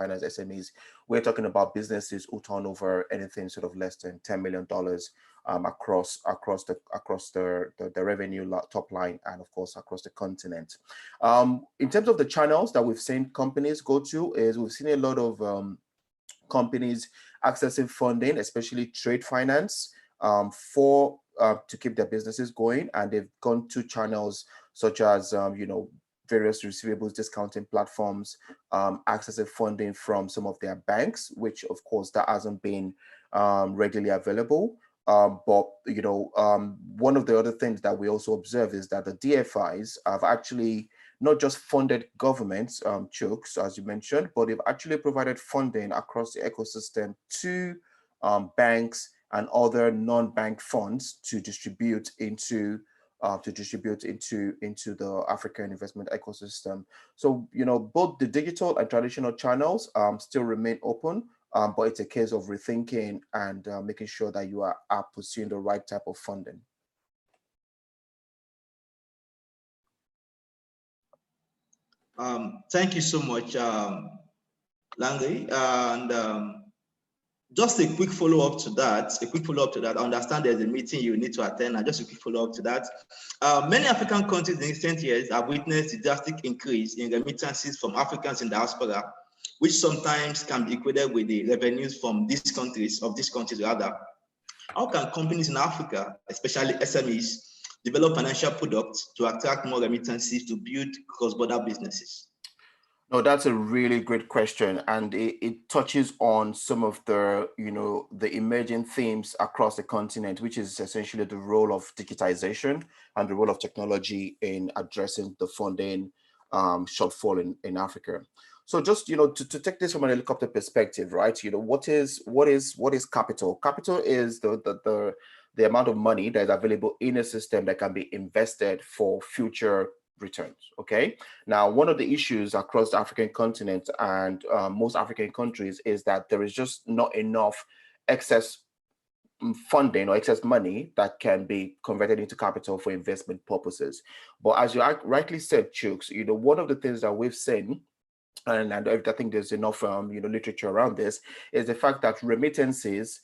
finance SMEs, we're talking about businesses who turn over anything sort of less than $10 million across the revenue top line, and of course across the continent. In terms of the channels that we've seen companies go to, is we've seen a lot of companies accessing funding, especially trade finance, to keep their businesses going, and they've gone to channels such as various receivables discounting platforms, accessing funding from some of their banks, which of course that hasn't been readily available. But one of the other things that we also observe is that the DFIs have actually not just funded governments, chooks, as you mentioned, but they've actually provided funding across the ecosystem to banks and other non-bank funds to distribute into the African investment ecosystem. So both the digital and traditional channels still remain open, but it's a case of rethinking and making sure that you are pursuing the right type of funding. Thank you so much, Langley. And just a quick follow-up to that. I understand there's a meeting you need to attend, and just a quick follow-up to that. Many African countries in recent years have witnessed a drastic increase in remittances from Africans in diaspora, which sometimes can be equated with the revenues from these countries, rather. How can companies in Africa, especially SMEs, develop financial products to attract more remittances to build cross-border businesses? No, that's a really great question, and it touches on some of the the emerging themes across the continent, which is essentially the role of digitization and the role of technology in addressing the funding shortfall in Africa. So just to take this from a helicopter perspective, right? What is capital? Capital is the amount of money that is available in a system that can be invested for future returns. Okay. Now, one of the issues across the African continent and most African countries is that there is just not enough excess funding or excess money that can be converted into capital for investment purposes. But as you rightly said, Chooks, one of the things that we've seen, and I think there's enough literature around this, is the fact that remittances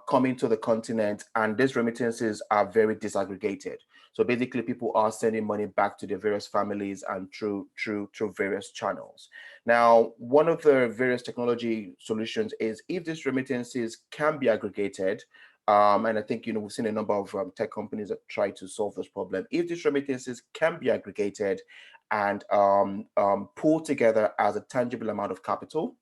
coming to the continent, and these remittances are very disaggregated. So basically, people are sending money back to their various families and through various channels. Now, one of the various technology solutions is if these remittances can be aggregated, and I think we've seen a number of tech companies that try to solve this problem. If these remittances can be aggregated and pulled together as a tangible amount of capital,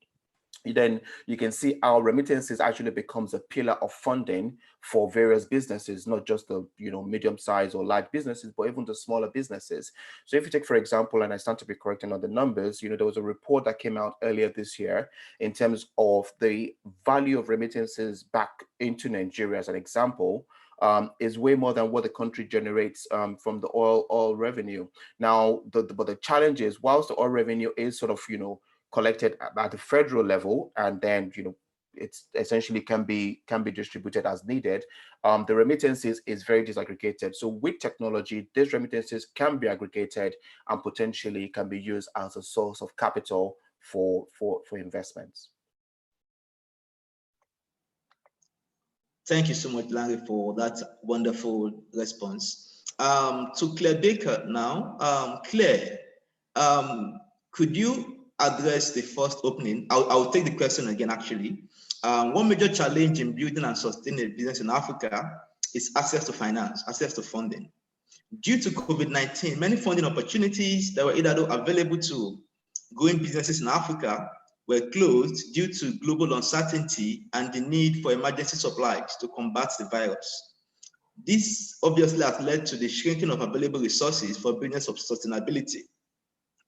then you can see how remittances actually becomes a pillar of funding for various businesses, not just the medium-sized or large businesses, but even the smaller businesses. So if you take, for example, and I stand to be correcting on the numbers, there was a report that came out earlier this year in terms of the value of remittances back into Nigeria, as an example, is way more than what the country generates from the oil revenue. Now, but the challenge is, whilst the oil revenue is sort of collected at the federal level, and then it's essentially can be distributed as needed, the remittances is very disaggregated. So with technology, these remittances can be aggregated and potentially can be used as a source of capital for investments. Thank you so much, Larry, for that wonderful response. To Claire Baker now. Claire, could you address the first opening? I'll take the question again, actually. One major challenge in building and sustaining a business in Africa is access to finance, access to funding. Due to COVID-19, many funding opportunities that were either available to growing businesses in Africa were closed due to global uncertainty and the need for emergency supplies to combat the virus. This obviously has led to the shrinking of available resources for business sustainability,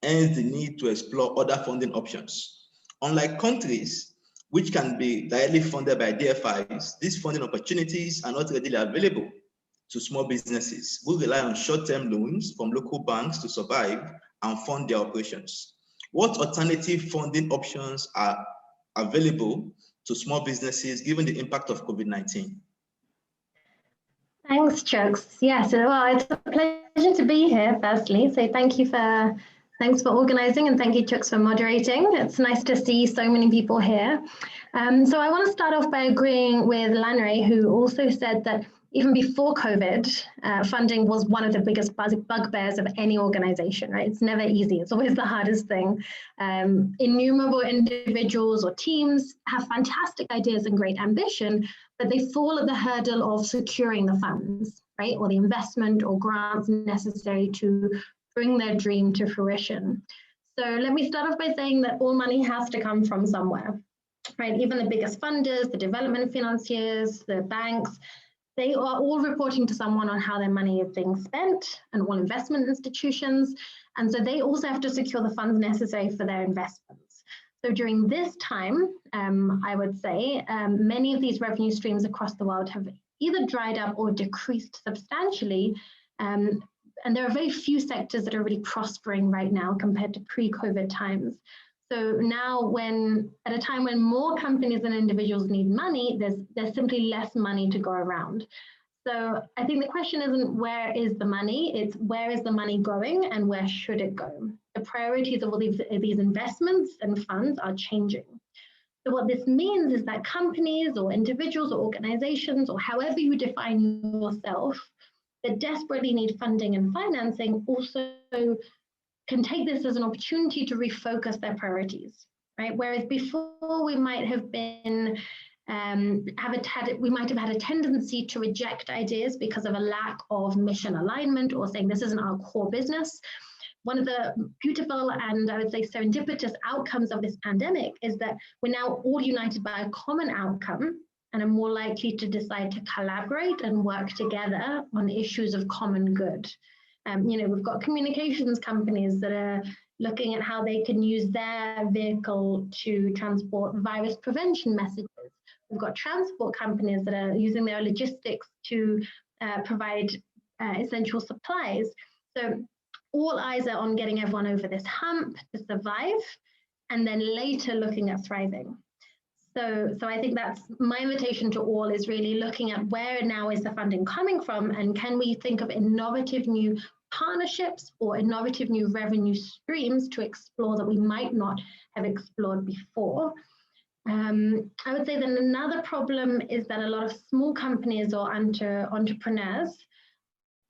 hence the need to explore other funding options. Unlike countries which can be directly funded by DFIs, these funding opportunities are not readily available to small businesses who rely on short-term loans from local banks to survive and fund their operations. What alternative funding options are available to small businesses given the impact of COVID-19? Thanks, Chooks. Yes, well, it's a pleasure to be here, firstly. So thank you for Thanks for organizing, and thank you, Chooks, for moderating. It's nice to see so many people here. So I want to start off by agreeing with Lanre, who also said that even before COVID, funding was one of the biggest bugbears of any organization, right? It's never easy. It's always the hardest thing. Innumerable individuals or teams have fantastic ideas and great ambition, but they fall at the hurdle of securing the funds, right? Or the investment or grants necessary to bring their dream to fruition. So let me start off by saying that all money has to come from somewhere, right? Even the biggest funders, the development financiers, the banks, they are all reporting to someone on how their money is being spent, and all investment institutions. And so they also have to secure the funds necessary for their investments. So during this time, I would say many of these revenue streams across the world have either dried up or decreased substantially. And there are very few sectors that are really prospering right now compared to pre-COVID times. So now at a time when more companies and individuals need money, there's simply less money to go around. So I think the question isn't where is the money, it's where is the money going and where should it go? The priorities of all these investments and funds are changing. So what this means is that companies or individuals or organizations, or however you define yourself, that desperately need funding and financing also can take this as an opportunity to refocus their priorities, right? Whereas before we might have been, we might have had a tendency to reject ideas because of a lack of mission alignment or saying this isn't our core business. One of the beautiful and I would say serendipitous outcomes of this pandemic is that we're now all united by a common outcome and are more likely to decide to collaborate and work together on issues of common good. We've got communications companies that are looking at how they can use their vehicle to transport virus prevention messages. We've got transport companies that are using their logistics to provide essential supplies. So all eyes are on getting everyone over this hump to survive, and then later looking at thriving. So I think that's my invitation to all, is really looking at where now is the funding coming from, and can we think of innovative new partnerships or innovative new revenue streams to explore that we might not have explored before. I would say that another problem is that a lot of small companies or entrepreneurs,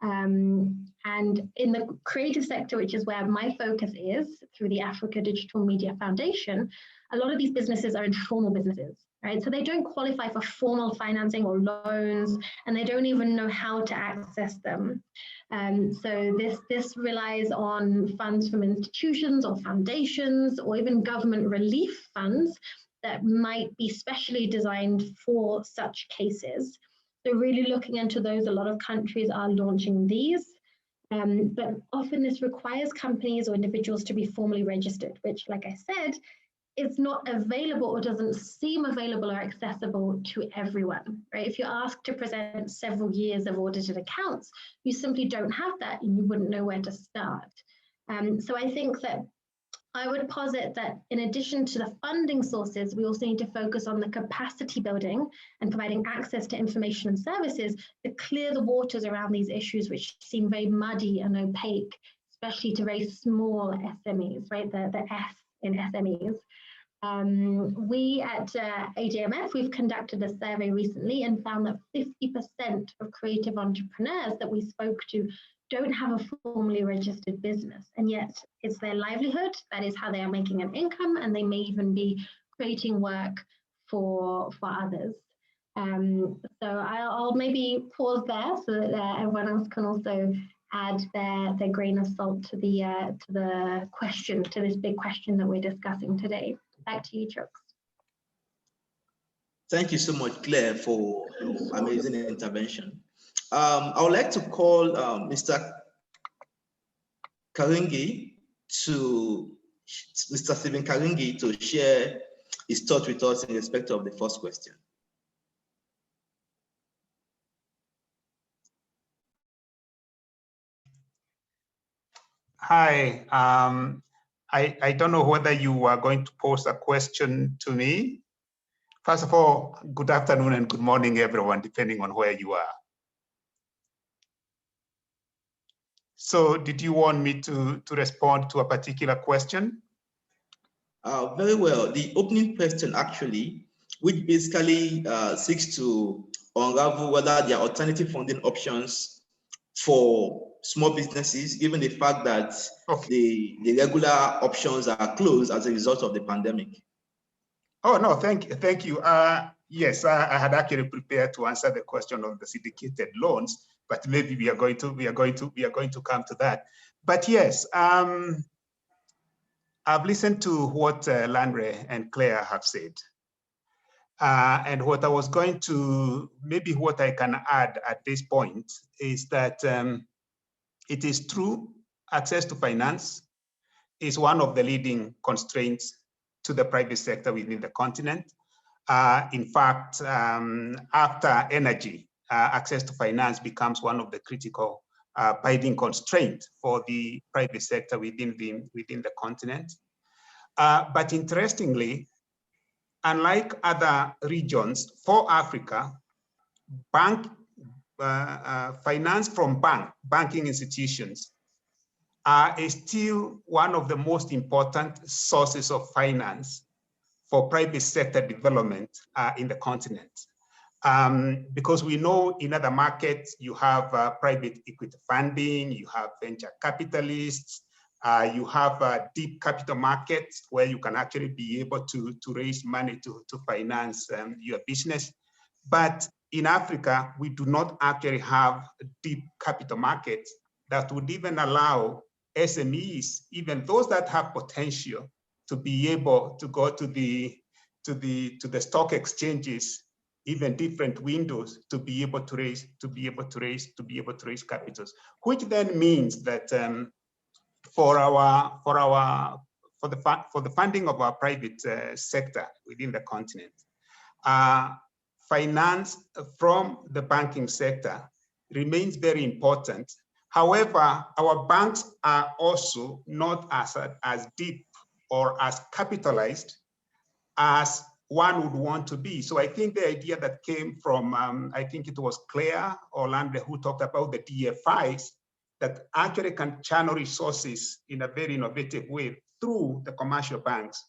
and in the creative sector, which is where my focus is through the Africa Digital Media Foundation, a lot of these businesses are informal businesses, right? So they don't qualify for formal financing or loans, and they don't even know how to access them. So this relies on funds from institutions or foundations or even government relief funds that might be specially designed for such cases. So really looking into those, a lot of countries are launching these. But often this requires companies or individuals to be formally registered, which, like I said, is not available or doesn't seem available or accessible to everyone, right? If you're asked to present several years of audited accounts, you simply don't have that and you wouldn't know where to start. So I think that I would posit that in addition to the funding sources, we also need to focus on the capacity building and providing access to information and services to clear the waters around these issues, which seem very muddy and opaque, especially to very small SMEs, right? The S in SMEs. We at AJMF, we've conducted a survey recently and found that 50% of creative entrepreneurs that we spoke to don't have a formally registered business, and yet it's their livelihood. That is how they are making an income, and they may even be creating work for others. So I'll maybe pause there so that everyone else can also add their grain of salt to the question, to this big question that we're discussing today. Back to you, Chooks. Thank you so much, Claire, for your amazing intervention. I would like to call Mr. Stephen Karingi to share his thoughts with us in respect of the first question. Hi, I don't know whether you are going to pose a question to me. First of all, good afternoon and good morning, everyone, depending on where you are. So did you want me to respond to a particular question? Very well. The opening question actually, which basically seeks to unravel whether there are alternative funding options for small businesses, given the fact that the regular options are closed as a result of the pandemic. Oh no, thank you. Yes, I had actually prepared to answer the question of the syndicated loans, but maybe we are going to come to that. But yes, I've listened to what Landry and Claire have said. And what I was going to, maybe what I can add at this point is that it is true, access to finance is one of the leading constraints to the private sector within the continent. In fact, after energy, access to finance becomes one of the critical binding constraints for the private sector within the continent. But interestingly, unlike other regions, for Africa, finance from banking institutions is still one of the most important sources of finance for private sector development in the continent. Because we know in other markets, you have private equity funding, you have venture capitalists, you have deep capital markets where you can actually be able to raise money to finance your business. But in Africa, we do not actually have deep capital markets that would even allow SMEs, even those that have potential, to be able to go to the stock exchanges, even different windows, to be able to raise capitals, which then means that for the funding of our private sector within the continent, finance from the banking sector remains very important. However, our banks are also not as deep or as capitalized as one would want to be. So I think the idea that came from, I think it was Claire or Landry who talked about the DFIs that actually can channel resources in a very innovative way through the commercial banks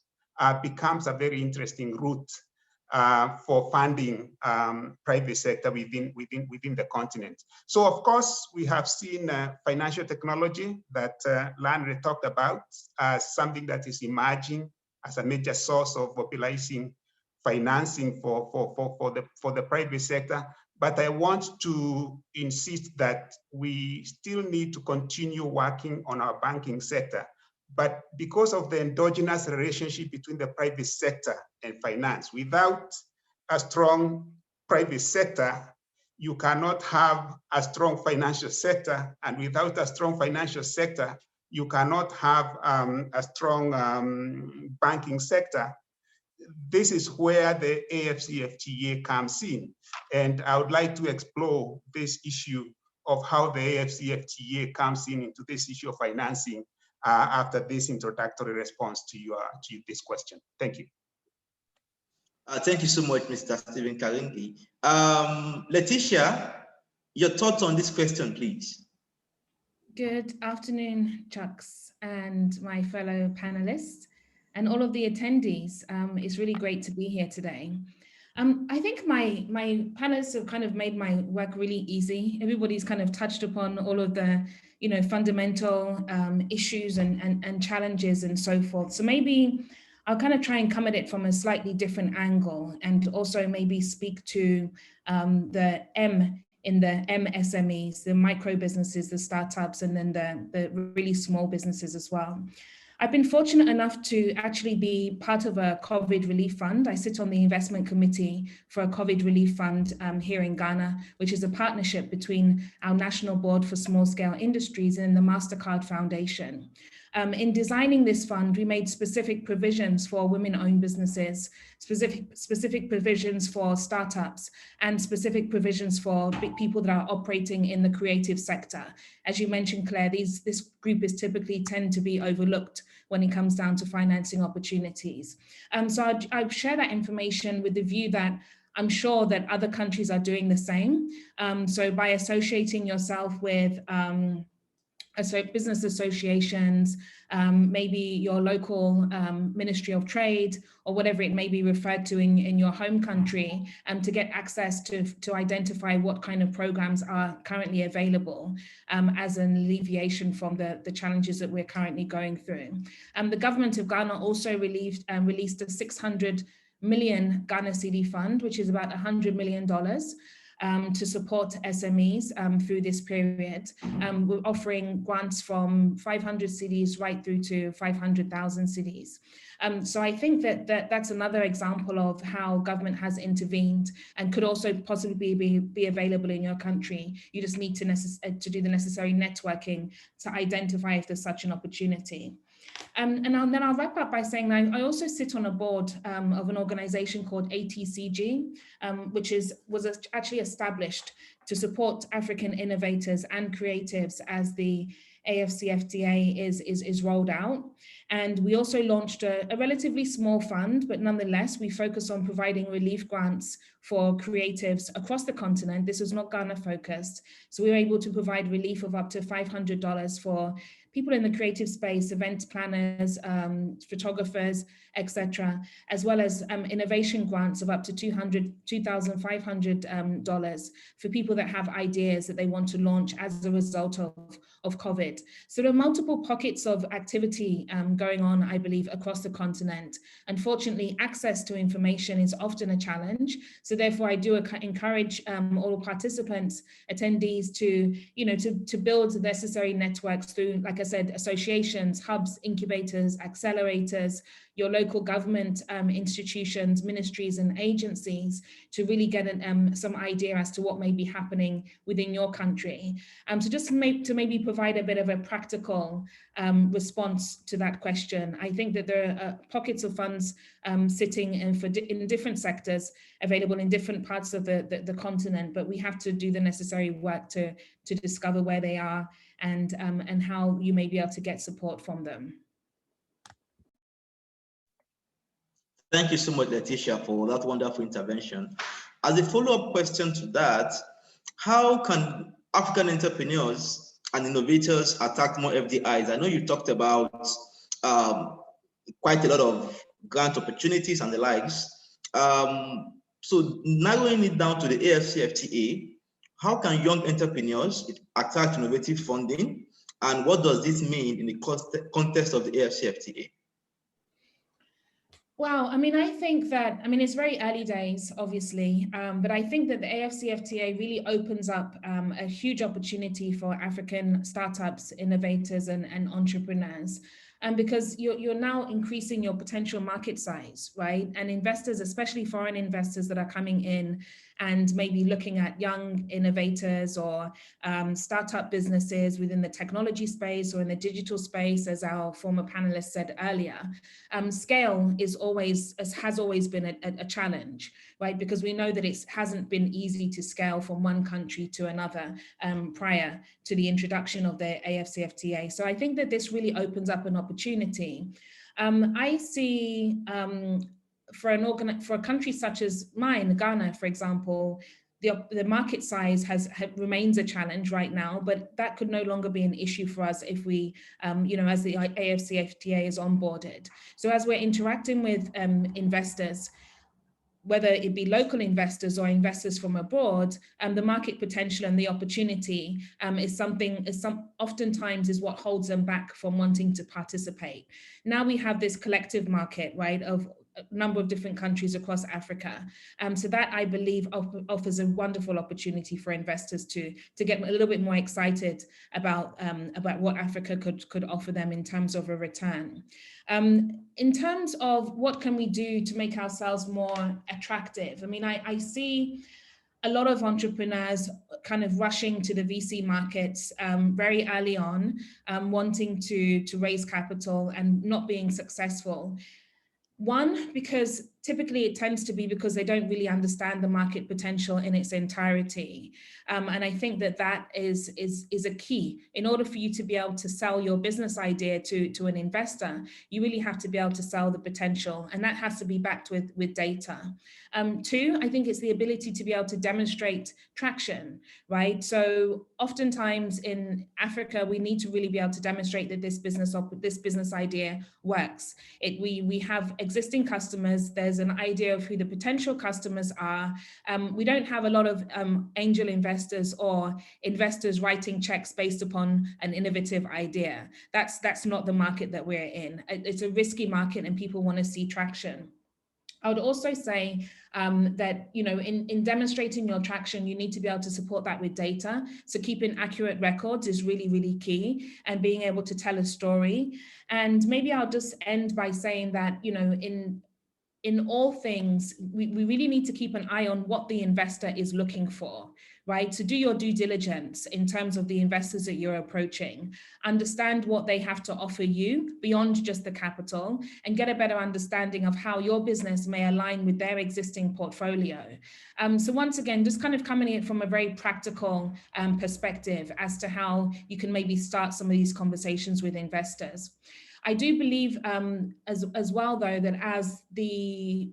becomes a very interesting route for funding private sector within the continent. So of course, we have seen financial technology that Landry talked about as something that is emerging as a major source of mobilizing financing for the private sector. But I want to insist that we still need to continue working on our banking sector. But because of the endogenous relationship between the private sector and finance, without a strong private sector, you cannot have a strong financial sector. And without a strong financial sector, you cannot have a strong banking sector. This is where the AFCFTA comes in. And I would like to explore this issue of how the AFCFTA comes in into this issue of financing after this introductory response to this question. Thank you. Thank you so much, Mr. Stephen Karingi. Letitia, your thoughts on this question, please. Good afternoon, Chucks and my fellow panelists and all of the attendees. It's really great to be here today. I think my panelists have kind of made my work really easy. Everybody's kind of touched upon all of the fundamental issues and challenges and so forth. So maybe I'll kind of try and come at it from a slightly different angle and also maybe speak to the M in the MSMEs, the micro businesses, the startups, and then the really small businesses as well. I've been fortunate enough to actually be part of a COVID relief fund. I sit on the investment committee for a COVID relief fund here in Ghana, which is a partnership between our National Board for Small Scale Industries and the MasterCard Foundation. In designing this fund, we made specific provisions for women-owned businesses, specific provisions for startups, and specific provisions for people that are operating in the creative sector. As you mentioned, Claire, this group is typically tend to be overlooked when it comes down to financing opportunities. So I'd share that information with the view that I'm sure that other countries are doing the same. So by associating yourself with business associations, maybe your local Ministry of Trade, or whatever it may be referred to in your home country, to get access to identify what kind of programs are currently available as an alleviation from the challenges that we're currently going through. The government of Ghana also released a 600 million Ghana cedi fund, which is about $100 million. To support SMEs through this period. We're offering grants from 500 cedis right through to 500,000 cedis. So I think that's another example of how government has intervened and could also possibly be available in your country. You just need to do the necessary networking to identify if there's such an opportunity. And then I'll wrap up by saying that I also sit on a board of an organization called ATCG, which was actually established to support African innovators and creatives as the AFCFTA is rolled out. And we also launched a relatively small fund, but nonetheless, we focus on providing relief grants for creatives across the continent. This was not Ghana focused. So we were able to provide relief of up to $500 for people in the creative space, event planners, photographers, etc., as well as innovation grants of up to $2,500 for people that have ideas that they want to launch as a result of COVID. So there are multiple pockets of activity going on, I believe, across the continent. Unfortunately, access to information is often a challenge. So therefore, I do encourage all participants, attendees to build the necessary networks through, like I said, associations, hubs, incubators, accelerators, your local government institutions, ministries and agencies to really get some idea as to what may be happening within your country. So just to maybe provide a bit of a practical response to that question, I think that there are pockets of funds sitting in different sectors available in different parts of the continent, but we have to do the necessary work to discover where they are and how you may be able to get support from them. Thank you so much, Letitia, for that wonderful intervention. As a follow-up question to that, how can African entrepreneurs and innovators attract more FDIs? I know you talked about quite a lot of grant opportunities and the likes. So narrowing it down to the AFCFTA, how can young entrepreneurs attract innovative funding? And what does this mean in the context of the AFCFTA? Wow, I think that, it's very early days, obviously, but I think that the AFCFTA really opens up a huge opportunity for African startups, innovators, and entrepreneurs. Because you're now increasing your potential market size, right? And investors, especially foreign investors that are coming in and maybe looking at young innovators or startup businesses within the technology space or in the digital space, as our former panelist said earlier, scale has always been a challenge, right? Because we know that it hasn't been easy to scale from one country to another prior to the introduction of the AFCFTA. So I think that this really opens up an opportunity. I see for a country such as mine, Ghana, for example, the market size remains a challenge right now, but that could no longer be an issue for us if we, as the AFCFTA is onboarded. So as we're interacting with investors, whether it be local investors or investors from abroad, the market potential and the opportunity oftentimes is what holds them back from wanting to participate. Now we have this collective market, right, of a number of different countries across Africa. So that, I believe, offers a wonderful opportunity for investors to get a little bit more excited about what Africa could offer them in terms of a return. In terms of what can we do to make ourselves more attractive, I see a lot of entrepreneurs kind of rushing to the VC markets very early on, wanting to raise capital and not being successful. One, because typically it tends to be because they don't really understand the market potential in its entirety. And I think that is a key. In order for you to be able to sell your business idea to an investor, you really have to be able to sell the potential, and that has to be backed with data. Two, I think it's the ability to be able to demonstrate traction, right? So oftentimes in Africa, we need to really be able to demonstrate that this business idea works. We have existing customers. There's an idea of who the potential customers are. We don't have a lot of angel investors or investors writing checks based upon an innovative idea. That's not the market that we're in. It's a risky market and people want to see traction. I would also say that, you know, in demonstrating your traction, you need to be able to support that with data. So keeping accurate records is really, really key, and being able to tell a story. And maybe I'll just end by saying that, you know, in all things, we really need to keep an eye on what the investor is looking for, right? So do your due diligence in terms of the investors that you're approaching. Understand what they have to offer you beyond just the capital, and get a better understanding of how your business may align with their existing portfolio. So once again, just kind of coming in from a very practical perspective as to how you can maybe start some of these conversations with investors. I do believe as well, though, that as the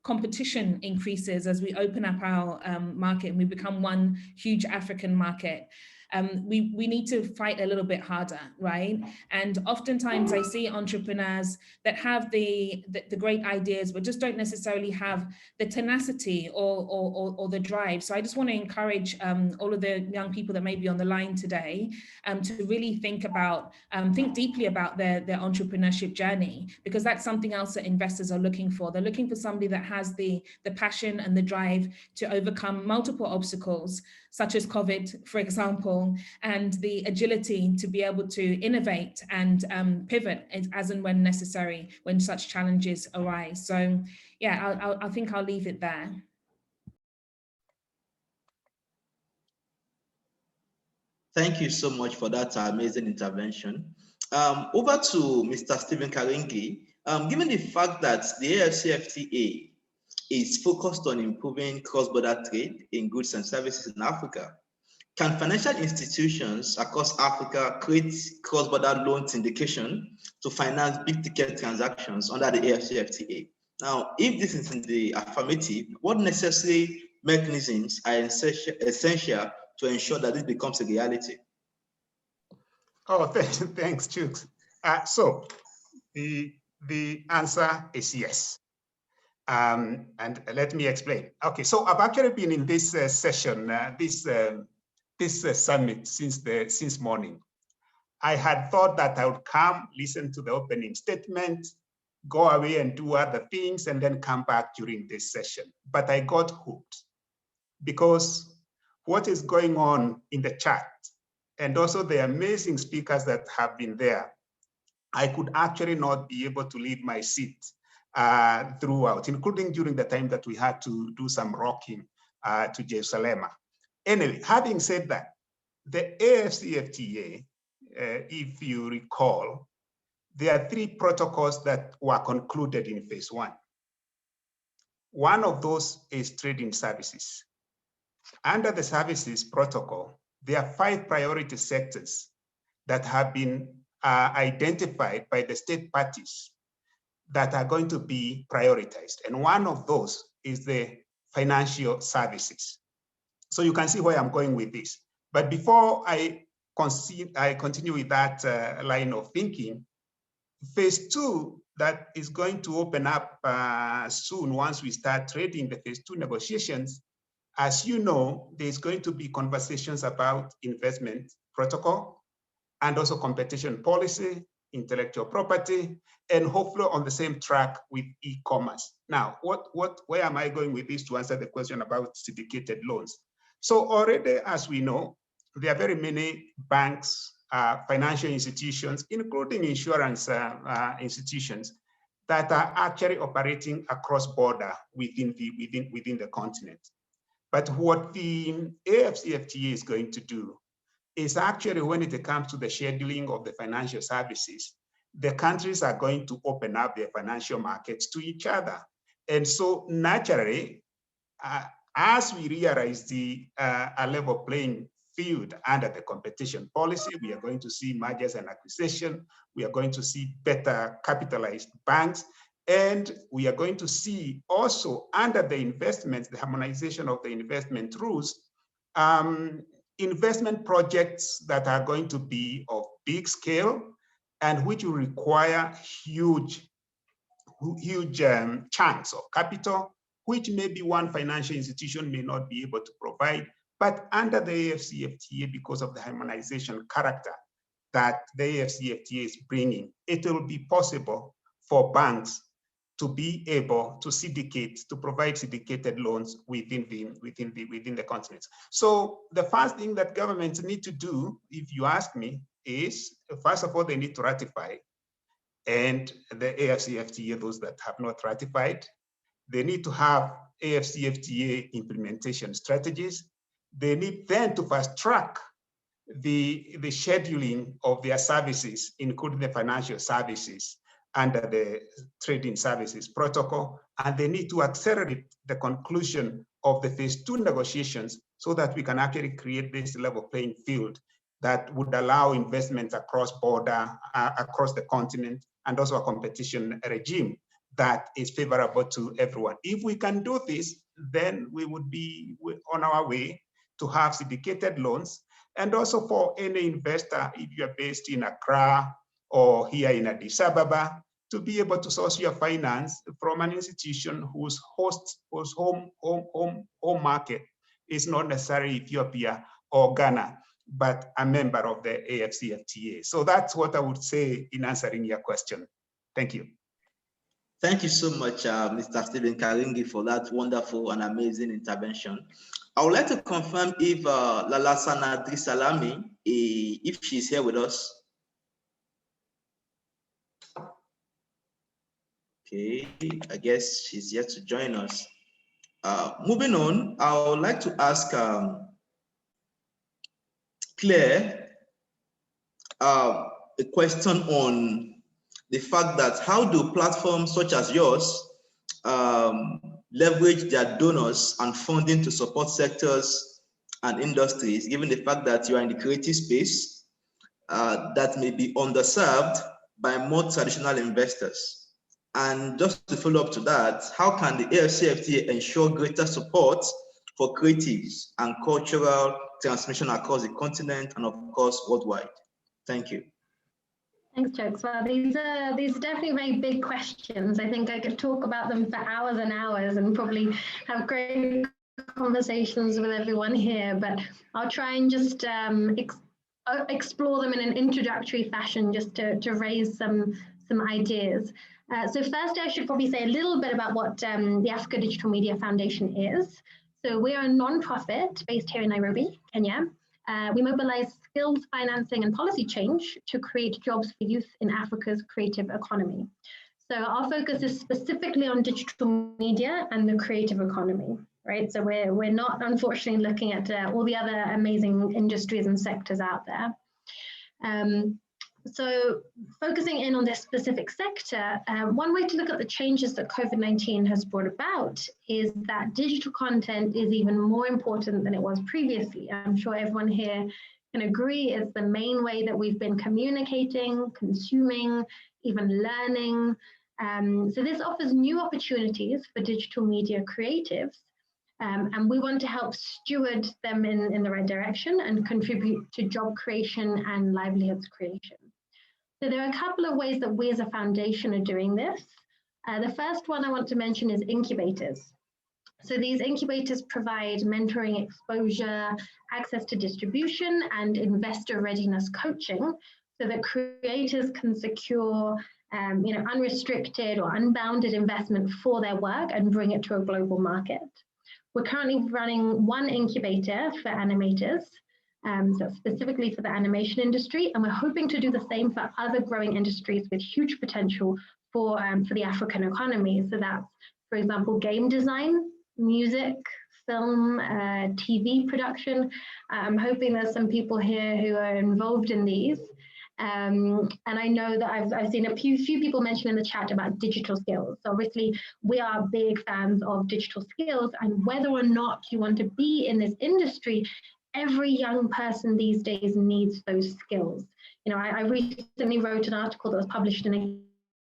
competition increases, as we open up our market and we become one huge African market, we need to fight a little bit harder, right? And oftentimes I see entrepreneurs that have the great ideas, but just don't necessarily have the tenacity or the drive. So I just want to encourage all of the young people that may be on the line today to really think deeply about their entrepreneurship journey, because that's something else that investors are looking for. They're looking for somebody that has the passion and the drive to overcome multiple obstacles, such as COVID, for example, and the agility to be able to innovate and pivot as and when necessary when such challenges arise. So yeah, I think I'll leave it there. Thank you so much for that amazing intervention. Over to Mr. Stephen Karingi. Given the fact that the AFCFTA is focused on improving cross-border trade in goods and services in Africa, can financial institutions across Africa create cross-border loan syndication to finance big-ticket transactions under the AFCFTA? Now, if this is in the affirmative, what necessary mechanisms are essential to ensure that this becomes a reality? Oh, thanks, Chooks. So the answer is yes. And let me explain. Okay, so I've actually been in this session, this summit since morning. I had thought that I would come, listen to the opening statement, go away and do other things, and then come back during this session. But I got hooked because what is going on in the chat, and also the amazing speakers that have been there, I could actually not be able to leave my seat throughout, including during the time that we had to do some rocking to Jerusalem. Anyway, having said that, the AFCFTA, if you recall, there are 3 protocols that were concluded in phase 1. One of those is trading services. Under the services protocol, there are 5 priority sectors that have been identified by the state parties that are going to be prioritized. And one of those is the financial services. So you can see where I'm going with this. But before I continue with that line of thinking, phase 2 that is going to open up soon once we start trading the phase 2 negotiations, as you know, there's going to be conversations about investment protocol and also competition policy, intellectual property, and hopefully on the same track with e-commerce. Now, where am I going with this to answer the question about syndicated loans? So already, as we know, there are very many banks, financial institutions, including insurance institutions, that are actually operating across border within the continent. But what the AFCFTA is going to do is actually, when it comes to the scheduling of the financial services, the countries are going to open up their financial markets to each other. And so naturally, as we realize the a level playing field under the competition policy, we are going to see mergers and acquisition. We are going to see better capitalized banks. And we are going to see also under the investments, the harmonization of the investment rules, investment projects that are going to be of big scale and which will require huge chunks of capital, which maybe one financial institution may not be able to provide. But under the AFCFTA, because of the harmonization character that the AFCFTA is bringing, it will be possible for banks to be able to syndicate, to provide syndicated loans within the continents. So the first thing that governments need to do, if you ask me, is first of all, they need to ratify. And the AFCFTA, those that have not ratified, they need to have AFCFTA implementation strategies. They need then to fast track the scheduling of their services, including the financial services under the trading services protocol. And they need to accelerate the conclusion of the phase 2 negotiations so that we can actually create this level playing field that would allow investments across border, across the continent, and also a competition regime that is favorable to everyone. If we can do this, then we would be on our way to have syndicated loans. And also for any investor, if you're based in Accra or here in Addis Ababa, to be able to source your finance from an institution whose home market is not necessarily Ethiopia or Ghana, but a member of the AFCFTA. So that's what I would say in answering your question. Thank you. Thank you so much, Mr. Stephen Karingi, for that wonderful and amazing intervention. I would like to confirm if Lalasana Drisalami, if she's here with us. Okay, I guess she's yet to join us. Moving on, I would like to ask Claire a question on the fact that how do platforms such as yours leverage their donors and funding to support sectors and industries, given the fact that you are in the creative space that may be underserved by more traditional investors? And just to follow up to that, how can the AFCFTA ensure greater support for creatives and cultural transmission across the continent and of course worldwide? Thank you. Thanks, Jokes. Well, these are definitely very big questions. I think I could talk about them for hours and hours and probably have great conversations with everyone here, but I'll try and just explore them in an introductory fashion just to raise some ideas. So first, I should probably say a little bit about what the Africa Digital Media Foundation is. So we are a non-profit based here in Nairobi, Kenya. We mobilize skills, financing, and policy change to create jobs for youth in Africa's creative economy. So our focus is specifically on digital media and the creative economy, right? So we're not, unfortunately, looking at all the other amazing industries and sectors out there. So focusing in on this specific sector, one way to look at the changes that COVID-19 has brought about is that digital content is even more important than it was previously. I'm sure everyone here can agree it's the main way that we've been communicating, consuming, even learning. So this offers new opportunities for digital media creatives, and we want to help steward them in the right direction and contribute to job creation and livelihoods creation. So there are a couple of ways that we as a foundation are doing this. The first one I want to mention is incubators. So these incubators provide mentoring exposure, access to distribution, and investor readiness coaching so that creators can secure unrestricted or unbounded investment for their work and bring it to a global market. We're currently running one incubator for animators, so specifically for the animation industry, and we're hoping to do the same for other growing industries with huge potential for the African economy. So that's, for example, game design, music, film, TV production. I'm hoping there's some people here who are involved in these. And I know that I've seen a few people mention in the chat about digital skills. So obviously, we are big fans of digital skills, and whether or not you want to be in this industry, every young person these days needs those skills. You know, I recently wrote an article that was published in a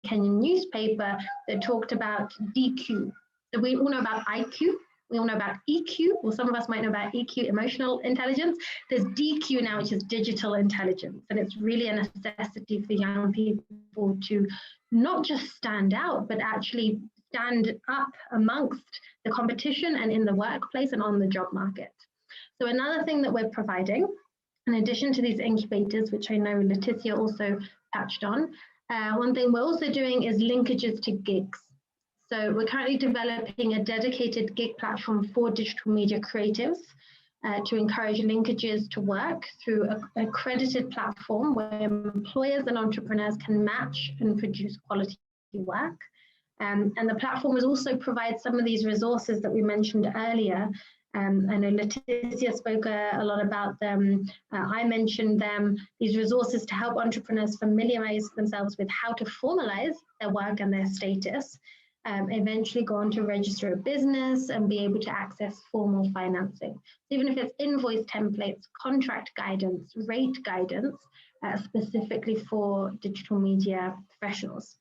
Kenyan newspaper that talked about DQ. So we all know about IQ, we all know about EQ, or some of us might know about EQ, emotional intelligence. There's DQ now, which is digital intelligence, and it's really a necessity for young people to not just stand out, but actually stand up amongst the competition and in the workplace and on the job market. So another thing that we're providing, in addition to these incubators, which I know Leticia also touched on, one thing we're also doing is linkages to gigs. So we're currently developing a dedicated gig platform for digital media creatives to encourage linkages to work through an accredited platform where employers and entrepreneurs can match and produce quality work. And the platform will also provide some of these resources that we mentioned earlier. I know Leticia spoke a lot about them. I mentioned them, these resources to help entrepreneurs familiarize themselves with how to formalize their work and their status, eventually go on to register a business and be able to access formal financing. Even if it's invoice templates, contract guidance, rate guidance, specifically for digital media professionals.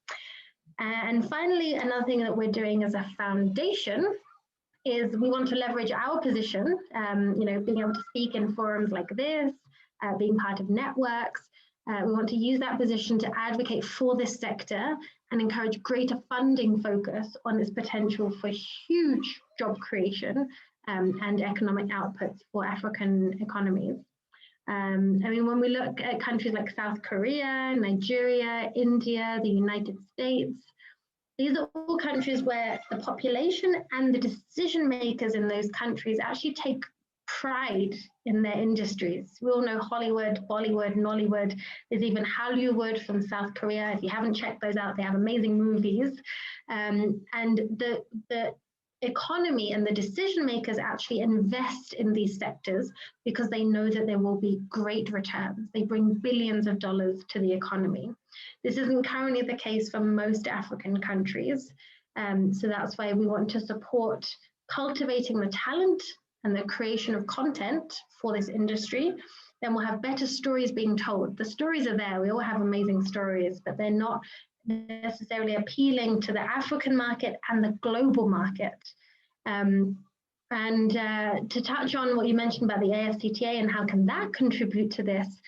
And finally, another thing that we're doing as a foundation is we want to leverage our position, you know, being able to speak in forums like this, being part of networks. We want to use that position to advocate for this sector and encourage greater funding focus on its potential for huge job creation and economic outputs for African economies. I mean, when we look at countries like South Korea, Nigeria, India, the United States, these are all countries where the population and the decision makers in those countries actually take pride in their industries. We all know Hollywood, Bollywood, Nollywood. There's even Hollywood from South Korea. If you haven't checked those out, they have amazing movies. And the economy and the decision makers actually invest in these sectors because they know that there will be great returns. They bring billions of dollars to the economy. This isn't currently the case for most African countries. So that's why we want to support cultivating the talent and the creation of content for this industry. Then we'll have better stories being told. The stories are there. We all have amazing stories, but they're not necessarily appealing to the African market and the global market. To touch on what you mentioned about the AFCTA and how can that contribute to this,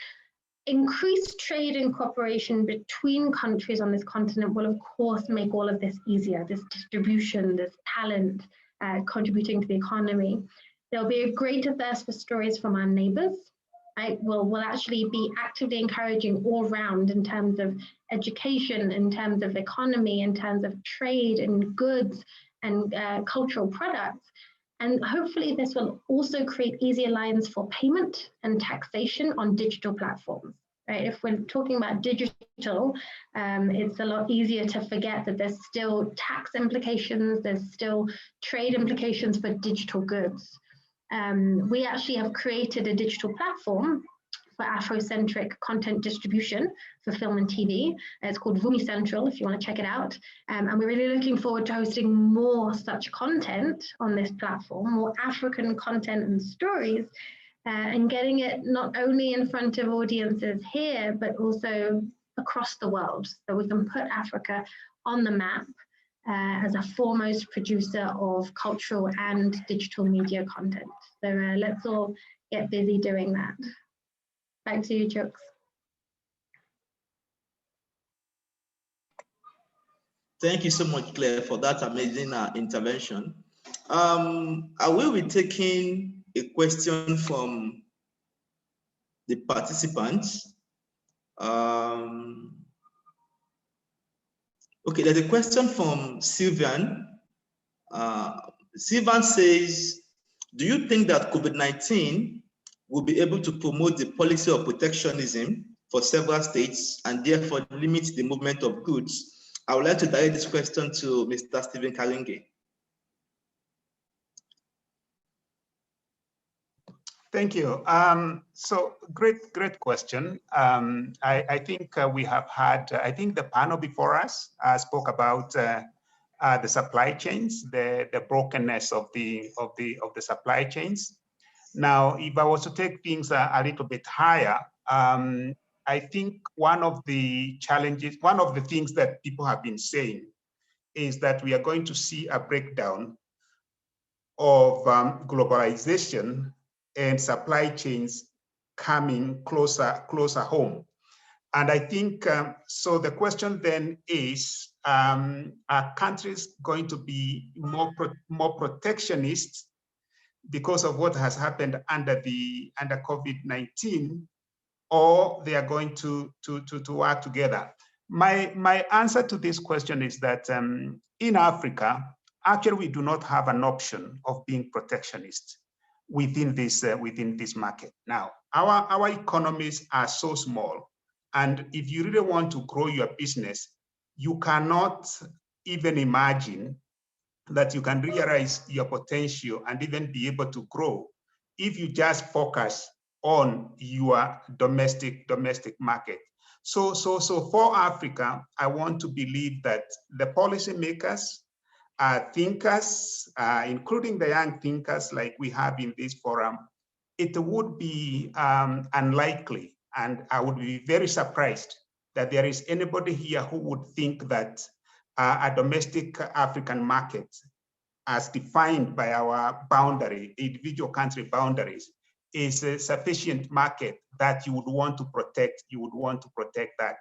increased trade and cooperation between countries on this continent will of course make all of this easier, this distribution, this talent contributing to the economy. There'll be a greater thirst for stories from our neighbors. Right? We'll actually be actively encouraging all round in terms of education, in terms of economy, in terms of trade and goods and cultural products. And hopefully this will also create easier lines for payment and taxation on digital platforms. Right? If we're talking about digital, it's a lot easier to forget that there's still tax implications, there's still trade implications for digital goods. We actually have created a digital platform for Afrocentric content distribution for film and TV. It's called Vumi Central, if you want to check it out. And we're really looking forward to hosting more such content on this platform, more African content and stories, and getting it not only in front of audiences here, but also across the world. So we can put Africa on the map as a foremost producer of cultural and digital media content. So let's all get busy doing that. Back to you, Chooks. Thank you so much, Claire, for that amazing intervention. I will be taking a question from the participants. Okay, there's a question from Sylvian. Sylvian says, do you think that COVID-19 will be able to promote the policy of protectionism for several states and therefore limit the movement of goods? I would like to direct this question to Mr. Stephen Kalinge. Thank you. So great question. I think we have had, I think the panel before us spoke about the supply chains, the brokenness of the supply chains. Now, if I was to take things a little bit higher, I think one of the challenges, one of the things that people have been saying is that we are going to see a breakdown of globalization and supply chains coming closer home. And I think, so the question then is, are countries going to be more protectionist because of what has happened under COVID-19, or they are going to work together? My answer to this question is that in Africa, actually, we do not have an option of being protectionist within this market. Now, our economies are so small, and if you really want to grow your business, you cannot even imagine that you can realize your potential and even be able to grow if you just focus on your domestic market. So for Africa, I want to believe that the policymakers, thinkers, including the young thinkers like we have in this forum, it would be unlikely, and I would be very surprised that there is anybody here who would think that a domestic African market, as defined by our boundary, individual country boundaries, is a sufficient market that you would want to protect. You would want to protect that.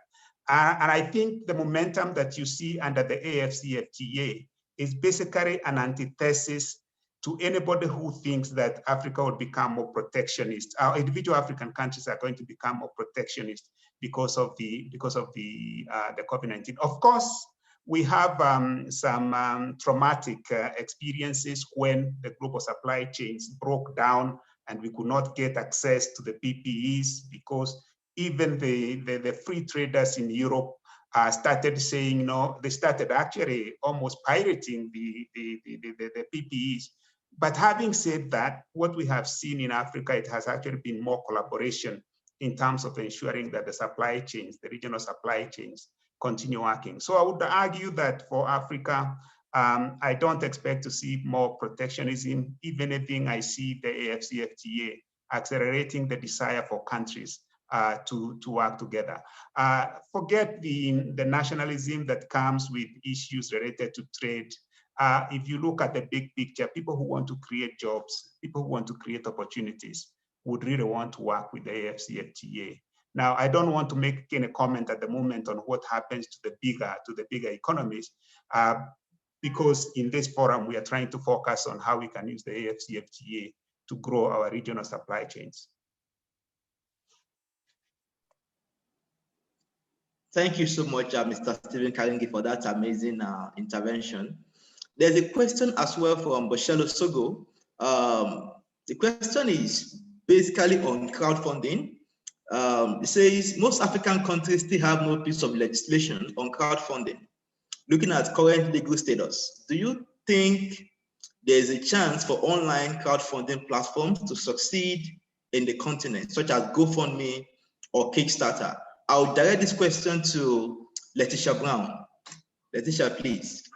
And I think the momentum that you see under the AFCFTA is basically an antithesis to anybody who thinks that Africa will become more protectionist. Our individual African countries are going to become more protectionist because of the COVID-19. Of course, we have some traumatic experiences when the global supply chains broke down and we could not get access to the PPEs because even the free traders in Europe started saying no. They started actually almost pirating the PPEs. But having said that, what we have seen in Africa, it has actually been more collaboration in terms of ensuring that the supply chains, the regional supply chains, continue working. So I would argue that for Africa, I don't expect to see more protectionism. If anything, I see the AFCFTA accelerating the desire for countries to work together. Forget the nationalism that comes with issues related to trade. If you look at the big picture, people who want to create jobs, people who want to create opportunities would really want to work with the AFCFTA. Now, I don't want to make any comment at the moment on what happens to the bigger economies, because in this forum, we are trying to focus on how we can use the AFCFTA to grow our regional supply chains. Thank you so much, Mr. Stephen Kalingi, for that amazing intervention. There's a question as well from Boshelo Sogo. The question is basically on crowdfunding. It says, most African countries still have no piece of legislation on crowdfunding. Looking at current legal status, do you think there's a chance for online crowdfunding platforms to succeed in the continent, such as GoFundMe or Kickstarter? I'll direct this question to Letitia Brown. Letitia, please,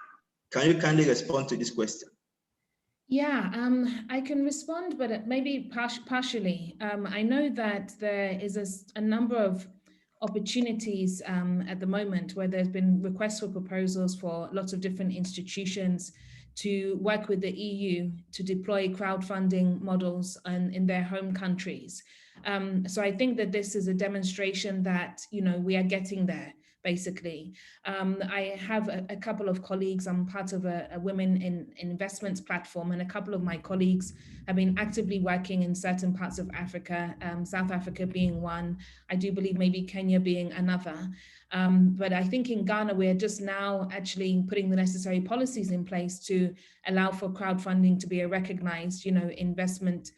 can you kindly respond to this question? Yeah, I can respond, but maybe partially. I know that there is a number of opportunities at the moment where there's been requests for proposals for lots of different institutions to work with the EU to deploy crowdfunding models in their home countries. So I think that this is a demonstration that, you know, we are getting there. Basically, I have a couple of colleagues. I'm part of a women in investments platform, and a couple of my colleagues have been actively working in certain parts of Africa, South Africa being one, I do believe maybe Kenya being another. But I think in Ghana, we're just now actually putting the necessary policies in place to allow for crowdfunding to be a recognized, you know, investment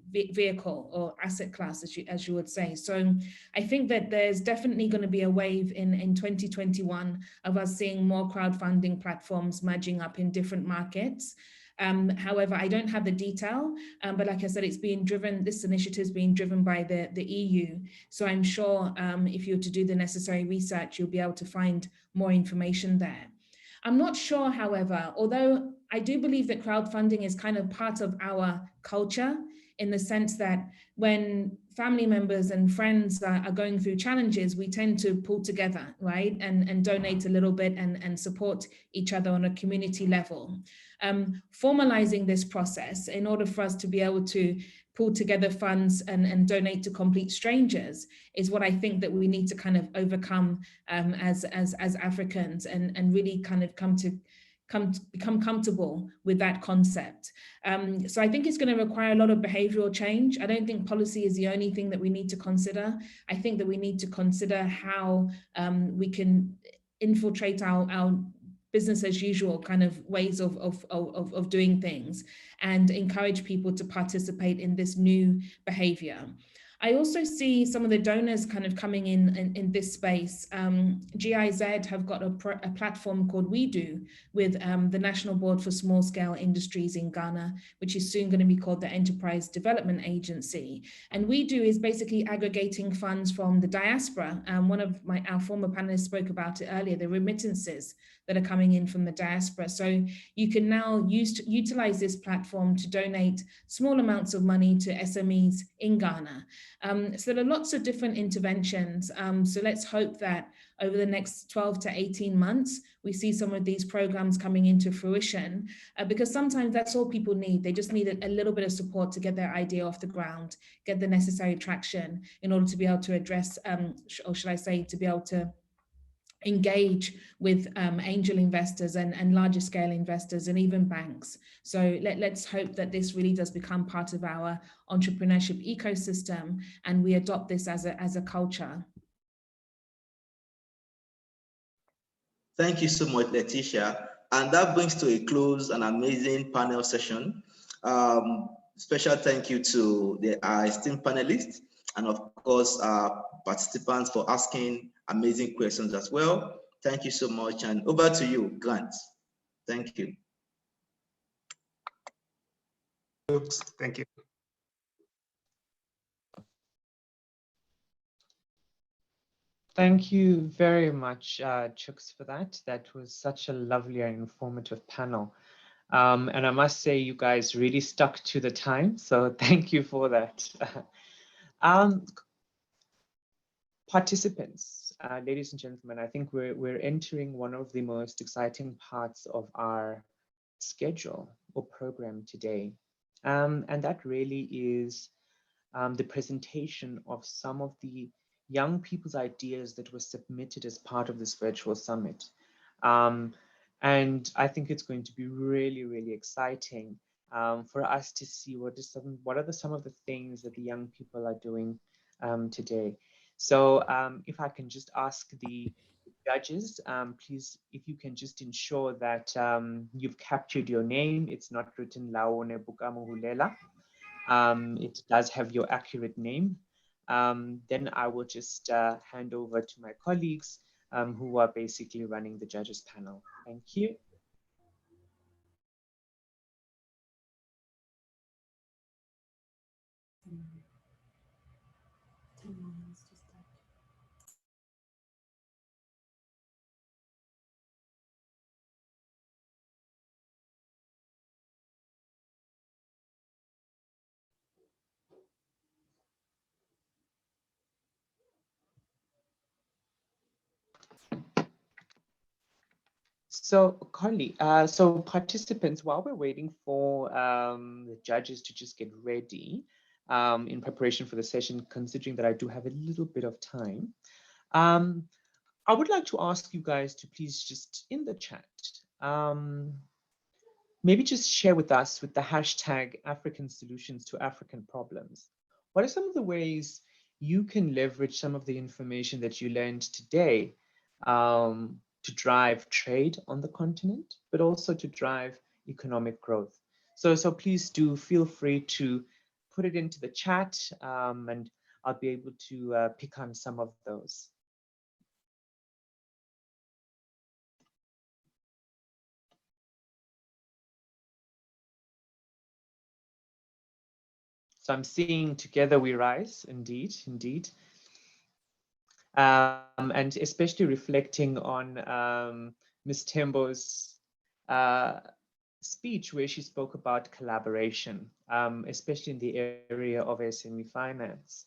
vehicle or asset class, as you would say. So I think that there's definitely going to be a wave in 2021 of us seeing more crowdfunding platforms merging up in different markets. However, I don't have the detail, but like I said, it's being driven, this initiative is being driven by the EU. So I'm sure if you were to do the necessary research, you'll be able to find more information there. I'm not sure, however, although I do believe that crowdfunding is kind of part of our culture, in the sense that when family members and friends are going through challenges, we tend to pull together, right? And donate a little bit and support each other on a community level. Formalizing this process in order for us to be able to pull together funds and donate to complete strangers is what I think that we need to kind of overcome as Africans and really kind of become comfortable with that concept. So I think it's going to require a lot of behavioral change. I don't think policy is the only thing that we need to consider. I think that we need to consider how we can infiltrate our business as usual kind of ways of doing things and encourage people to participate in this new behavior. I also see some of the donors kind of coming in this space. GIZ have got a platform called We Do with the National Board for Small Scale Industries in Ghana, which is soon going to be called the Enterprise Development Agency. And We Do is basically aggregating funds from the diaspora. One of our former panelists spoke about it earlier, the remittances that are coming in from the diaspora. So you can now utilize this platform to donate small amounts of money to SMEs in Ghana. So there are lots of different interventions. So let's hope that over the next 12 to 18 months, we see some of these programs coming into fruition, because sometimes that's all people need. They just need a little bit of support to get their idea off the ground, get the necessary traction in order to be able to address, or should I say, to be able to engage with angel investors and larger scale investors and even banks. So let's hope that this really does become part of our entrepreneurship ecosystem and we adopt this as a culture. Thank you so much, Letitia. And that brings to a close an amazing panel session. Special thank you to our esteemed panelists and of course our participants for asking amazing questions as well. Thank you so much, and over to you, Grant. Thank you. Thank you. Thank you very much, Chooks, for that. That was such a lovely and informative panel. And I must say, you guys really stuck to the time, so thank you for that. Participants, ladies and gentlemen, I think we're entering one of the most exciting parts of our schedule or program today. And that really is the presentation of some of the young people's ideas that were submitted as part of this virtual summit. And I think it's going to be really, really exciting for us to see what are some of the things that the young people are doing today. So if I can just ask the judges, please, if you can just ensure that you've captured your name. It's not written Laone Bukamuhulela. It does have your accurate name. Then I will just hand over to my colleagues who are basically running the judges panel. Thank you. So, Carly, so participants, while we're waiting for the judges to just get ready in preparation for the session, considering that I do have a little bit of time, I would like to ask you guys to please just in the chat, maybe just share with us with the hashtag African Solutions to African Problems. What are some of the ways you can leverage some of the information that you learned today to drive trade on the continent, but also to drive economic growth? So please do feel free to put it into the chat and I'll be able to pick on some of those. So I'm seeing together we rise, indeed, indeed. And especially reflecting on Ms. Tembo's speech where she spoke about collaboration, especially in the area of SME finance.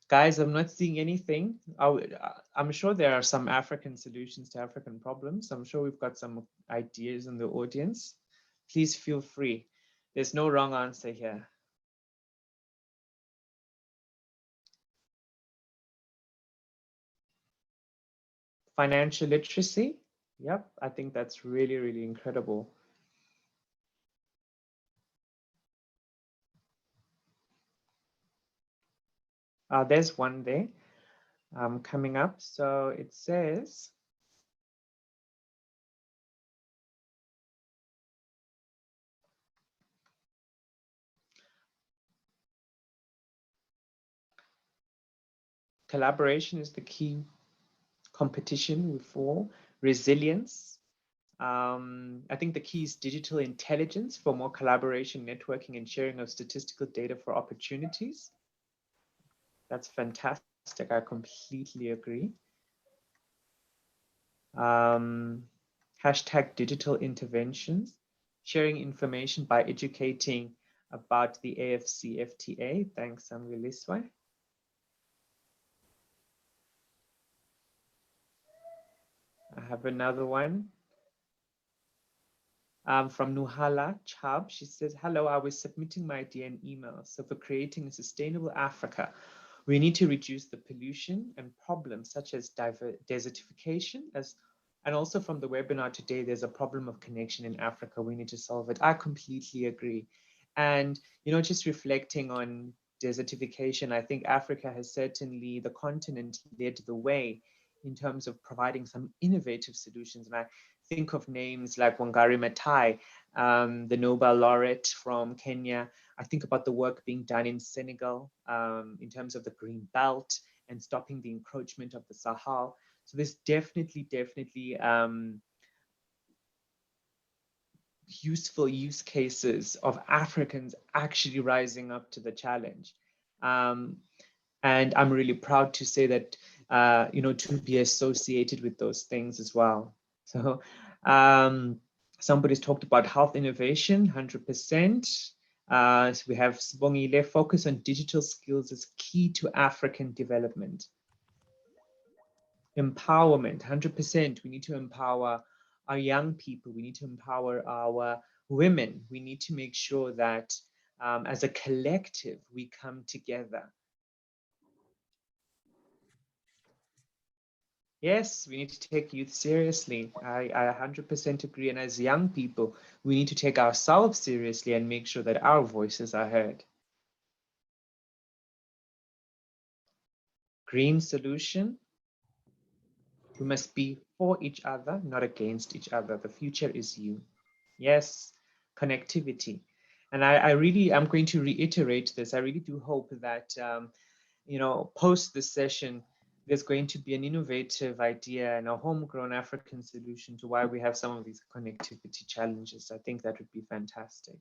Guys, I'm not seeing anything. I'm sure there are some African solutions to African problems. I'm sure we've got some ideas in the audience. Please feel free. There's no wrong answer here. Financial literacy. Yep, I think that's really, really incredible. There's one there coming up. So it says, collaboration is the key competition for resilience. I think the key is digital intelligence for more collaboration, networking, and sharing of statistical data for opportunities. That's fantastic. I completely agree. Hashtag digital interventions, sharing information by educating about the AFCFTA. Thanks, Amwiliswa. I have another one. From Nuhala Chab, she says, hello, I was submitting my idea in email. So for creating a sustainable Africa, we need to reduce the pollution and problems such as desertification, and also from the webinar today, there's a problem of connection in Africa. We need to solve it. I completely agree. And, you know, just reflecting on desertification, I think Africa has certainly, the continent led the way in terms of providing some innovative solutions. And I think of names like Wangari Maathai, the Nobel laureate from Kenya. I think about the work being done in Senegal in terms of the Green Belt and stopping the encroachment of the Sahel. So there's definitely useful use cases of Africans actually rising up to the challenge. And I'm really proud to say that, you know, to be associated with those things as well. So somebody's talked about health innovation, 100%. So we have Sibongile, focus on digital skills is key to African development. Empowerment, 100%. We need to empower our young people. We need to empower our women. We need to make sure that as a collective, we come together. Yes, we need to take youth seriously. I 100% agree. And as young people, we need to take ourselves seriously and make sure that our voices are heard. Green solution. We must be for each other, not against each other. The future is you. Yes, connectivity. And I'm going to reiterate this. I really do hope that, you know, post this session, there's going to be an innovative idea and a homegrown African solution to why we have some of these connectivity challenges. I think that would be fantastic.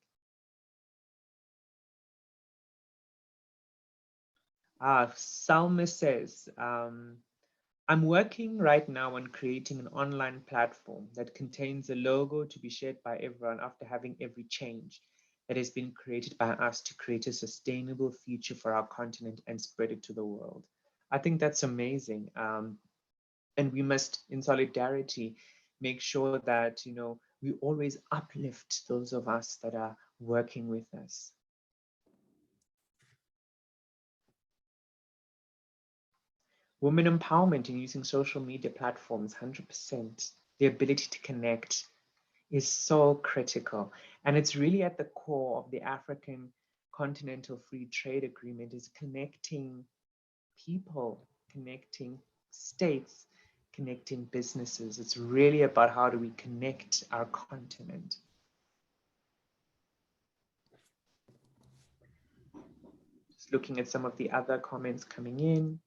Salma says, I'm working right now on creating an online platform that contains a logo to be shared by everyone after having every change that has been created by us to create a sustainable future for our continent and spread it to the world. I think that's amazing. And we must, in solidarity, make sure that, you know, we always uplift those of us that are working with us. Women empowerment in using social media platforms, 100%. The ability to connect is so critical. And it's really at the core of the African Continental Free Trade Agreement, is connecting people, connecting states, connecting businesses. It's really about how do we connect our continent. Just looking at some of the other comments coming in.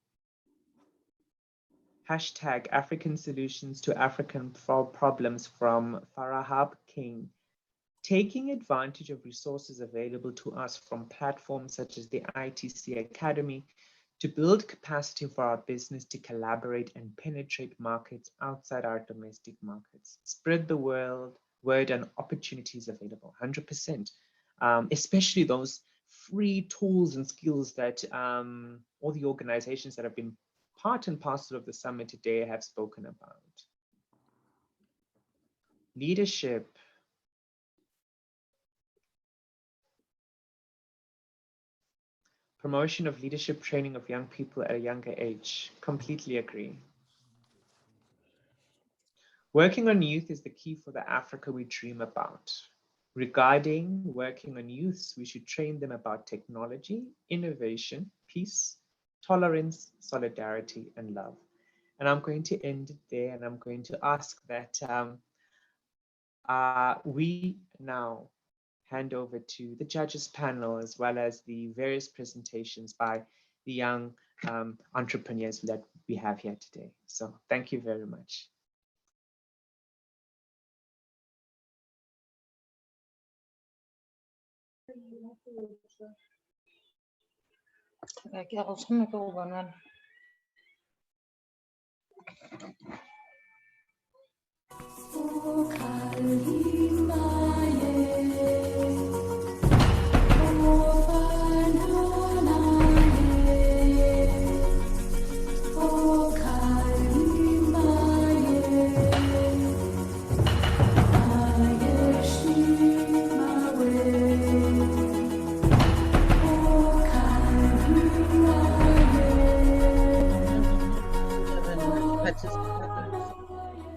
Hashtag African solutions to African problems from Farahab King. taking advantage of resources available to us from platforms such as the ITC Academy to build capacity for our business to collaborate and penetrate markets outside our domestic markets. Spread the word and opportunities available, 100%, especially those free tools and skills that all the organizations that have been part and parcel of the summit today have spoken about. Leadership. Promotion of leadership training of young people at a younger age. Completely agree. Working on youth is the key for the Africa we dream about. Regarding working on youths, we should train them about technology, innovation, peace, tolerance, solidarity, and love. And I'm going to end it there, and I'm going to ask that we now hand over to the judges panel, as well as the various presentations by the young entrepreneurs that we have here today. So thank you very much.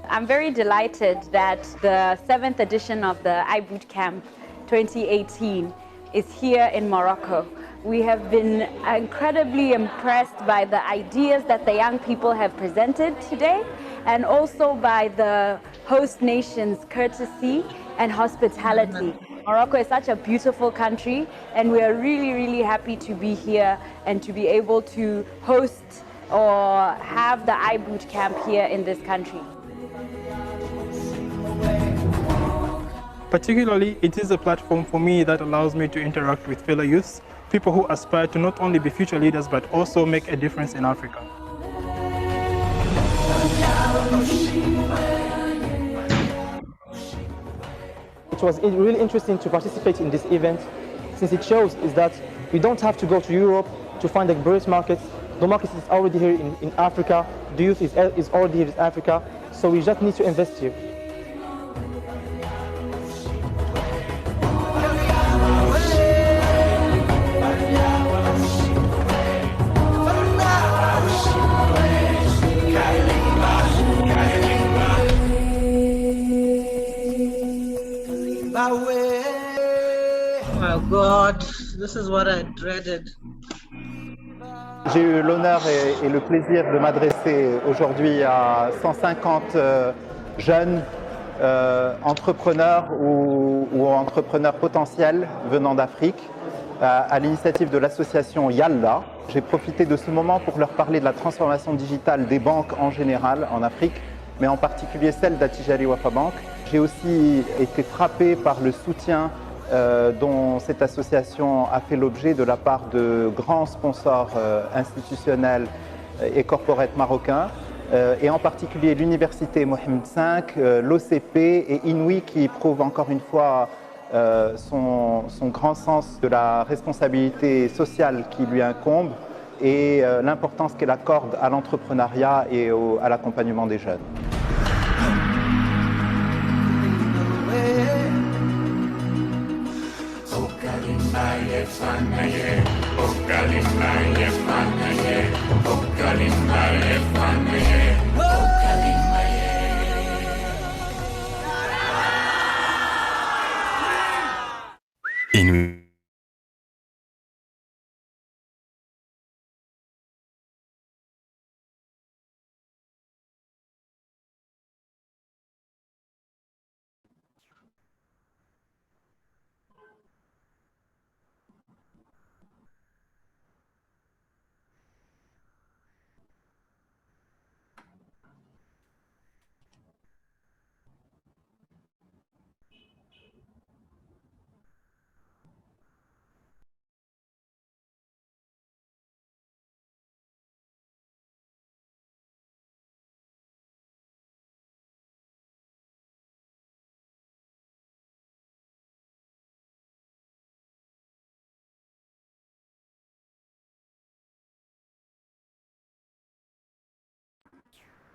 I'm very delighted that the 7th edition of the i-Bootcamp 2018 is here in Morocco. We have been incredibly impressed by the ideas that the young people have presented today, and also by the host nation's courtesy and hospitality. Morocco is such a beautiful country, and we are really, really happy to be here and to be able to host or have the i-Bootcamp here in this country. Particularly, it is a platform for me that allows me to interact with fellow youths, people who aspire to not only be future leaders, but also make a difference in Africa. It was really interesting to participate in this event, since it shows is that we don't have to go to Europe to find the great markets. The market is already here in Africa. The youth is already here in Africa. So we just need to invest here. Oh my God, this is what I dreaded. J'ai eu l'honneur et le plaisir de m'adresser aujourd'hui à 150 jeunes entrepreneurs ou entrepreneurs potentiels venant d'Afrique à l'initiative de l'association YALDA. J'ai profité de ce moment pour leur parler de la transformation digitale des banques en général en Afrique, mais en particulier celle d'Atijari Wafa Bank. J'ai aussi été frappé par le soutien dont cette association a fait l'objet de la part de grands sponsors institutionnels et corporates marocains, et en particulier l'Université Mohamed V, l'OCP et Inouï, qui prouvent encore une fois son grand sens de la responsabilité sociale qui lui incombe et l'importance qu'elle accorde à l'entrepreneuriat et à l'accompagnement des jeunes.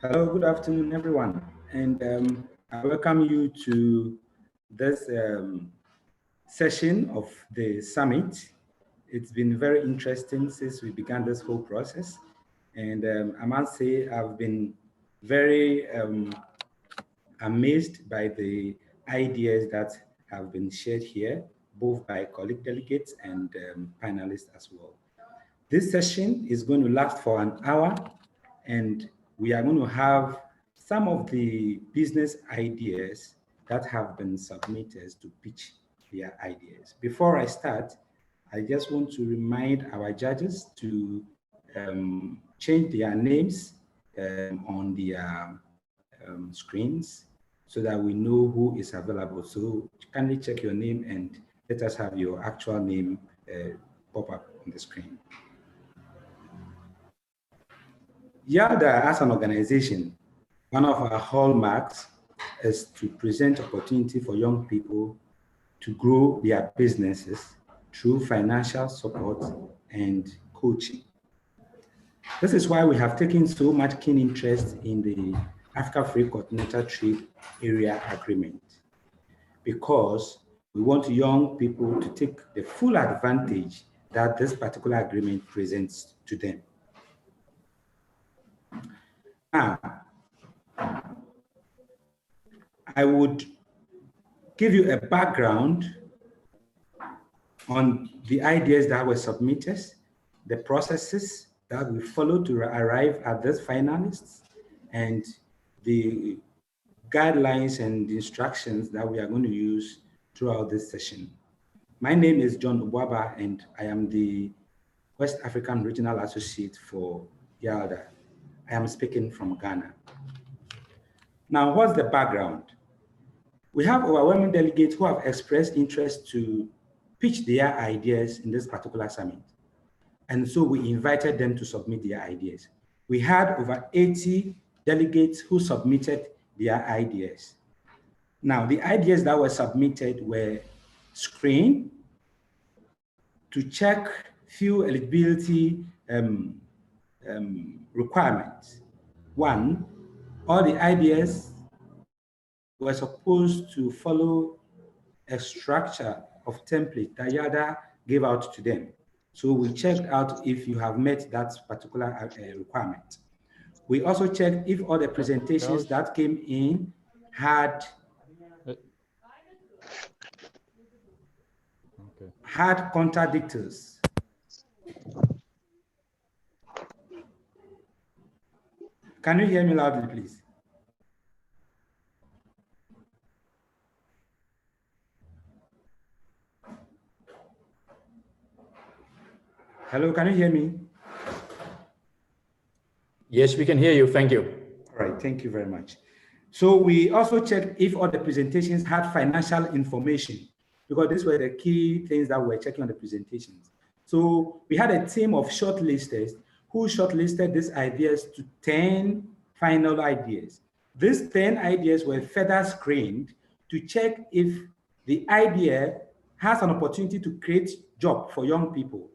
Hello, good afternoon, everyone. And I welcome you to this session of the summit. It's been very interesting since we began this whole process. And I must say, I've been very amazed by the ideas that have been shared here, both by colleague delegates and panelists as well. This session is going to last for an hour, and we are going to have some of the business ideas that have been submitted to pitch their ideas. Before I start, I just want to remind our judges to change their names on their screens so that we know who is available. So kindly check your name and let us have your actual name pop up on the screen. YALDA, as an organization, one of our hallmarks is to present opportunity for young people to grow their businesses through financial support and coaching. This is why we have taken so much keen interest in the Africa Free Continental Trade Area Agreement, because we want young people to take the full advantage that this particular agreement presents to them. Now, I would give you a background on the ideas that were submitted, the processes that we followed to arrive at these finalists, and the guidelines and instructions that we are going to use throughout this session. My name is John Ubwaba, and I am the West African Regional Associate for YALDA. I am speaking from Ghana. Now, what's the background? We have overwhelming delegates who have expressed interest to pitch their ideas in this particular summit. And so we invited them to submit their ideas. We had over 80 delegates who submitted their ideas. Now, the ideas that were submitted were screened to check few eligibility requirements. One, all the ideas were supposed to follow a structure of template that YALDA gave out to them. So we checked out if you have met that particular requirement. We also checked if all the presentations that came in had contradictors. Can you hear me loudly, please? Hello, can you hear me? Yes, we can hear you. Thank you. All right, thank you very much. So we also checked if all the presentations had financial information, because these were the key things that we're checking on the presentations. So we had a team of shortlisters who shortlisted these ideas to 10 final ideas. These 10 ideas were further screened to check if the idea has an opportunity to create jobs for young people.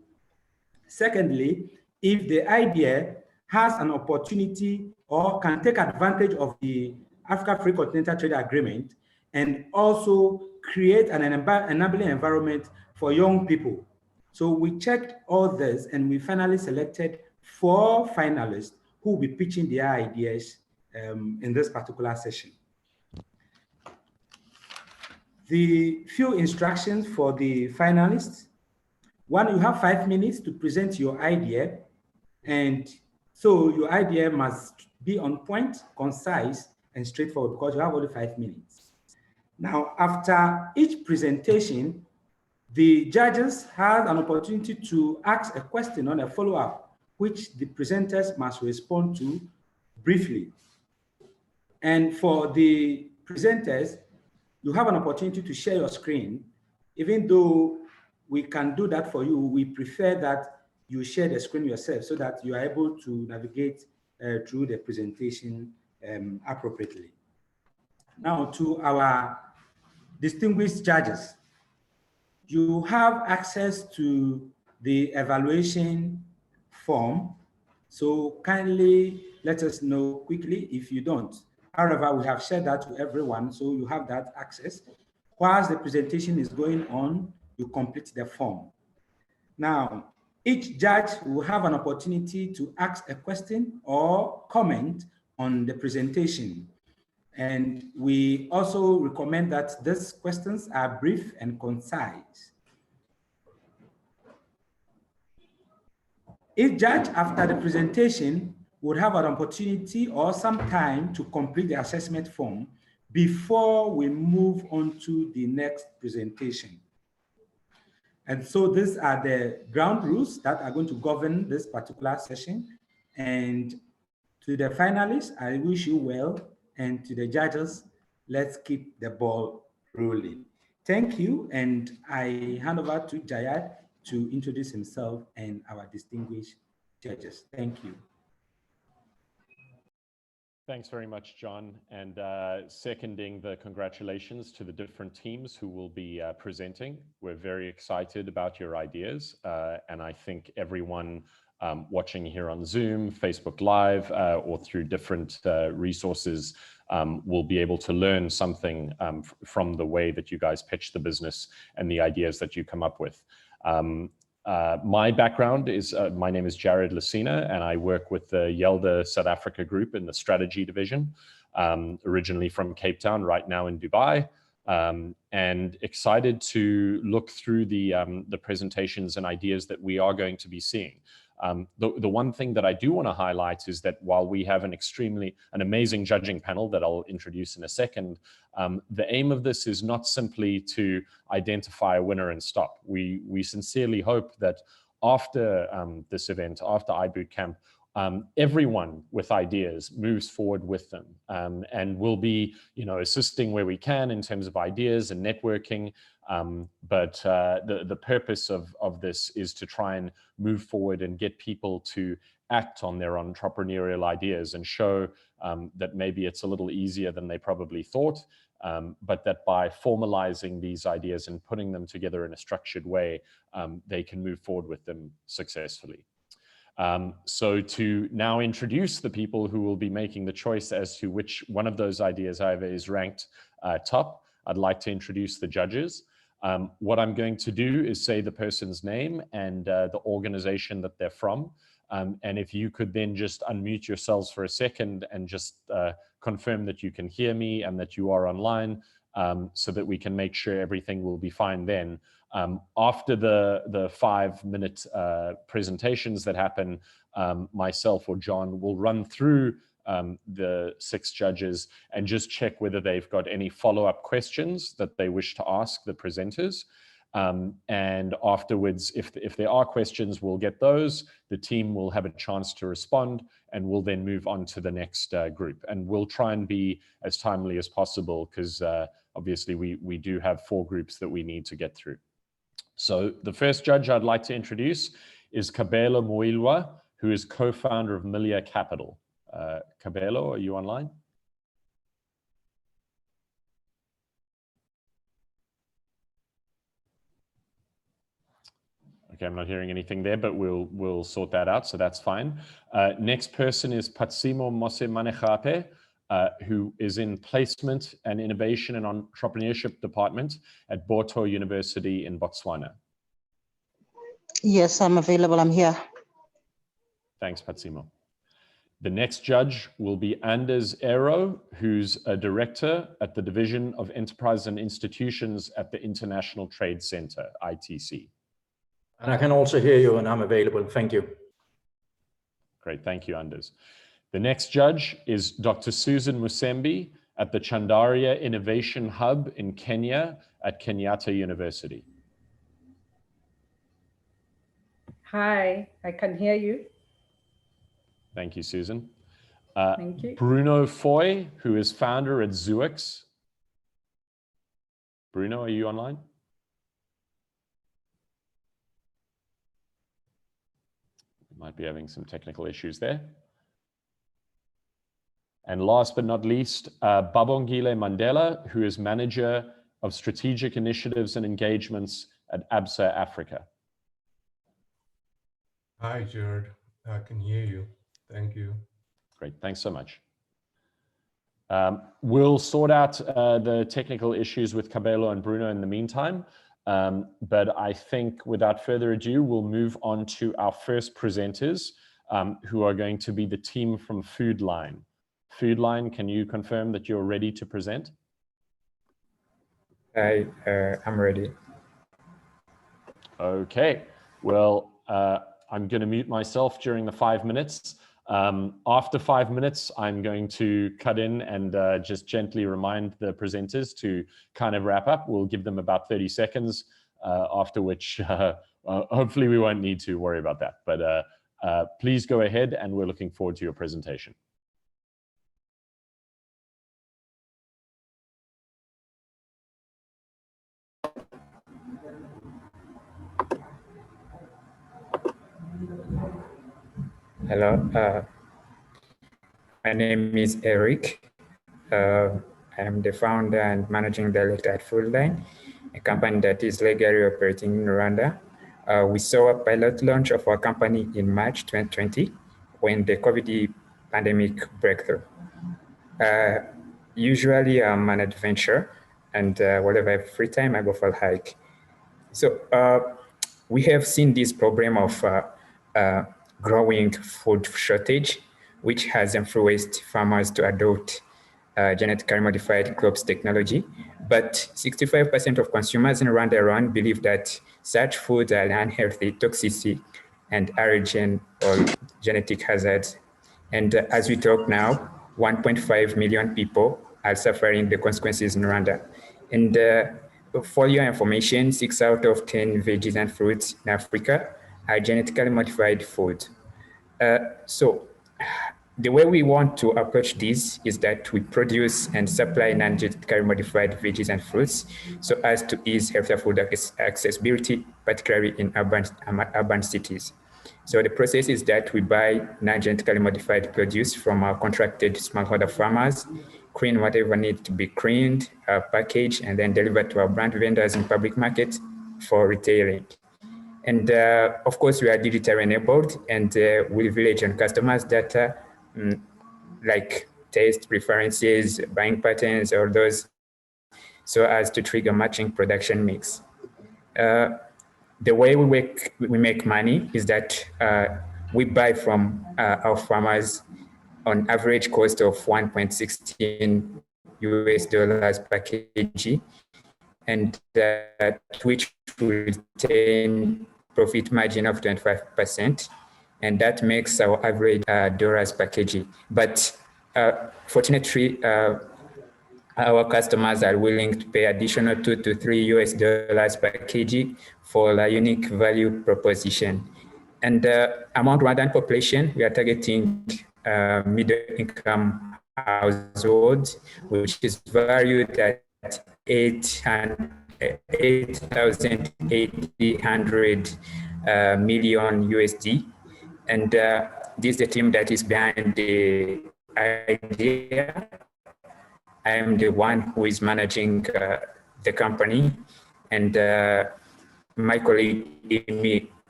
Secondly, if the idea has an opportunity or can take advantage of the Africa Free Continental Trade Agreement and also create an enabling environment for young people. So we checked all this and we finally selected 4 finalists who will be pitching their ideas in this particular session. The few instructions for the finalists. One, you have 5 minutes to present your idea, and so your idea must be on point, concise, and straightforward because you have only 5 minutes. Now, after each presentation, the judges have an opportunity to ask a question on a follow-up, which the presenters must respond to briefly. And for the presenters, you have an opportunity to share your screen. Even though we can do that for you, we prefer that you share the screen yourself so that you are able to navigate through the presentation appropriately. Now, to our distinguished judges, you have access to the evaluation form So kindly let us know quickly if you don't. However, we have shared that to everyone, so you have that access. Whilst the presentation is going on, you complete the form. Now, each judge will have an opportunity to ask a question or comment on the presentation. And we also recommend that these questions are brief and concise. Each judge, after the presentation, would have an opportunity or some time to complete the assessment form before we move on to the next presentation. And so these are the ground rules that are going to govern this particular session. And to the finalists, I wish you well. And to the judges, let's keep the ball rolling. Thank you. And I hand over to Jayad to introduce himself and our distinguished judges. Thank you. Thanks very much, John, and seconding the congratulations to the different teams who will be presenting. We're very excited about your ideas, and I think everyone watching here on Zoom, Facebook Live, or through different resources will be able to learn something from the way that you guys pitch the business and the ideas that you come up with. My background is, my name is Jared Lucina, and I work with the YALDA South Africa group in the strategy division, originally from Cape Town, right now in Dubai, and excited to look through the presentations and ideas that we are going to be seeing. The one thing that I do want to highlight is that while we have an amazing judging panel that I'll introduce in a second, the aim of this is not simply to identify a winner and stop. We sincerely hope that after this event, after i-Bootcamp, everyone with ideas moves forward with them, and we'll be, assisting where we can in terms of ideas and networking. But the purpose of this is to try and move forward and get people to act on their entrepreneurial ideas and show that maybe it's a little easier than they probably thought, but that by formalizing these ideas and putting them together in a structured way, they can move forward with them successfully. So to now introduce the people who will be making the choice as to which one of those ideas either is ranked top, I'd like to introduce the judges. What I'm going to do is say the person's name and the organization that they're from. And if you could then just unmute yourselves for a second and just confirm that you can hear me and that you are online, so that we can make sure everything will be fine then. After the 5-minute presentations that happen, myself or John will run through the 6 judges and just check whether they've got any follow-up questions that they wish to ask the presenters. And afterwards, if there are questions, we'll get those. The team will have a chance to respond, and we'll then move on to the next group. And we'll try and be as timely as possible because obviously we do have 4 groups that we need to get through. So the first judge I'd like to introduce is Kabelo Moilwa, who is co-founder of Milia Capital. Kabelo, are you online? Okay, I'm not hearing anything there, but we'll sort that out, so that's fine. Next person is Patsimo Mose Manechape, who is in Placement and Innovation and Entrepreneurship Department at Boto University in Botswana. Yes, I'm available. I'm here. Thanks, Patsimo. The next judge will be Anders Aero, who's a director at the Division of Enterprise and Institutions at the International Trade Center, ITC. And I can also hear you, and I'm available. Thank you. Great, thank you, Anders. The next judge is Dr. Susan Musembi at the Chandaria Innovation Hub in Kenya at Kenyatta University. Hi, I can hear you. Thank you, Susan. Thank you. Bruno Foy, who is founder at Zuix. Bruno, are you online? We might be having some technical issues there. And last but not least, Babongile Mandela, who is manager of strategic initiatives and engagements at ABSA Africa. Hi, Jared. I can hear you. Thank you. Great, thanks so much. We'll sort out the technical issues with Cabello and Bruno in the meantime, but I think without further ado, we'll move on to our first presenters, who are going to be the team from Foodline. Foodline, can you confirm that you're ready to present? I'm ready. Okay, well, I'm going to mute myself during the 5 minutes. After 5 minutes, I'm going to cut in and just gently remind the presenters to kind of wrap up. We'll give them about 30 seconds, after which hopefully we won't need to worry about that. But please go ahead, and we're looking forward to your presentation. Hello, my name is Eric. I am the founder and managing director at Foodline, a company that is legally operating in Rwanda. We saw a pilot launch of our company in March 2020 when the COVID pandemic broke through. Usually I'm an adventurer, and whenever I have free time, I go for a hike. So we have seen this problem of growing food shortage, which has influenced farmers to adopt genetically modified crops technology. But 65% of consumers in Rwanda alone believe that such foods are unhealthy, toxic, and allergen or genetic hazards. And as we talk now, 1.5 million people are suffering the consequences in Rwanda. And for your information, 6 out of 10 veggies and fruits in Africa are genetically modified food. So the way we want to approach this is that we produce and supply non-genetically modified veggies and fruits so as to ease healthier food accessibility, particularly in urban cities. So the process is that we buy non-genetically modified produce from our contracted smallholder farmers, clean whatever needs to be cleaned, packaged, and then delivered to our brand vendors in public market for retailing. And of course, we are digitally enabled, and we leverage on customers' data, like taste preferences, buying patterns, or those, so as to trigger matching production mix. The way we make money is that we buy from our farmers on average cost of $1.16 per kg, and which will retain profit margin of 25%, and that makes our average dollars per kg. But fortunately, our customers are willing to pay additional $2 to $3 per kg for a unique value proposition. And among Rwandan population, we are targeting middle-income households, which is valued at 8,800 million USD. And this is the team that is behind the idea. I am the one who is managing the company, and my colleague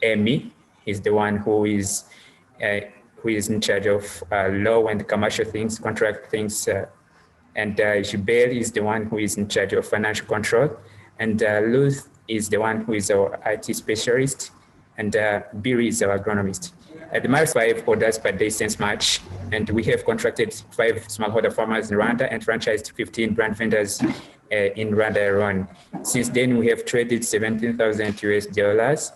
Amy is the one who is in charge of law and commercial things, contract things, and Gilbert is the one who is in charge of financial control, and Luz is the one who is our IT specialist, and Billy is our agronomist. The most 5 orders per day since March, and we have contracted 5 smallholder farmers in Rwanda and franchised 15 brand vendors in Rwanda alone. Since then, we have traded 17,000 US dollars,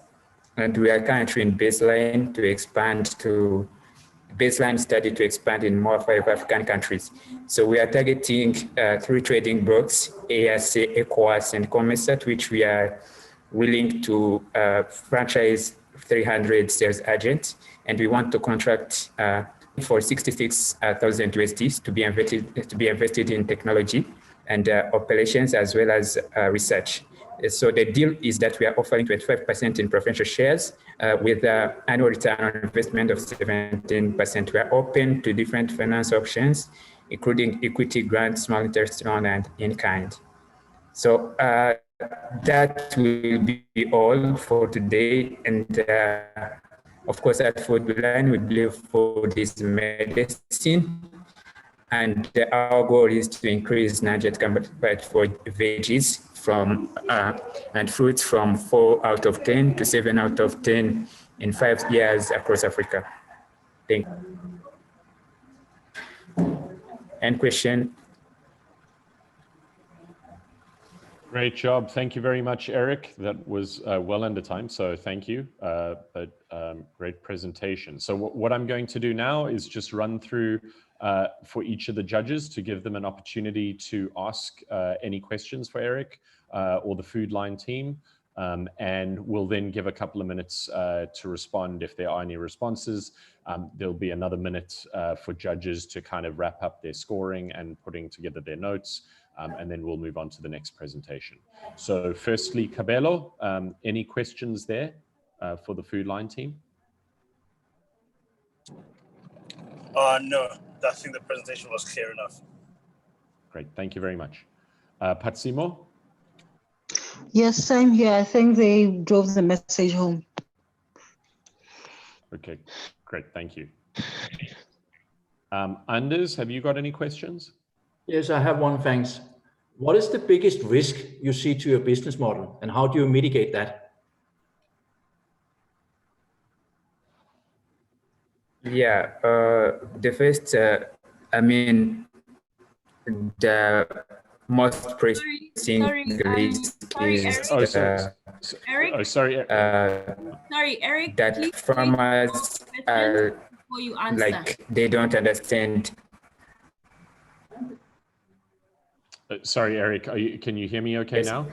and we are currently in baseline study to expand in more 5 African countries. So we are targeting 3 trading blocks, ASA, ECOWAS, and COMESAT, which we are willing to franchise 300 sales agents, and we want to contract for 66,000 USDs to be invested in technology and operations as well as research. So the deal is that we are offering 25% in preferential shares with an annual return on investment of 17%. We are open to different finance options, including equity grants, small interest loan, and in kind. So that will be all for today. And Of course, at Foodline, we believe food is medicine, and our goal is to increase nitrate content for veggies and fruits from 4 out of 10 to 7 out of 10 in 5 years across Africa. Thank you. End question. Great job. Thank you very much, Eric. That was well under time, so thank you. Great presentation. So what I'm going to do now is just run through for each of the judges to give them an opportunity to ask any questions for Eric or the Food Line team. And we'll then give a couple of minutes to respond if there are any responses. There'll be another minute for judges to kind of wrap up their scoring and putting together their notes. And then we'll move on to the next presentation. So firstly, Cabello, any questions there for the Food Line team? No, I think the presentation was clear enough. Great, thank you very much. Patsimo? Yes, same here. I think they drove the message home. Okay, great, thank you. Anders, have you got any questions? Yes, I have one, thanks. What is the biggest risk you see to your business model, and how do you mitigate that? Yeah, the first, I mean, the most pressing risk is Eric? Sorry, Eric, that farmers are before you answer. like, they don't understand. Sorry, Eric, can you hear me okay now?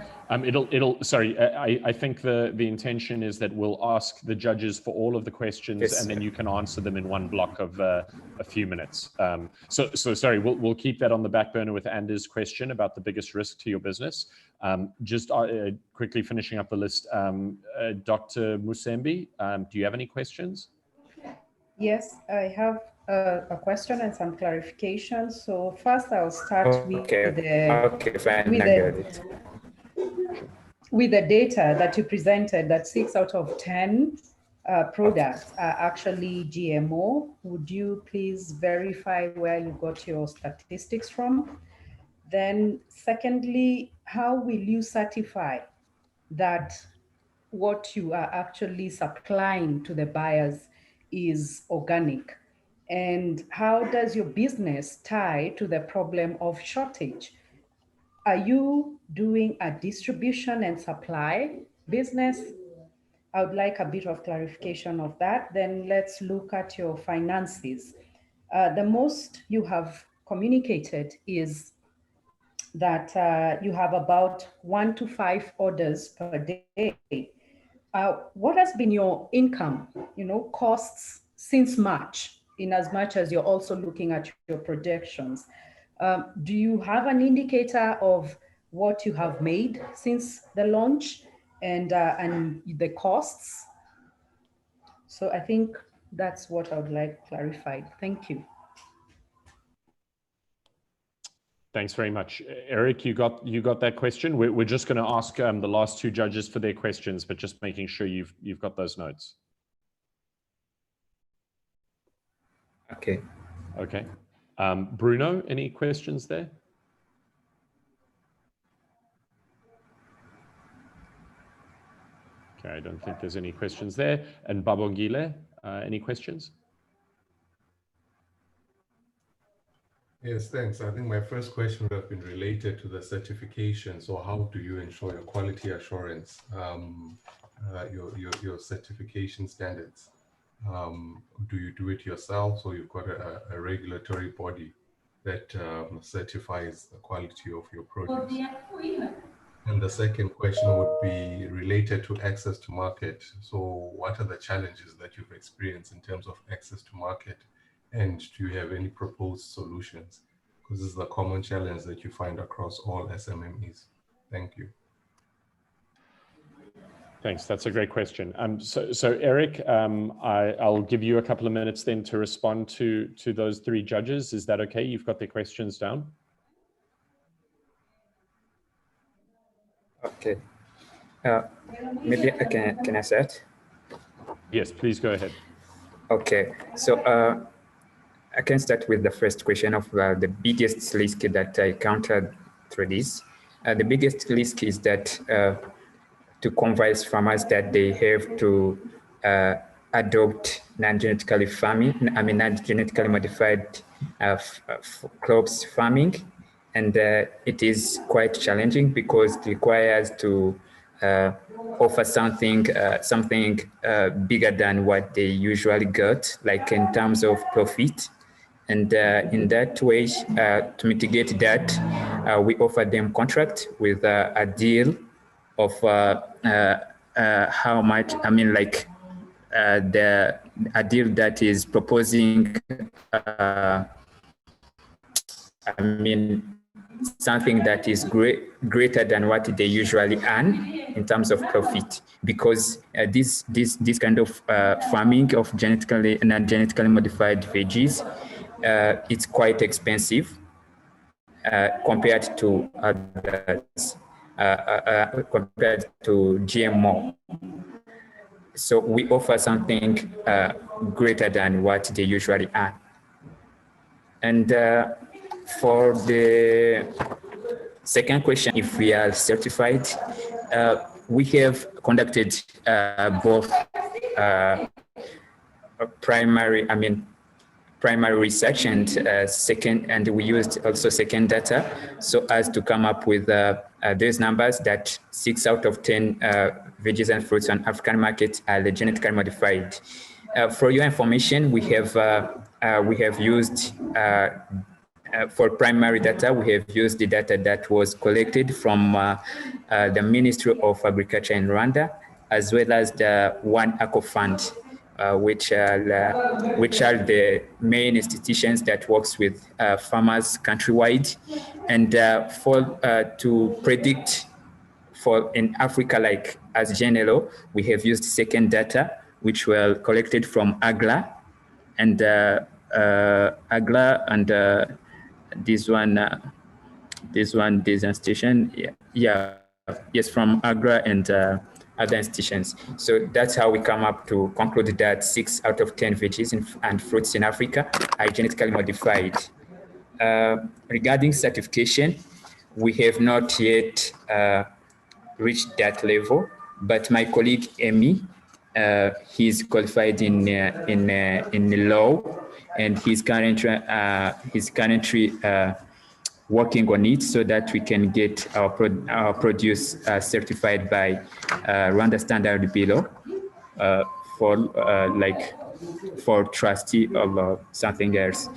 Sorry, I think the intention is that we'll ask the judges for all of the questions and then you can answer them in one block of a few minutes. So sorry, we'll keep that on the back burner with Anders' question about the biggest risk to your business. Just quickly finishing up the list, Dr. Musembi, do you have any questions? Yes, I have a question and some clarification. So first I'll start with the data that you presented, that 6 out of 10 products are actually GMO. Would you please verify where you got your statistics from? Then secondly, how will you certify that what you are actually supplying to the buyers is organic? And how does your business tie to the problem of shortage? Are you doing a distribution and supply business? I would like a bit of clarification of that. Then let's look at your finances. The most you have communicated is that you have about 1 to 5 orders per day. What has been your income, costs since March, in as much as you're also looking at your projections? Do you have an indicator of what you have made since the launch and the costs? So I think that's what I would like clarified. Thank you. Thanks very much. Eric, you got that question? We're just going to ask the last 2 judges for their questions, but just making sure you've got those notes. Okay. Okay. Bruno, any questions there? Okay, I don't think there's any questions there. And Babongile, any questions? Yes, thanks. I think my first question would have been related to the certification. So how do you ensure your quality assurance, your certification standards? Do you do it yourself, or you've got a regulatory body that certifies the quality of your produce? And the second question would be related to access to market. So what are the challenges that you've experienced in terms of access to market? And do you have any proposed solutions? Because this is a common challenge that you find across all SMMEs. Thank you. Thanks, that's a great question. So Eric, I'll give you a couple of minutes then to respond to those 3 judges. Is that okay? You've got their questions down? Okay. Maybe I can I start? Yes, please go ahead. Okay, so I can start with the first question of the biggest risk that I encountered through this. The biggest risk is that to convince farmers that they have to adopt non-genetically non-genetically modified crops farming. And it is quite challenging because it requires to offer something bigger than what they usually got, like in terms of profit. And in that way, to mitigate that, we offer them contract with a deal of how much, a deal that is proposing, something that is greater than what they usually earn in terms of profit, because this kind of farming of non-genetically modified veggies, it's quite expensive compared to others, compared to GMO. So we offer something greater than what they usually earn. And for the second question, if we are certified, we have conducted both primary research and and we used also second data so as to come up with those numbers that 6 out of 10 veggies and fruits on African market are genetically modified. For your information, we have used for primary data, we have used the data that was collected from the Ministry of Agriculture in Rwanda, as well as the One Eco Fund, which are the main institutions that works with farmers countrywide. And to predict for in Africa, like as general, we have used second data, which were collected from AGLA and AGLA and this institution, yes, from AGRA and other institutions. So that's how we come up to conclude that 6 out of 10 veggies and fruits in Africa are genetically modified. Regarding certification, we have not yet reached that level, but my colleague Emi, he's qualified in law, and he's currently working on it so that we can get our produce certified by Rwanda Standard Bureau for trustee or something else.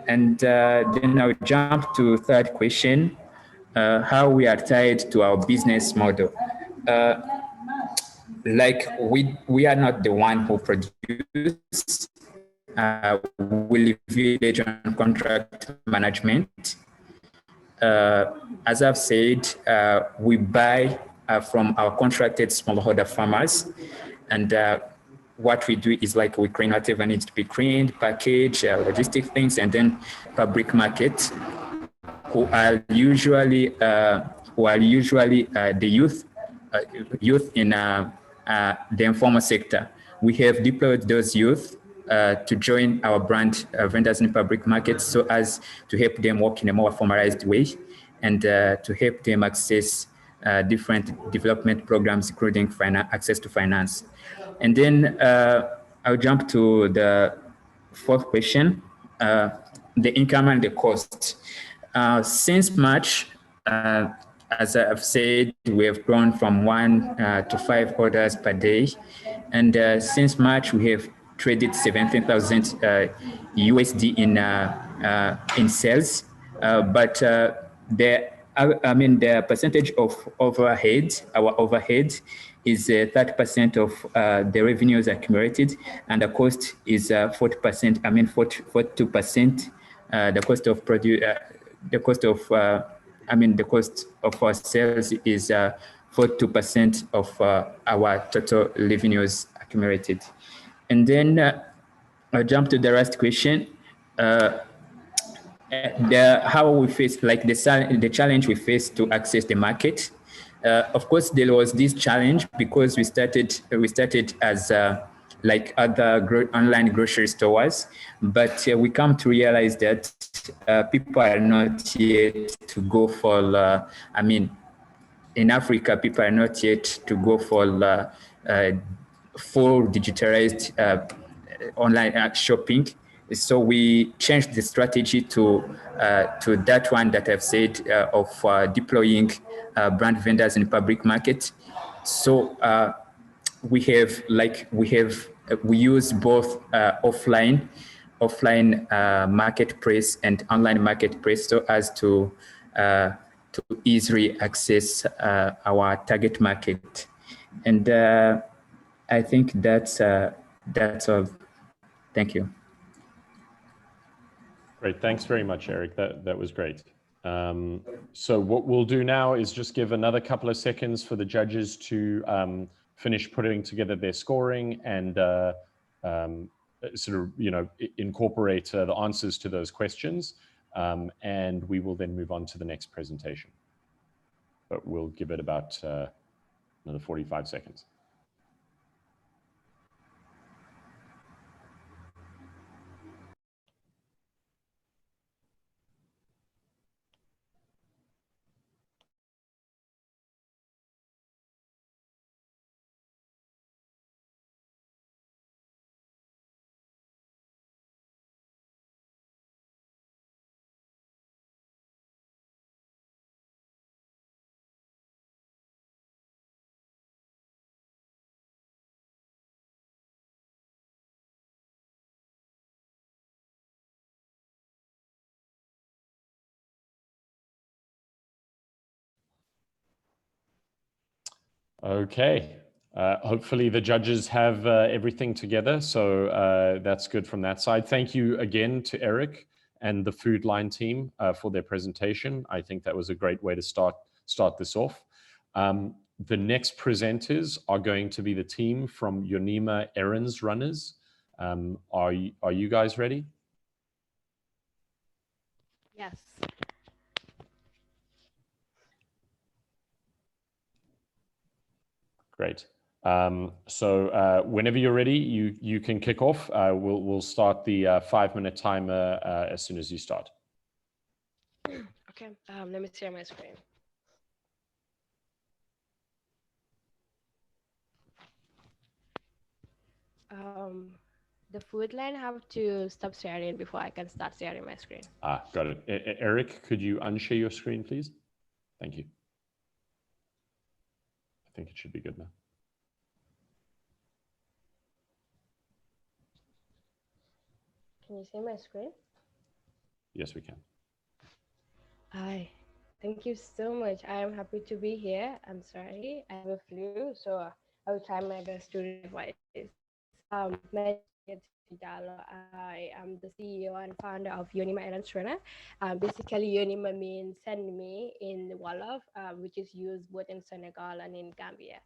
And then I'll jump to third question, how we are tied to our business model. We are not the one who produce, we leverage on contract management. As I've said, we buy from our contracted smallholder farmers, and what we do is we clean whatever needs to be cleaned, package, logistic things, and then public market, who are usually the youth in the informal sector. We have deployed those youth to join our brand vendors in public markets so as to help them work in a more formalized way and to help them access different development programs, including access to finance. And then I'll jump to the fourth question, the income and the cost. Since March, as I've said, we have grown from 1 to 5 orders per day. And since March, we have traded 17,000 USD in sales. But the percentage of overhead, our overhead is 30% of the revenues accumulated, and the cost is 40%. 42%. The cost of produce, the cost of our sales is 42% of our total revenues accumulated. And then I'll jump to the last question. How we face, the challenge we face to access the market. Of course, there was this challenge because we started as like other online grocery stores, but we come to realize that people are not yet to go for, I mean, in Africa, people are not yet to go for full digitalized online shopping. So we changed the strategy to that one that I've said of deploying brand vendors in public market. So we use both offline marketplace and online marketplace so as to easily access our target market. And I think that's all. Thank you. Great, thanks very much, Eric. That was great. So what we'll do now is just give another couple of seconds for the judges to finish putting together their scoring and sort of, incorporate the answers to those questions. And we will then move on to the next presentation. But we'll give it about another 45 seconds. Okay, hopefully the judges have everything together, so that's good from that side. Thank you again to Eric and the Food Line team for their presentation. I think that was a great way to start this off. The next presenters are going to be the team from Yonima Errands Runners. Are you guys ready? Yes. Great. So whenever you're ready, you can kick off. We'll start the 5-minute timer as soon as you start. Okay, let me share my screen. The Food Line have to stop sharing before I can start sharing my screen. Got it. Eric, could you unshare your screen, please? Thank you. I think it should be good now. Can you see my screen? Yes, we can. Hi, thank you so much. I am happy to be here. I'm sorry, I have a flu, so I will try my best to revise. My name is Jalo. I am the CEO and founder of Yonima Errands Runner. Basically, Yonima means send me in Wolof, which is used both in Senegal and in Gambia.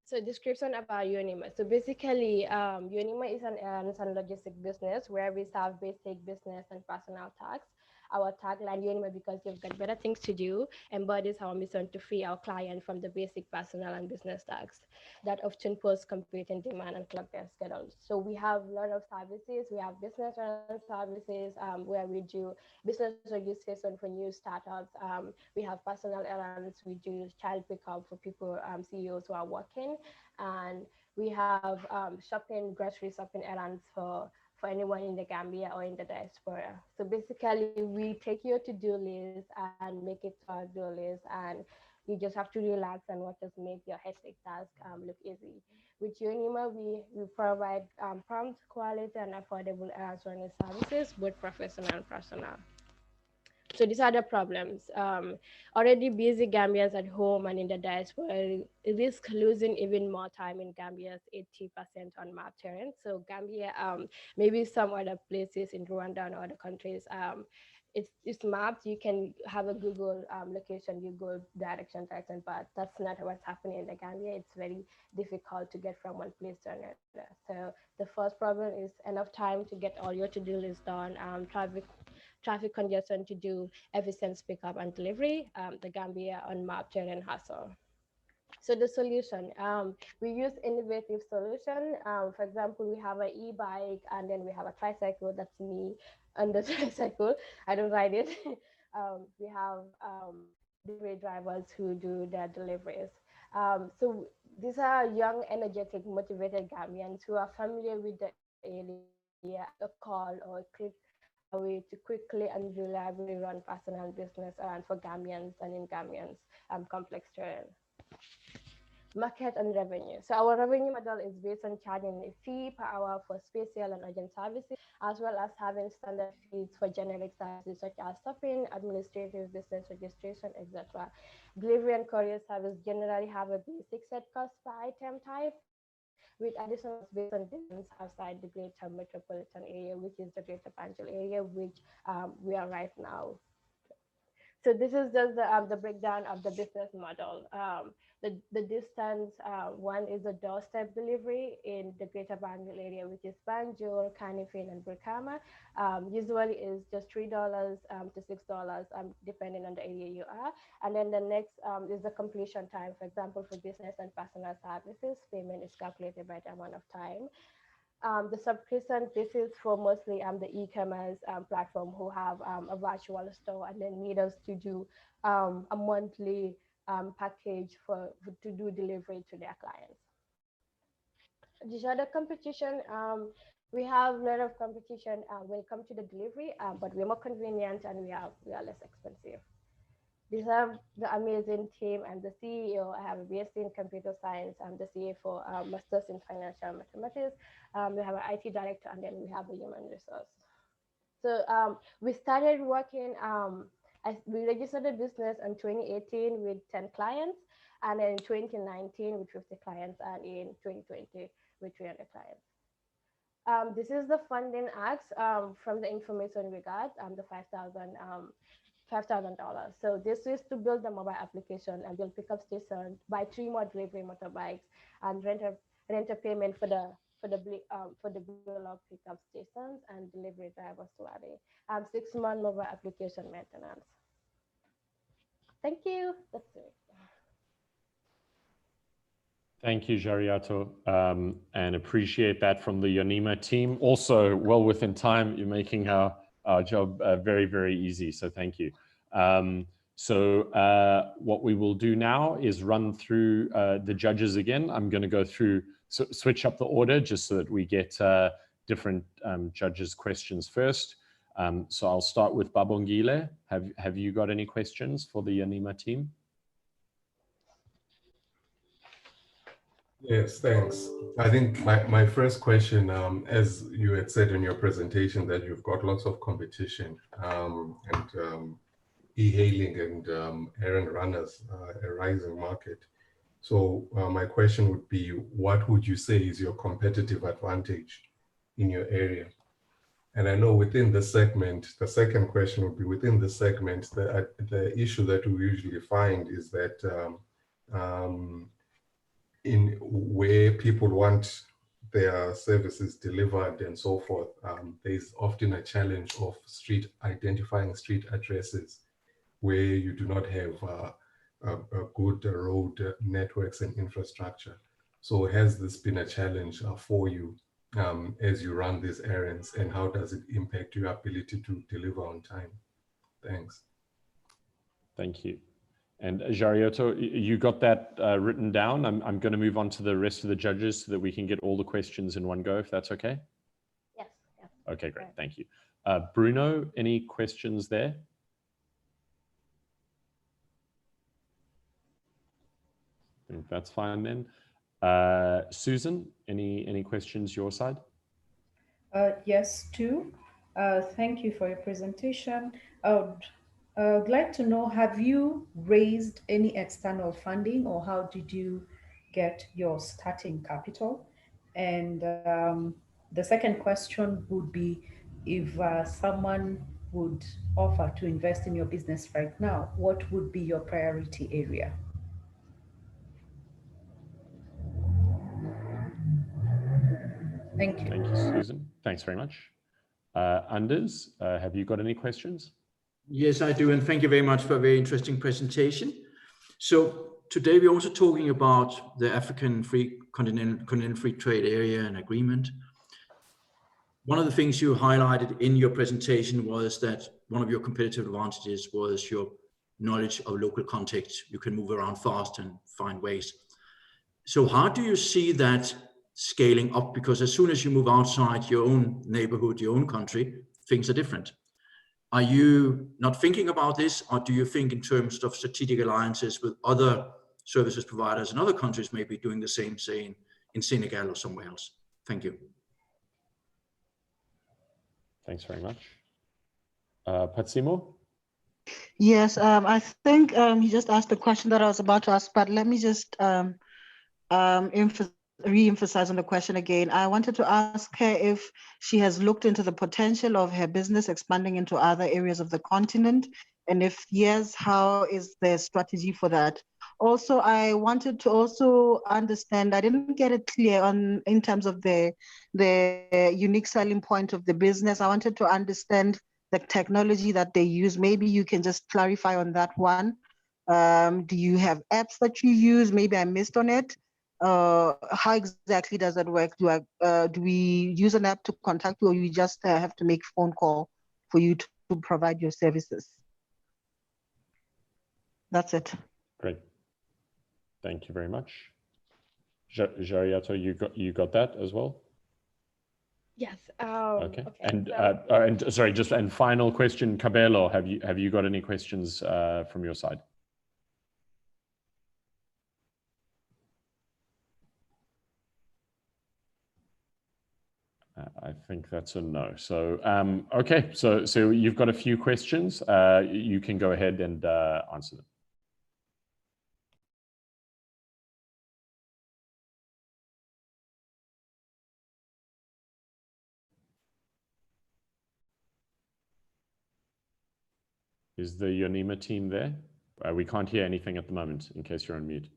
So description about Yonima. So basically, Yonima is an errands and logistic business where we serve basic business and personal tasks. Our tagline, Yonima, because you've got better things to do, embodies our mission to free our client from the basic personal and business tasks that often pose competing demand and clock their schedules. So we have a lot of services. We have business errands services where we do business registration for new startups. We have personal errands. We do child pickup for people, CEOs who are working. And we have grocery shopping errands for anyone in the Gambia or in the diaspora. So basically, we take your to-do list and make it to our do list, and you just have to relax and what just make your hectic task look easy. With Unima, we provide prompt, quality, and affordable errands running services, both professional and personal. So these are the problems. Already busy Gambians at home and in the diaspora risk losing even more time in Gambia's 80% unmapped terrain. So Gambia, maybe some other places in Rwanda and other countries, it's mapped. You can have a Google location, you go direction, but that's not what's happening in the Gambia. It's very difficult to get from one place to another. So the first problem is enough time to get all your to-do list done. Traffic congestion to do efficient pickup and delivery, the Gambia unmapped terrain hustle. So the solution, we use innovative solution. For example, we have an e-bike, and then we have a tricycle. That's me on the tricycle. I don't ride it. We have delivery drivers who do their deliveries. So these are young, energetic, motivated Gambians who are familiar with the area, a call or a click away to quickly and reliably run personal business around for Gambians and in Gambians complex terrain. Market and revenue. So our revenue model is based on charging a fee per hour for spatial and urgent services, as well as having standard fees for generic services such as shopping, administrative, business registration, etc. Delivery and courier service generally have a basic set cost per item type, with additional based on distance outside the greater metropolitan area, which is the greater Banjul area, which we are right now. So this is just the breakdown of the business model. The distance, one is a doorstep delivery in the greater Banjul area, which is Banjul, Kanifing, and Brikama. Usually is just $3 to $6, depending on the area you are. And then the next is the completion time. For example, for business and personal services, payment is calculated by the amount of time. The subscription, this is for mostly the e-commerce platform who have a virtual store and then need us to do a monthly package to do delivery to their clients. These are the competition. We have a lot of competition when it comes to the delivery, but we're more convenient and we are less expensive. These are the amazing team and the CEO. I have a BSc in computer science. I'm the CA for Masters in Financial Mathematics. We have an IT director, and then we have a human resource. So we started working, we registered a business in 2018 with 10 clients, and then in 2019 with 50 clients, and in 2020 with 300 clients. This is the funding ask from the information we got, the $5,000. So this is to build the mobile application and build pickup stations, buy 3 more delivery motorbikes, and rent a payment for the bill of pickup stations and delivery drivers to add 6-month mobile application maintenance. Thank you. That's it. Thank you, Jariato, and appreciate that from the Yonima team. Also, well within time, you're making our job very, very easy, so thank you. What we will do now is run through the judges again. I'm going to go through, switch up the order just so that we get different judges' questions first. So I'll start with Babongile. Have you got any questions for the Yonima team? Yes, thanks. I think my first question, as you had said in your presentation, that you've got lots of competition and e-hailing and errand runners, a rising market. So my question would be, what would you say is your competitive advantage in your area? And I know within the segment, the second question would be within the segment, the issue that we usually find is that in where people want their services delivered and so forth, there's often a challenge of identifying street addresses where you do not have a good road networks and infrastructure. So has this been a challenge for you as you run these errands, and how does it impact your ability to deliver on time? Thanks. Thank you. And Jariato, you got that written down? I'm going to move on to the rest of the judges so that we can get all the questions in one go, if that's okay? Yes. Okay, great. Thank you. Bruno, any questions there? I think that's fine then. Susan, any questions your side? Yes, two. Thank you for your presentation. I'd like to know, have you raised any external funding, or how did you get your starting capital? And the second question would be, if someone would offer to invest in your business right now, what would be your priority area? Thank you. Thank you, Susan. Thanks very much. Anders, have you got any questions? Yes, I do. And thank you very much for a very interesting presentation. So today we're also talking about the African continental free trade area and agreement. One of the things you highlighted in your presentation was that one of your competitive advantages was your knowledge of local context. You can move around fast and find ways. So how do you see that scaling up? Because as soon as you move outside your own neighborhood, your own country, things are different. Are you not thinking about this, or do you think in terms of strategic alliances with other services providers in other countries, maybe doing the same, say in Senegal or somewhere else? Thank you. Thanks very much. Patsimo? Yes, I think you just asked the question that I was about to ask, but let me just re-emphasize on the question again. I wanted to ask her if she has looked into the potential of her business expanding into other areas of the continent, and if yes, how is the strategy for that? Also, I wanted to also understand, I didn't get it clear on in terms of the unique selling point of the business. I wanted to understand the technology that they use. Maybe you can just clarify on that one. Do you have apps that you use? Maybe I missed on it. How exactly does that work? Do we use an app to contact you, or you just have to make phone call for you to provide your services? That's it. Great. Thank you very much. Jariato, you got that as well? Yes. Okay. And sorry, and final question, Cabello, have you got any questions from your side? I think that's a no. So, okay, so you've got a few questions. You can go ahead and answer them. Is the Yonima team there? We can't hear anything at the moment, in case you're on mute.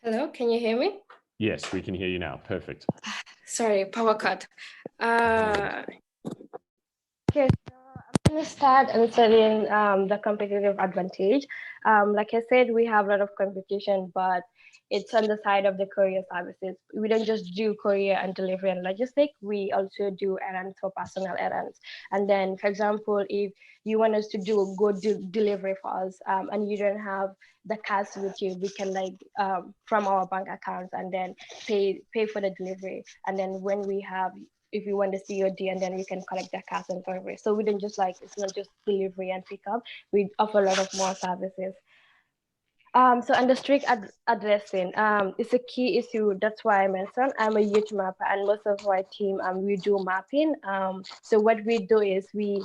Hello, can you hear me? Yes, we can hear you now. Perfect. Sorry, power cut. Okay, so I'm going to start answering the competitive advantage. Like I said, we have a lot of competition, but it's on the side of the courier services. We don't just do courier and delivery and logistics. We also do errands for personal errands. And then, for example, if you want us to do a good delivery for us and you don't have the cash with you, we can from our bank accounts and then pay for the delivery. And then when we have, if you want the COD, and then we can collect the cash and delivery. So we don't just it's not just delivery and pickup. We offer a lot of more services. So under strict addressing, it's a key issue. That's why I mentioned I'm a youth mapper, and most of our team we do mapping. So what we do is we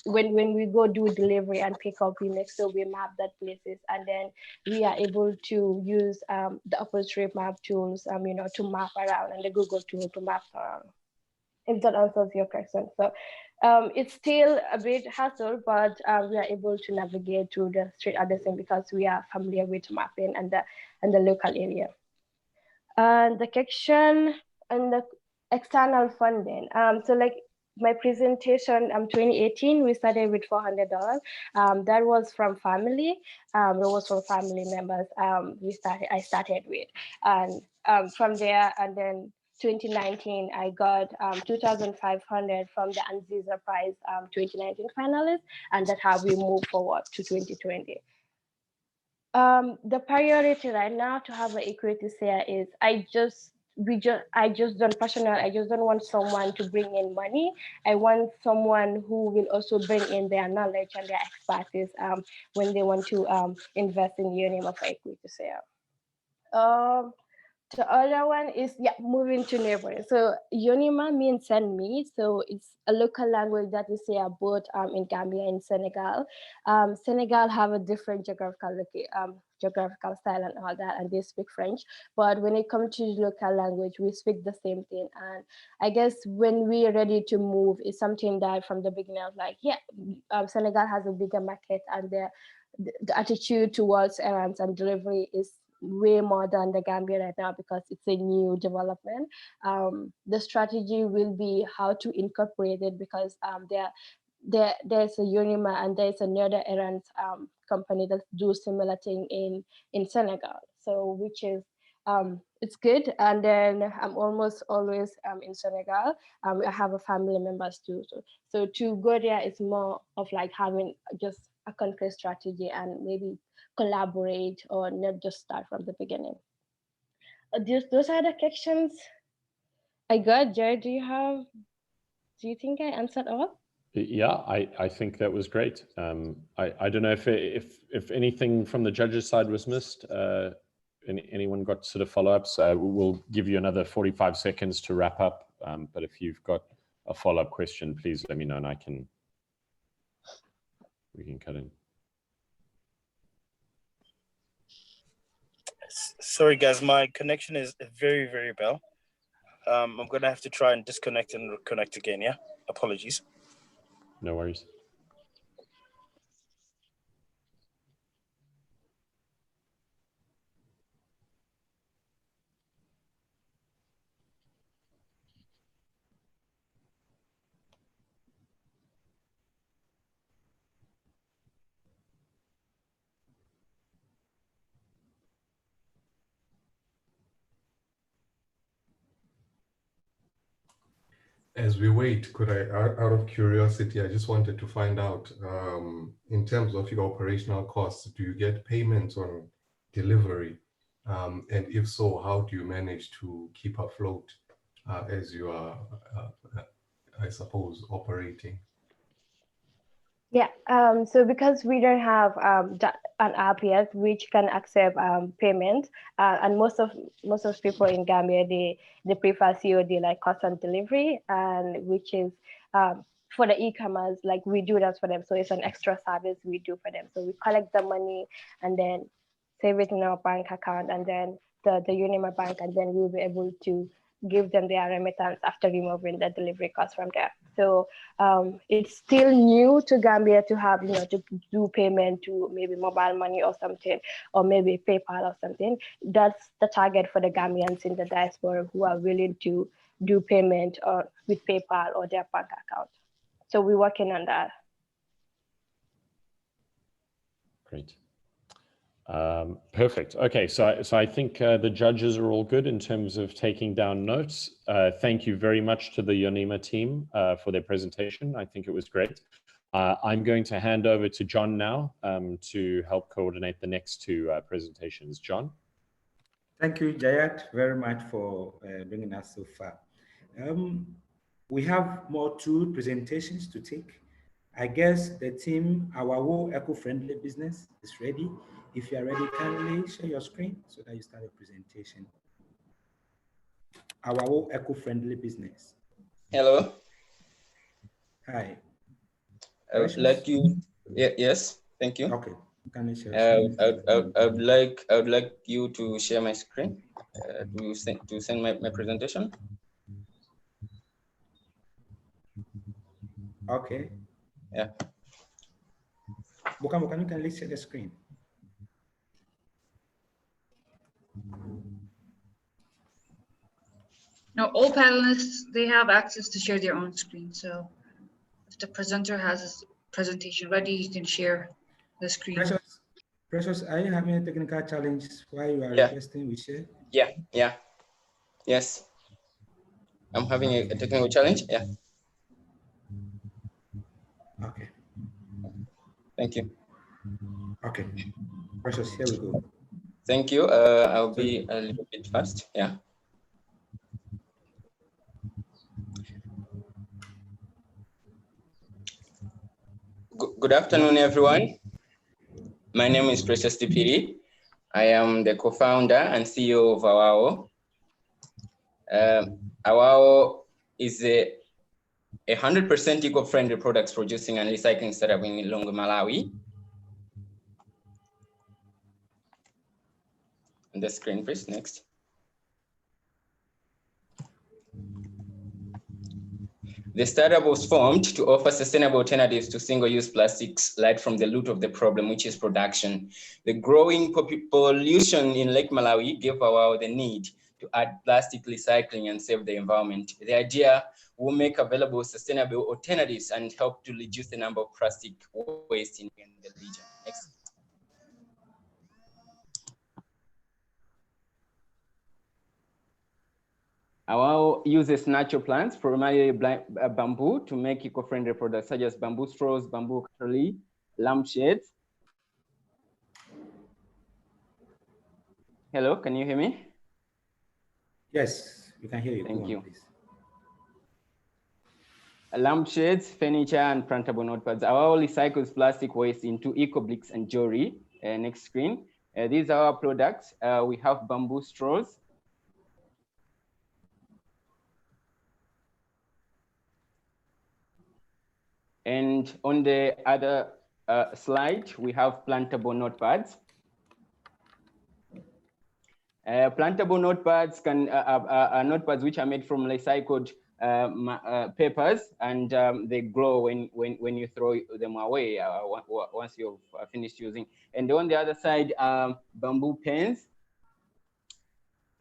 when we go do delivery and pick up, we make sure we map that places, and then we are able to use the OpenStreetMap tools, to map around, and the Google tool to map around. If that answers your question. So it's still a bit hassle, but we are able to navigate through the street addressing because we are familiar with mapping and the local area. And the question and the external funding. So like my presentation, 2018, we started with $400. That was from family. It was from family members. I started with, and from there, and then 2019, I got 2,500 from the Anziza Prize 2019 finalists, and that's how we move forward to 2020. The priority right now to have an equity share is I just don't personally, I just don't want someone to bring in money. I want someone who will also bring in their knowledge and their expertise when they want to invest in Unima for equity share. The other one is moving to neighboring. So Yonima means send me. So it's a local language that we say both in Gambia and Senegal. Senegal have a different geographical style and all that, and they speak French. But when it comes to local language, we speak the same thing. And I guess when we are ready to move, it's something that from the beginning I was like, Senegal has a bigger market, and the attitude towards errands and delivery is way more than the Gambia right now because it's a new development. The strategy will be how to incorporate it because there's a Unima and there's another errands company that do similar thing in Senegal. So which is it's good. And then I'm almost always in Senegal. I have a family members too. So to go there is more of like having just a concrete strategy and maybe collaborate or not just start from the beginning. Those are the questions I got. Jared, do you think I answered all? Yeah, I think that was great. I don't know if anything from the judges' side was missed. Anyone got sort of follow-ups? We'll give you another 45 seconds to wrap up. But if you've got a follow-up question, please let me know and we can cut in. Sorry, guys, my connection is very, very bad. I'm going to have to try and disconnect and reconnect again, yeah? Apologies. No worries. As we wait, could I, out of curiosity, I just wanted to find out, in terms of your operational costs, do you get payments on delivery? And if so, how do you manage to keep afloat as you are, I suppose, operating? Yeah, so because we don't have an app yet which can accept payment, and most of people in Gambia they prefer COD, like cost on delivery, and which is for the e-commerce, like we do that for them. So it's an extra service we do for them. So we collect the money and then save it in our bank account, and then the Unima bank, and then we'll be able to give them their remittance after removing the delivery cost from there. So it's still new to Gambia to have, to do payment to maybe mobile money or something, or maybe PayPal or something. That's the target for the Gambians in the diaspora who are willing to do payment with PayPal or their bank account. So we're working on that. Great. Perfect. Okay, so I think the judges are all good in terms of taking down notes. Thank you very much to the Unima team for their presentation. I think it was great. I'm going to hand over to John now to help coordinate the next two presentations. John? Thank you, Jayat, very much for bringing us so far. We have more two presentations to take. I guess the team, our whole eco-friendly business is ready. If you are ready, kindly share your screen so that you start a presentation. Our whole eco-friendly business. Hello. Hi. I would like you. Yes. Thank you. Okay. Can you share? I would like you to share my screen. To send my presentation. Okay. Yeah. Bukamo, can you kindly share the screen? Now, all panelists, they have access to share their own screen. So if the presenter has his presentation ready, you can share the screen. Precious, are you having a technical challenge while you are requesting we share? Yeah. Yes. I'm having a technical challenge. Yeah. Okay. Thank you. Okay. Precious, here we go. Thank you. I'll be a little bit fast. Yeah. Good afternoon, everyone. My name is Precious Tipiri. I am the co-founder and CEO of Awao. Awao is a 100% eco-friendly products producing and recycling startup in Lilongwe, Malawi. On the screen, please. Next. The startup was formed to offer sustainable alternatives to single-use plastics right from the root of the problem, which is production. The growing pollution in Lake Malawi gave Awao the need to add plastic recycling and save the environment. The idea will make available sustainable alternatives and help to reduce the number of plastic waste in the region. Next. Awao uses natural plants, primarily bamboo, to make eco-friendly products such as bamboo straws, bamboo cutlery, lampshades. Hello, can you hear me? Yes, we can hear you. Thank you. Please. Lampshades, furniture, and printable notepads. Awao recycles plastic waste into eco-bricks and jewelry. Next screen. These are our products. We have bamboo straws. And on the other slide, we have plantable notepads. Plantable notepads are notepads which are made from recycled papers, and they grow when you throw them away once you've finished using. And on the other side, bamboo pens.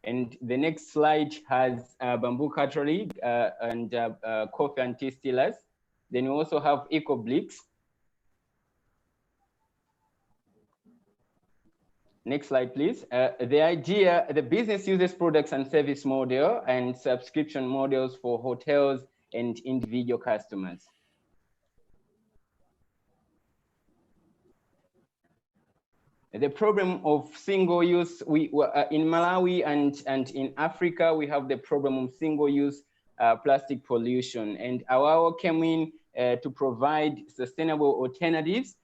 And the next slide has bamboo cutlery and coffee and tea stealers. Then you also have eco bricks. Next slide, please. The business uses products and service model and subscription models for hotels and individual customers. The problem of single use, in Malawi and in Africa, we have the problem of single use plastic pollution. And Awao came in to provide sustainable alternatives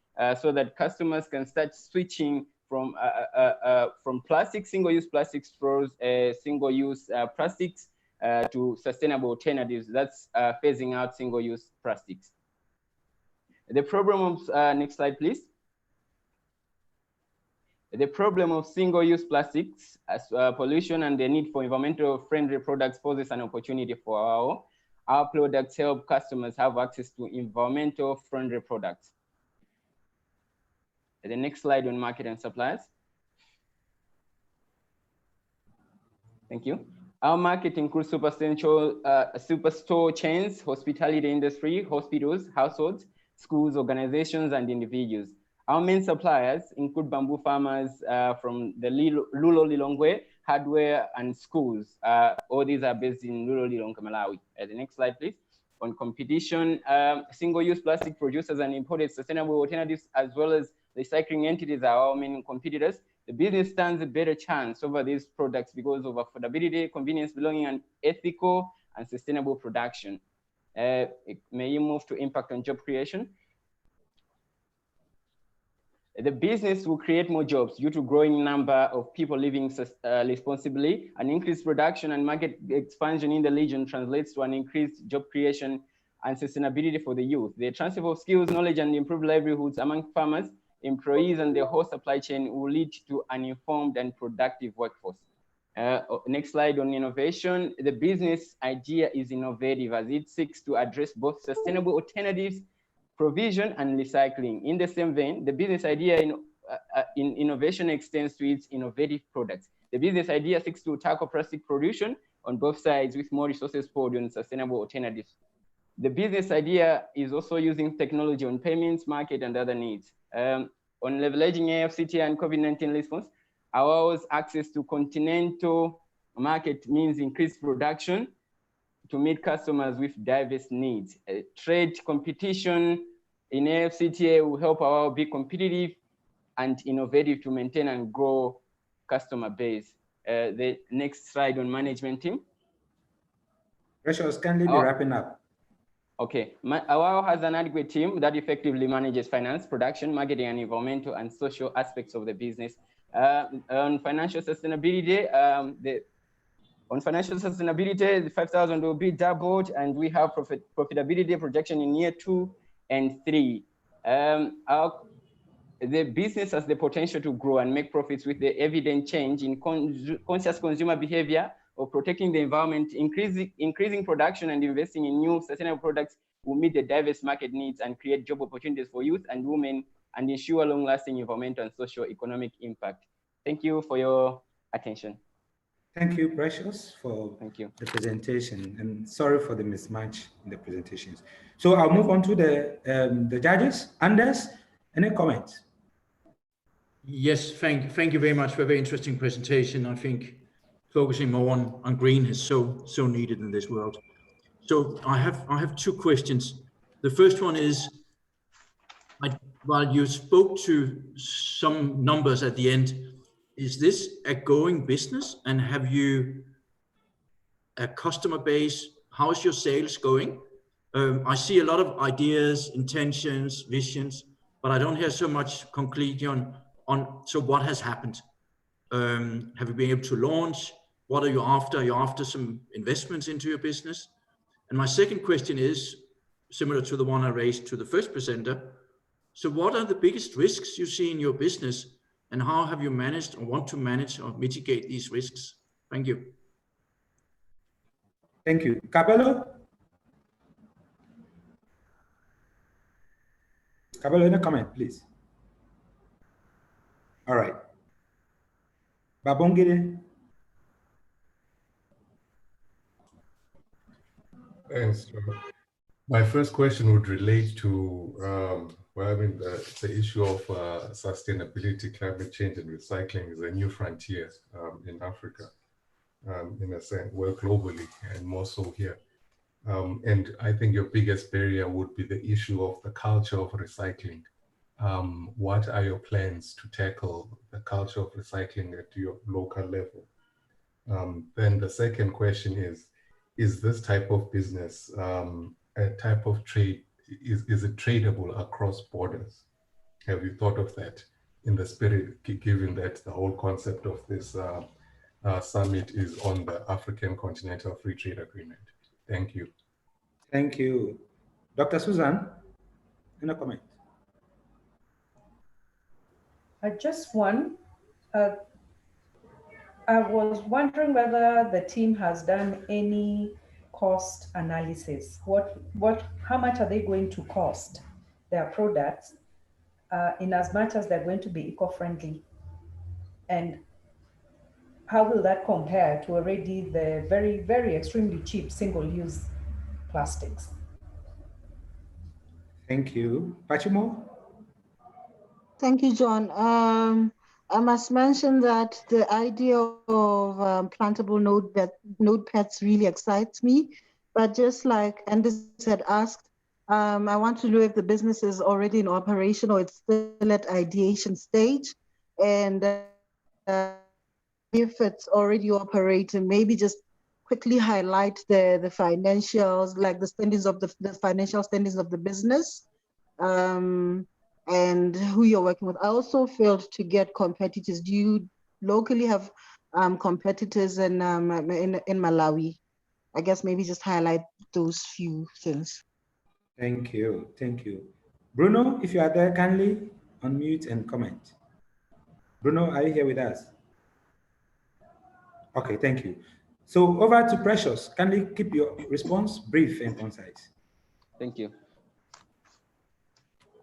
so that customers can start switching from plastic, single-use plastic straws, single-use plastics to sustainable alternatives. That's phasing out single-use plastics. The problem of, next slide, please. The problem of single-use plastics as pollution and the need for environmental friendly products poses an opportunity for Awao. Our products help customers have access to environmental friendly products. The next slide on market and suppliers. Thank you. Our market includes superstore chains, hospitality industry, hospitals, households, schools, organizations, and individuals. Our main suppliers include bamboo farmers from the Lulo Lilongwe, hardware, and schools. All these are based in Lulo Lilongwe, Malawi. The next slide, please. On competition, single-use plastic producers and imported sustainable alternatives, as well as recycling entities, are our main competitors. The business stands a better chance over these products because of affordability, convenience, belonging, and ethical and sustainable production. May you move to impact on job creation? The business will create more jobs due to growing number of people living responsibly. An increased production and market expansion in the region translates to an increased job creation and sustainability for the youth. The transfer of skills, knowledge, and improved livelihoods among farmers, employees, and the whole supply chain will lead to an informed and productive workforce. Next slide on innovation. The business idea is innovative as it seeks to address both sustainable alternatives, provision, and recycling. In the same vein, the business idea in innovation extends to its innovative products. The business idea seeks to tackle plastic pollution on both sides with more resources poured on sustainable alternatives. The business idea is also using technology on payments, market, and other needs. On leveraging AFCT and COVID-19 response, Awao's access to continental market means increased production to meet customers with diverse needs. Trade competition in AFCTA will help Awao be competitive and innovative to maintain and grow customer base. The next slide on management team. Precious, can we be wrapping up? Okay, Awao has an adequate team that effectively manages finance, production, marketing, and environmental and social aspects of the business. On financial sustainability, the 5,000 will be doubled, and we have profitability projection in year 2 and 3. The business has the potential to grow and make profits with the evident change in conscious consumer behavior, of protecting the environment, increasing production and investing in new sustainable products will meet the diverse market needs and create job opportunities for youth and women and ensure long-lasting environmental and socio-economic impact. Thank you for your attention. Thank you, Precious, for the presentation, and sorry for the mismatch in the presentations. So I'll move on to the judges. Anders, any comments? Yes, thank you very much for a very interesting presentation. I think focusing more on green is so needed in this world. So I have two questions. The first one is, while you spoke to some numbers at the end, is this a going business, and have you a customer base? How is your sales going? I see a lot of ideas, intentions, visions, but I don't hear so much conclusion on so what has happened. Have you been able to launch? What are you after? Are you after some investments into your business? And my second question is similar to the one I raised to the first presenter. So what are the biggest risks you see in your business, and how have you managed or want to manage or mitigate these risks? Thank you. Thank you. Cabello? Cabello, any comment, please? All right. Babongide? Thanks. My first question would relate to, well, I mean, the issue of sustainability, climate change, and recycling is a new frontier in Africa, in a sense, well, globally, and more so here. And I think your biggest barrier would be the issue of the culture of recycling. What are your plans to tackle the culture of recycling at your local level? Then the second question is this type of business a type of trade, is it tradable across borders? Have you thought of that in the spirit, given that the whole concept of this summit is on the African Continental Free Trade Agreement? Thank you. Thank you. Dr. Susan, any comment? Just one. I was wondering whether the team has done any cost analysis. How much are they going to cost their products in as much as they're going to be eco-friendly? And how will that compare to already the very, very extremely cheap single-use plastics? Thank you. Pachimo? Thank you, John. I must mention that the idea of plantable node pads really excites me. But just like Anders had asked, I want to know if the business is already in operation or it's still at ideation stage. And if it's already operating, maybe just quickly highlight the financials, like the standings of the financial standings of the business. And who you're working with. I also failed to get competitors. Do you locally have competitors in Malawi? I guess maybe just highlight those few things. Thank you. Thank you. Bruno, if you are there, kindly unmute and comment. Bruno, are you here with us? Okay, thank you. So over to Precious. Kindly keep your response brief and concise. Thank you.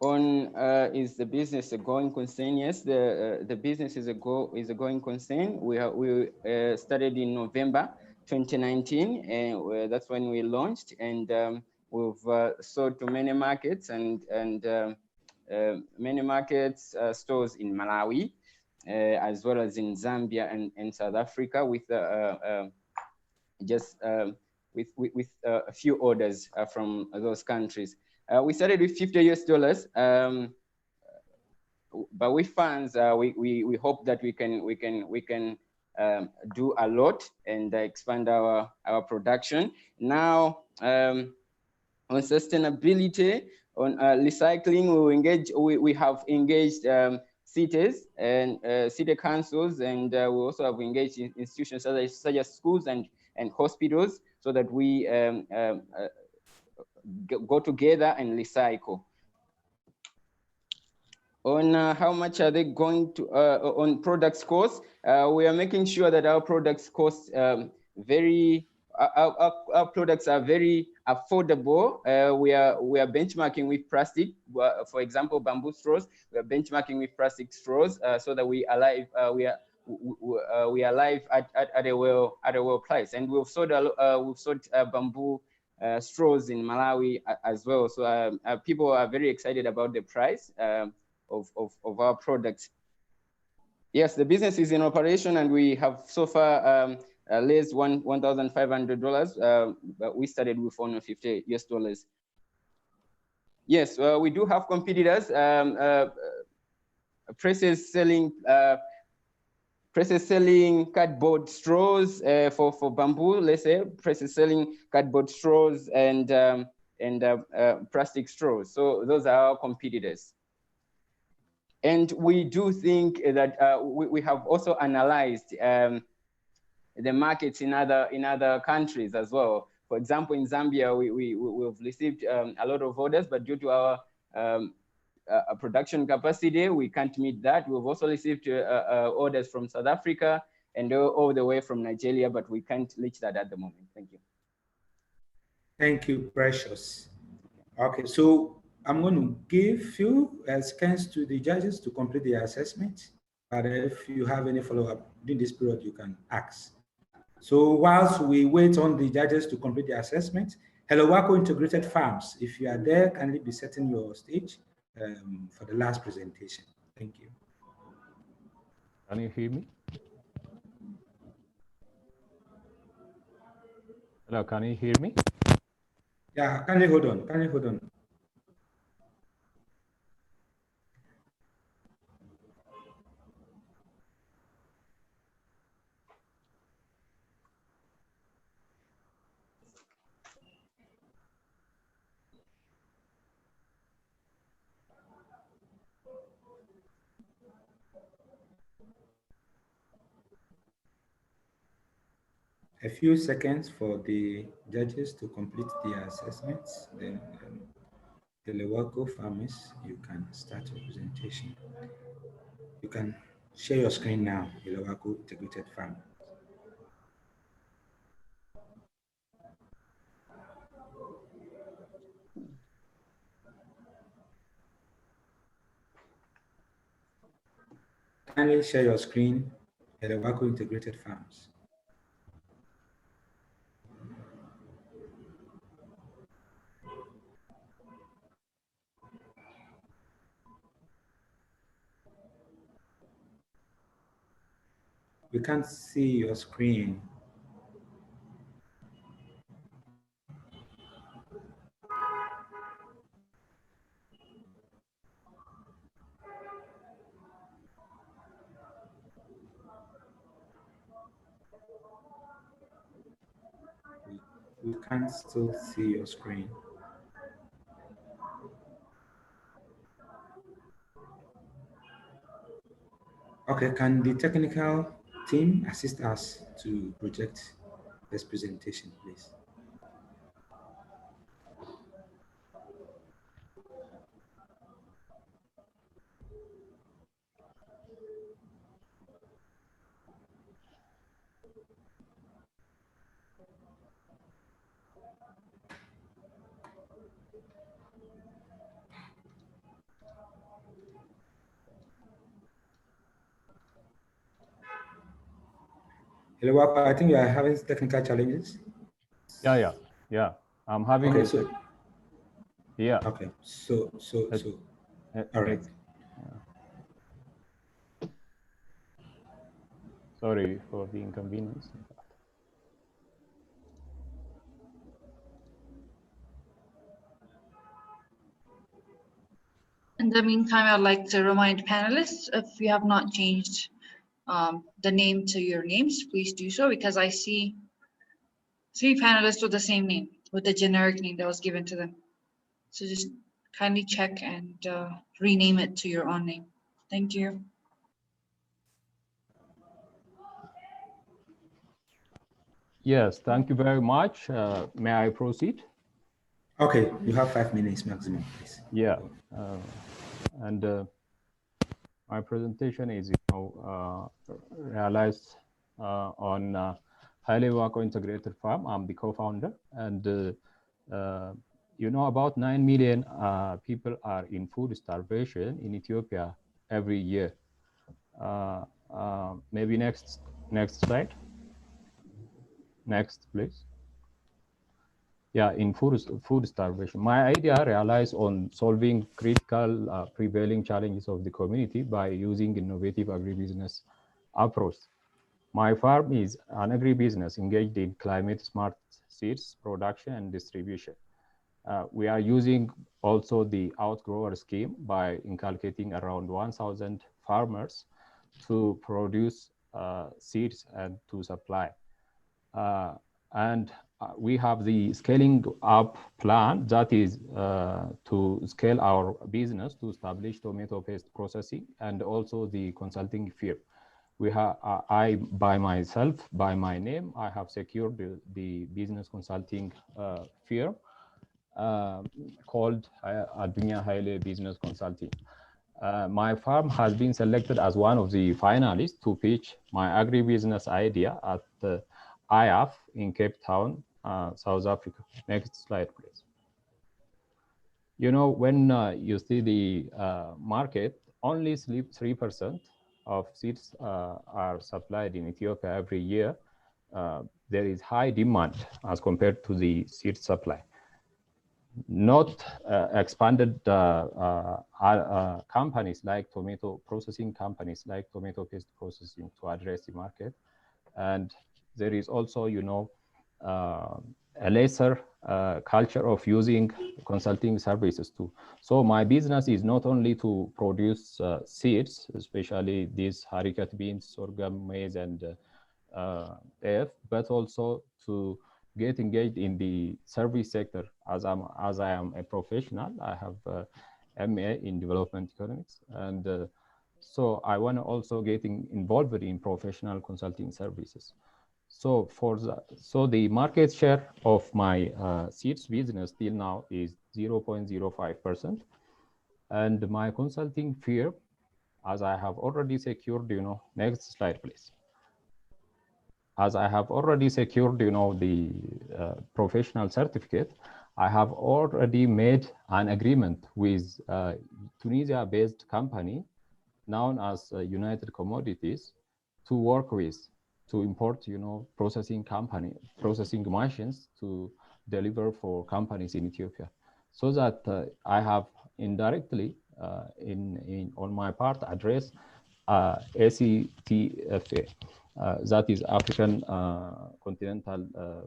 On is the business a going concern? Yes, the business is a going concern. We started in November 2019, and that's when we launched, and we've sold to many markets and many markets, stores in Malawi, as well as in Zambia and South Africa, with with a few orders from those countries. We started with $50 US, but with funds, we hope that we can do a lot and expand our production. Now, on sustainability, on recycling, we have engaged cities and city councils, and we also have engaged in institutions such as schools and hospitals, so that we go together and recycle. On how much are they going to on products cost, we are making sure that our products cost very our products are very affordable. We are benchmarking with plastic. For example, bamboo straws. We are benchmarking with plastic straws so that we are live at a well price. And we've sold bamboo straws in Malawi as well. So people are very excited about the price of our products. Yes, the business is in operation, and we have so far raised $1,500, but we started with $150 US. Yes, we do have competitors. Presses selling cardboard straws for bamboo. Let's say presses selling cardboard straws and plastic straws. So those are our competitors. And we do think that we have also analyzed the markets in other countries as well. For example, in Zambia, we've received a lot of orders, but due to our production capacity, we can't meet that. We've also received orders from South Africa and all the way from Nigeria, but we can't reach that at the moment. Thank you. Thank you, Precious. Okay, so I'm going to give you scans to the judges to complete the assessment. But if you have any follow-up during this period, you can ask. So whilst we wait on the judges to complete the assessment, Hello Wako Integrated Farms, if you are there, kindly be setting your stage for the last presentation. Thank you. Can you hear me? Hello, can you hear me? Yeah, can you hold on? Can you hold on? A few seconds for the judges to complete the assessments. Then the Lewako farmers, you can start your presentation. You can share your screen now, the Lewako Integrated Farm. Kindly share your screen, the Lewako Integrated Farms. We can't see your screen. We can't still see your screen. Okay, can the technical team assist us to project this presentation, please? Hello, Wapa, I think you are having technical challenges. Yeah. I'm having. Okay, so yeah. Okay, so all right. Sorry for the inconvenience. In the meantime, I'd like to remind panelists, if you have not changed the name to your names, please do so, because I see 3 panelists with the same name, with the generic name that was given to them. So just kindly check and rename it to your own name. Thank you. Yes, thank you very much. May I proceed? Okay, you have 5 minutes maximum, please. Yeah, and my presentation is realized on Haile Wako Integrated Farm. I'm the co-founder, and you know, about 9 million people are in food starvation in Ethiopia every year. Maybe next slide. Next, please. Yeah, in food starvation. My idea relies on solving critical prevailing challenges of the community by using innovative agribusiness approach. My farm is an agribusiness engaged in climate-smart seeds production and distribution. We are using also the outgrower scheme by inculcating around 1,000 farmers to produce seeds and to supply. We have the scaling up plan that is to scale our business to establish tomato paste processing and also the consulting firm. We have, I by myself, by my name, I have secured the business consulting firm called Adunya Haile Business Consulting. My firm has been selected as one of the finalists to pitch my agribusiness idea at the IAF in Cape Town, South Africa. Next slide, please. You know, when you see the market, only 3% of seeds are supplied in Ethiopia every year. There is high demand as compared to the seed supply. Not expanded companies like tomato processing companies like tomato paste processing to address the market. And there is also, you know, a lesser culture of using consulting services too. So my business is not only to produce seeds, especially these haricot beans, sorghum, maize, and but also to get engaged in the service sector. As I am a professional, I have a MA in development economics, and so I want to also get involved in professional consulting services. So the market share of my seeds business till now is 0.05%, and my consulting firm, as I have already secured, you know, next slide, please. As I have already secured, you know, the professional certificate, I have already made an agreement with a Tunisia-based company known as United Commodities to work with, to import, you know, processing machines to deliver for companies in Ethiopia, so that I have indirectly on my part address ACTFA, that is African Continental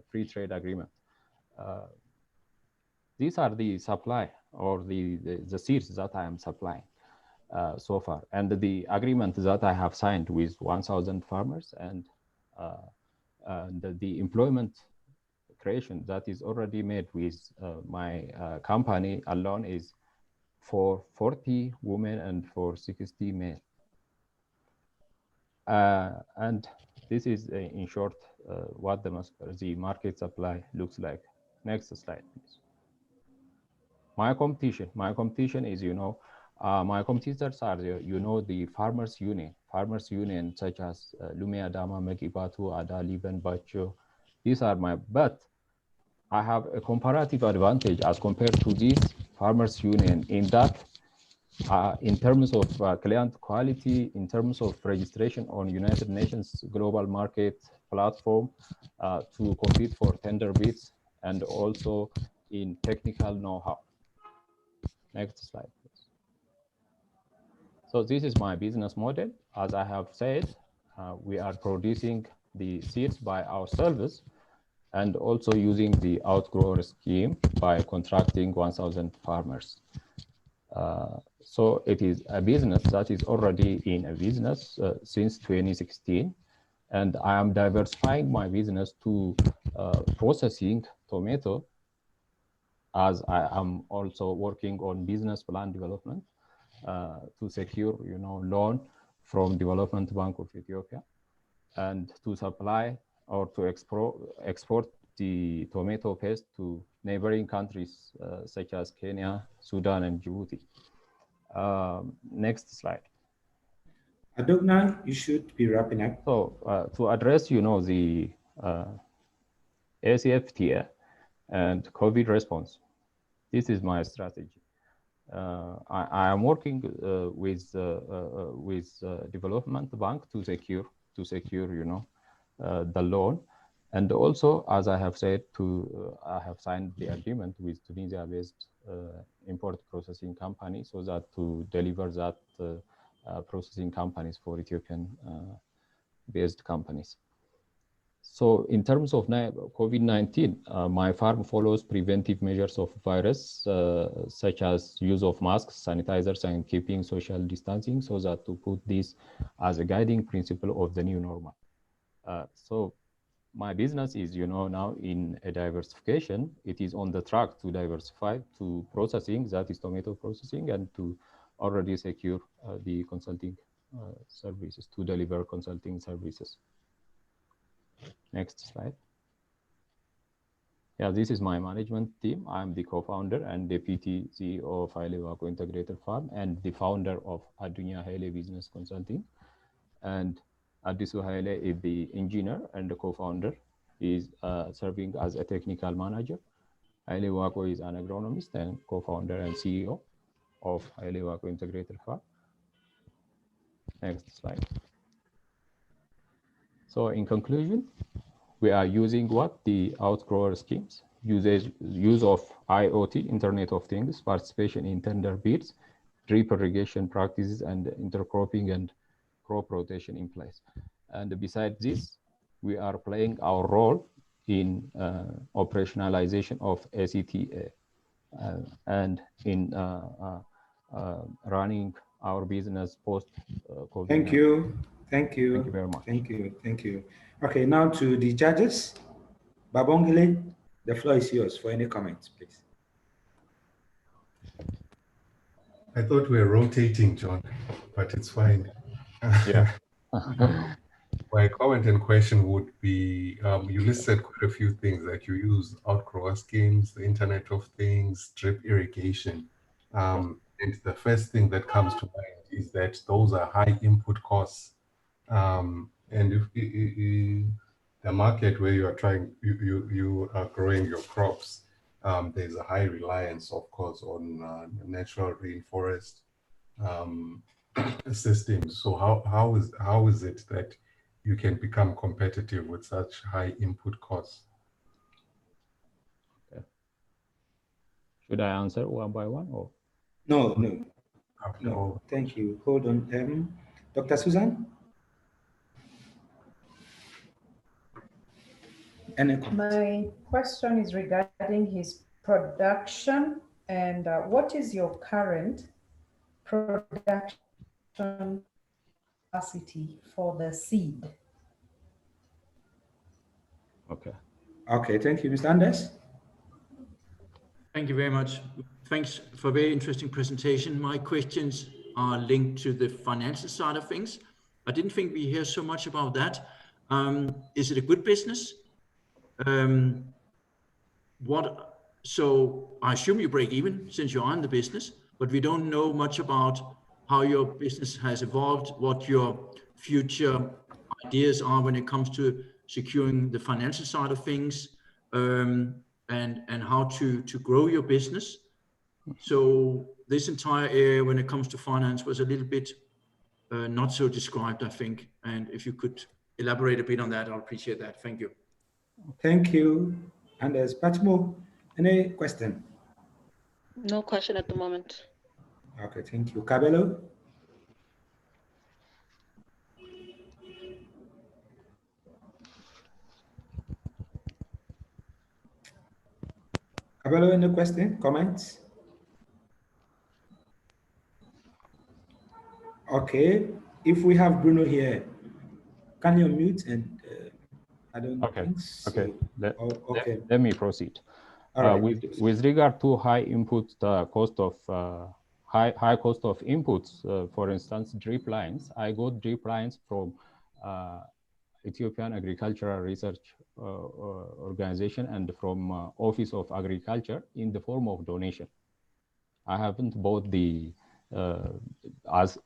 Free Trade Agreement. These are the supply or the seeds that I am supplying so far, and the agreement that I have signed with 1,000 farmers, and the employment creation that is already made with my company alone is for 40 women and for 60 men. And this is in short what the market supply looks like. Next slide, please. My competition is, you know, my competitors are, you know, the farmers union such as Lume Adama, Mekibatu, Ada, Liban, Bacho. These are but I have a comparative advantage as compared to this farmers union in that in terms of client quality, in terms of registration on United Nations Global Market Platform to compete for tender bids, and also in technical know-how. Next slide, please. So this is my business model. As I have said, we are producing the seeds by ourselves and also using the outgrower scheme by contracting 1,000 farmers. So it is a business that is already in a business since 2016. And I am diversifying my business to processing tomato, as I am also working on business plan development to secure, you know, loan from Development Bank of Ethiopia, and to supply or to export the tomato paste to neighboring countries such as Kenya, Sudan, and Djibouti. Next slide. Adogna, you should be wrapping up. So to address, you know, the ACFTA, and COVID response. This is my strategy. I am working with development bank to secure the loan, and also, as I have said, I have signed the agreement with Tunisia-based import processing company so that to deliver that processing companies for Ethiopian based companies. So in terms of COVID-19, my farm follows preventive measures of virus, such as use of masks, sanitizers, and keeping social distancing, so that to put this as a guiding principle of the new normal. So my business is, now in a diversification. It is on the track to diversify to processing, that is tomato processing, and to already secure the consulting services, to deliver consulting services. Next slide. Yeah, this is my management team. I'm the co-founder and deputy CEO of Haile Wako Integrated Farm and the founder of Adunya Haile Business Consulting. And Adisu Haile is the engineer and the co-founder. He's serving as a technical manager. Haile Wako is an agronomist and co-founder and CEO of Haile Wako Integrated Farm. Next slide. So in conclusion, we are using the outgrower schemes, use of IoT, Internet of Things, participation in tender bids, drip irrigation practices, and intercropping and crop rotation in place. And besides this, we are playing our role in operationalization of ACTA and in running our business post COVID-19. Thank you. Thank you. Thank you very much. Thank you. Thank you. Okay, now to the judges. Babongile, the floor is yours for any comments, please. I thought we were rotating, John, but it's fine. Yeah. My comment and question would be, you listed quite a few things, like you use outgrower schemes, the Internet of Things, drip irrigation. And the first thing that comes to mind is that those are high input costs. And if the market where you are you are growing your crops, there's a high reliance, of course, on natural rainforest systems. So how is it that you can become competitive with such high input costs? Okay. Should I answer one by one or? No. Thank you. Hold on. Dr. Susan? My question is regarding his production and what is your current production capacity for the seed? Okay. Okay, thank you. Mr. Anders? Thank you very much. Thanks for a very interesting presentation. My questions are linked to the financial side of things. I didn't think we hear so much about that. Is it a good business? So I assume you break even since you are in the business, but we don't know much about how your business has evolved, what your future ideas are when it comes to securing the financial side of things, and how to grow your business. So this entire area when it comes to finance was a little bit not so described, I think. And if you could elaborate a bit on that, I'll appreciate that. Thank you. Thank you. Anders, Patmo, any question? No question at the moment. Okay, thank you. Cabello? Cabello, any question, comments? Okay, if we have Bruno here, can you unmute and I don't think so. Okay. Okay. Let me proceed. Right. With regard to high input cost of high cost of inputs, for instance, drip lines. I got drip lines from Ethiopian Agricultural Research Organization and from Office of Agriculture in the form of donation. I haven't bought the, as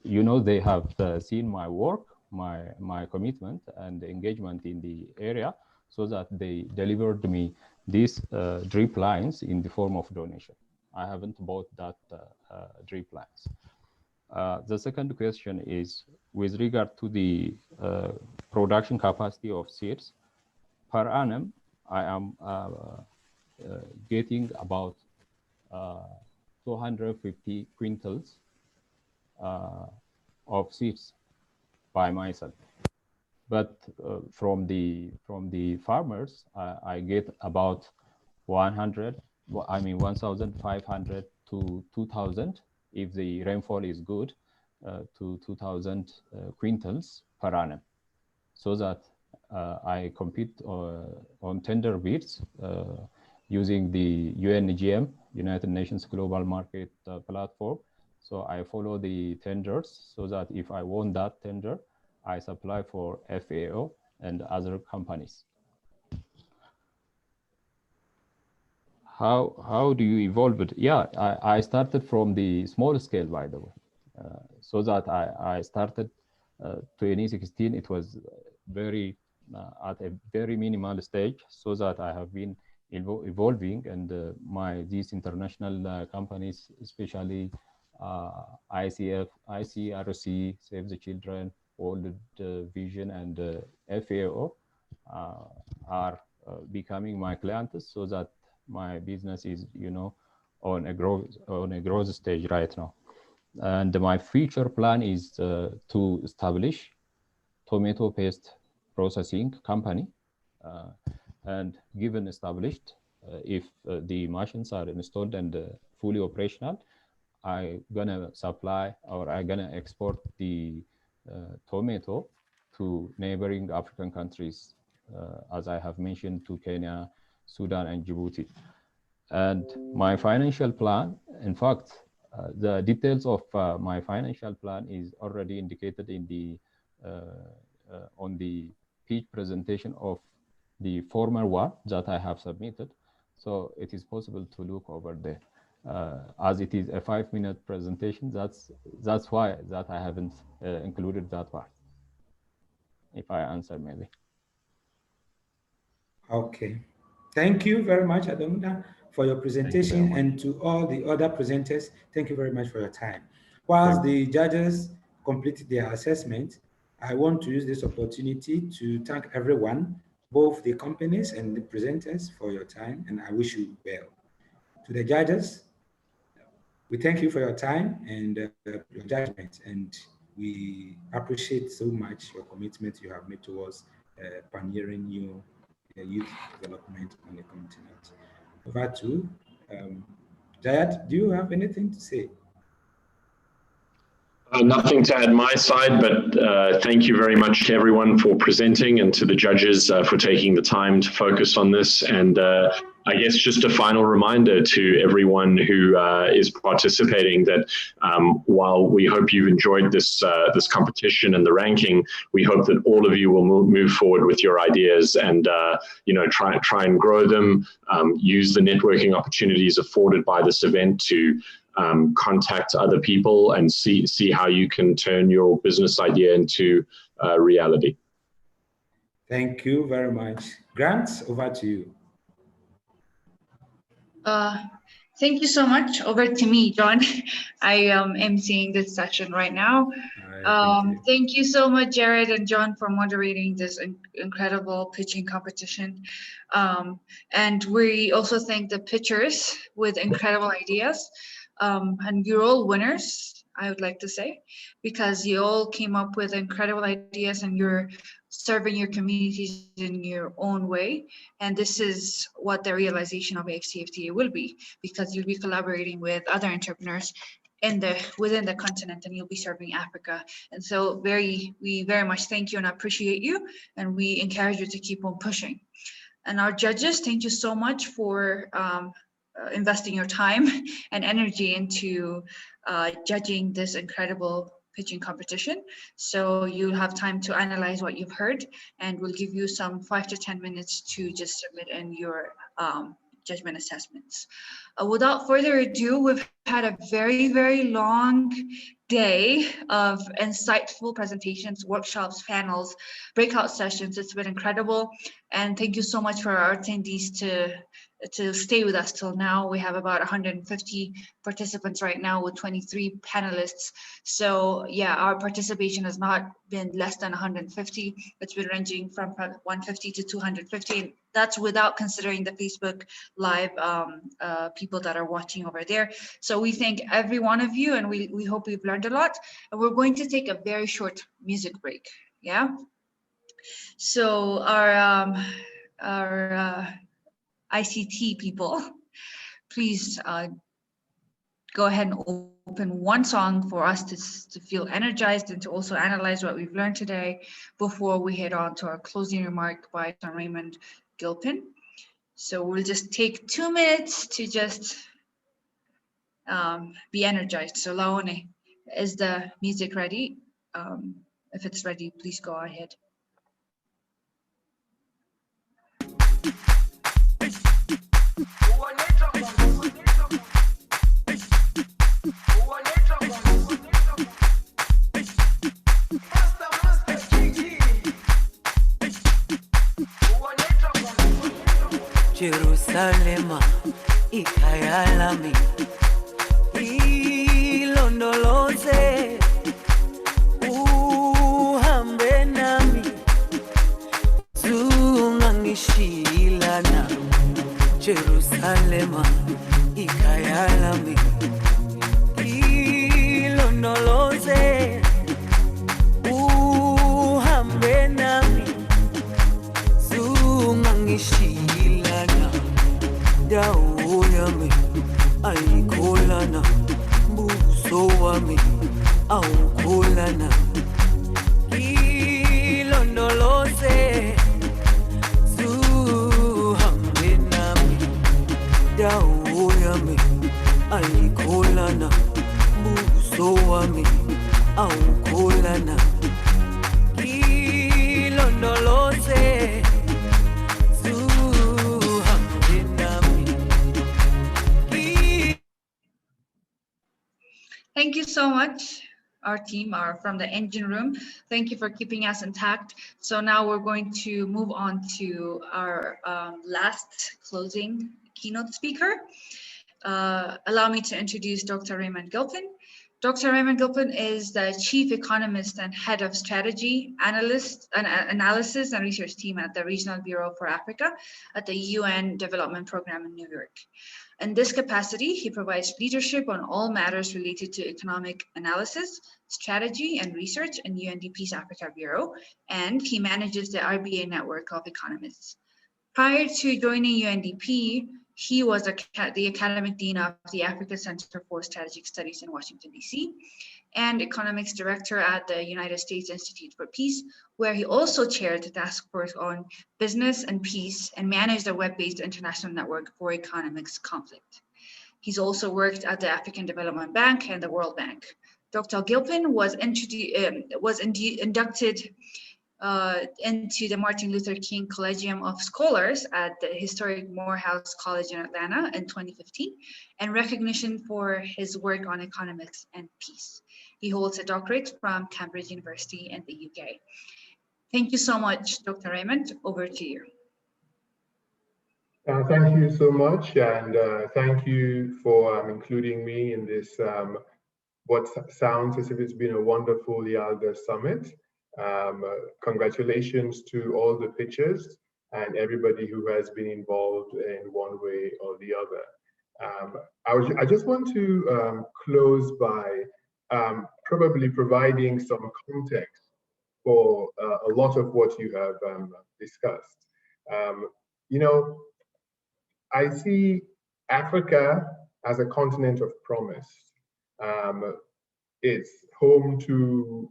you know, they have seen my work. my commitment and engagement in the area, so that they delivered me these drip lines in the form of donation. I haven't bought that drip lines. The second question is with regard to the production capacity of seeds. Per annum, I am getting about 250 quintals of seeds by myself. But from the farmers, I get about 1,500 to 2,000 if the rainfall is good, to 2,000 quintals per annum, so that I compete on tender bids using the UNGM, United Nations Global Market Platform. So I follow the tenders, so that if I won that tender, I supply for FAO and other companies. How do you evolve it? Yeah, I started from the small scale, by the way, so that I started 2016. It was very at a very minimal stage, so that I have been evolving, and these international companies, especially ICF, ICRC, Save the Children, World Vision, and FAO are becoming my clients, so that my business is, on a growth stage right now. And my future plan is to establish tomato paste processing company, and given established, if the machines are installed and fully operational, I'm gonna supply, or I'm gonna export the tomato to neighboring African countries, as I have mentioned, to Kenya, Sudan, and Djibouti. And my financial plan, in fact, the details of my financial plan is already indicated in the on the pitch presentation of the former one that I have submitted. So it is possible to look over there. As it is a 5-minute presentation, that's why that I haven't included that part. If I answer, maybe. Okay. Thank you very much, Adomda, for your presentation, and to all the other presenters, thank you very much for your time. Whilst the judges completed their assessment, I want to use this opportunity to thank everyone, both the companies and the presenters, for your time, and I wish you well. To the judges, we thank you for your time and your judgment, and we appreciate so much your commitment you have made towards pioneering new youth development on the continent. Over to Jayat, do you have anything to say? Nothing to add my side, but thank you very much to everyone for presenting, and to the judges for taking the time to focus on this. And I guess just a final reminder to everyone who is participating that while we hope you've enjoyed this this competition and the ranking, we hope that all of you will move forward with your ideas and try and grow them. Use the networking opportunities afforded by this event to contact other people and see how you can turn your business idea into reality. Thank you very much. Grant, over to you. Thank you so much. Over to me, John. I am seeing this session right now. Thank you so much, Jared and John, for moderating this incredible pitching competition. And we also thank the pitchers with incredible ideas. And you're all winners, I would like to say, because you all came up with incredible ideas and you're serving your communities in your own way. And this is what the realization of AFCFTA will be, because you'll be collaborating with other entrepreneurs within the continent, and you'll be serving Africa. And so we very much thank you and appreciate you, and we encourage you to keep on pushing. And our judges, thank you so much for investing your time and energy into judging this incredible pitching competition. So you'll have time to analyze what you've heard, and we'll give you some 5 to 10 minutes to just submit in your judgment assessments. Without further ado, we've had a very, very long day of insightful presentations, workshops, panels, breakout sessions. It's been incredible. And thank you so much for our attendees to stay with us till now. We have about 150 participants right now with 23 panelists. So yeah, our participation has not been less than 150. It's been ranging from 150 to 250. That's without considering the Facebook Live people that are watching over there. So we thank every one of you, and we hope we've learned a lot. And we're going to take a very short music break. Yeah. So our ICT people, please go ahead and open one song for us to feel energized and to also analyze what we've learned today before we head on to our closing remark by Dr. Raymond Gilpin. So we'll just take 2 minutes to just be energized. So Laone, is the music ready? If it's ready, please go ahead. Jerusalema ikhaya lami ilondoloze uhambe nami zungangishilana Jerusalema ikhaya lami ilondoloze uhambe nami zungangishilana dawo yami ayikholana buso wami awukholana ilondoloze zuhambe nami dawo yami ayikholana buso wami awukholana ilondoloze. Thank you so much, our team are from the engine room. Thank you for keeping us intact. So now we're going to move on to our last closing keynote speaker. Allow me to introduce Dr. Raymond Gilpin. Dr. Raymond Gilpin is the Chief Economist and Head of Strategy, Analysis and Research Team at the Regional Bureau for Africa at the UN Development Program in New York. In this capacity, he provides leadership on all matters related to economic analysis, strategy, and research in UNDP's Africa Bureau, and he manages the RBA network of economists. Prior to joining UNDP, he was the academic dean of the Africa Center for Strategic Studies in Washington, D.C., and economics director at the United States Institute for Peace, where he also chaired the task force on business and peace and managed a web-based international network for economics conflict. He's also worked at the African Development Bank and the World Bank. Dr. Gilpin was inducted into the Martin Luther King Collegium of Scholars at the historic Morehouse College in Atlanta in 2015, and recognition for his work on economics and peace. He holds a doctorate from Cambridge University in the UK. Thank you so much, Dr. Raymond. Over to you. Thank you so much, and thank you for including me in this, what sounds as if it's been a wonderful YALDA summit. Congratulations to all the pitchers and everybody who has been involved in one way or the other. I just want to close by probably providing some context for a lot of what you have discussed. You know, I see Africa as a continent of promise. It's home to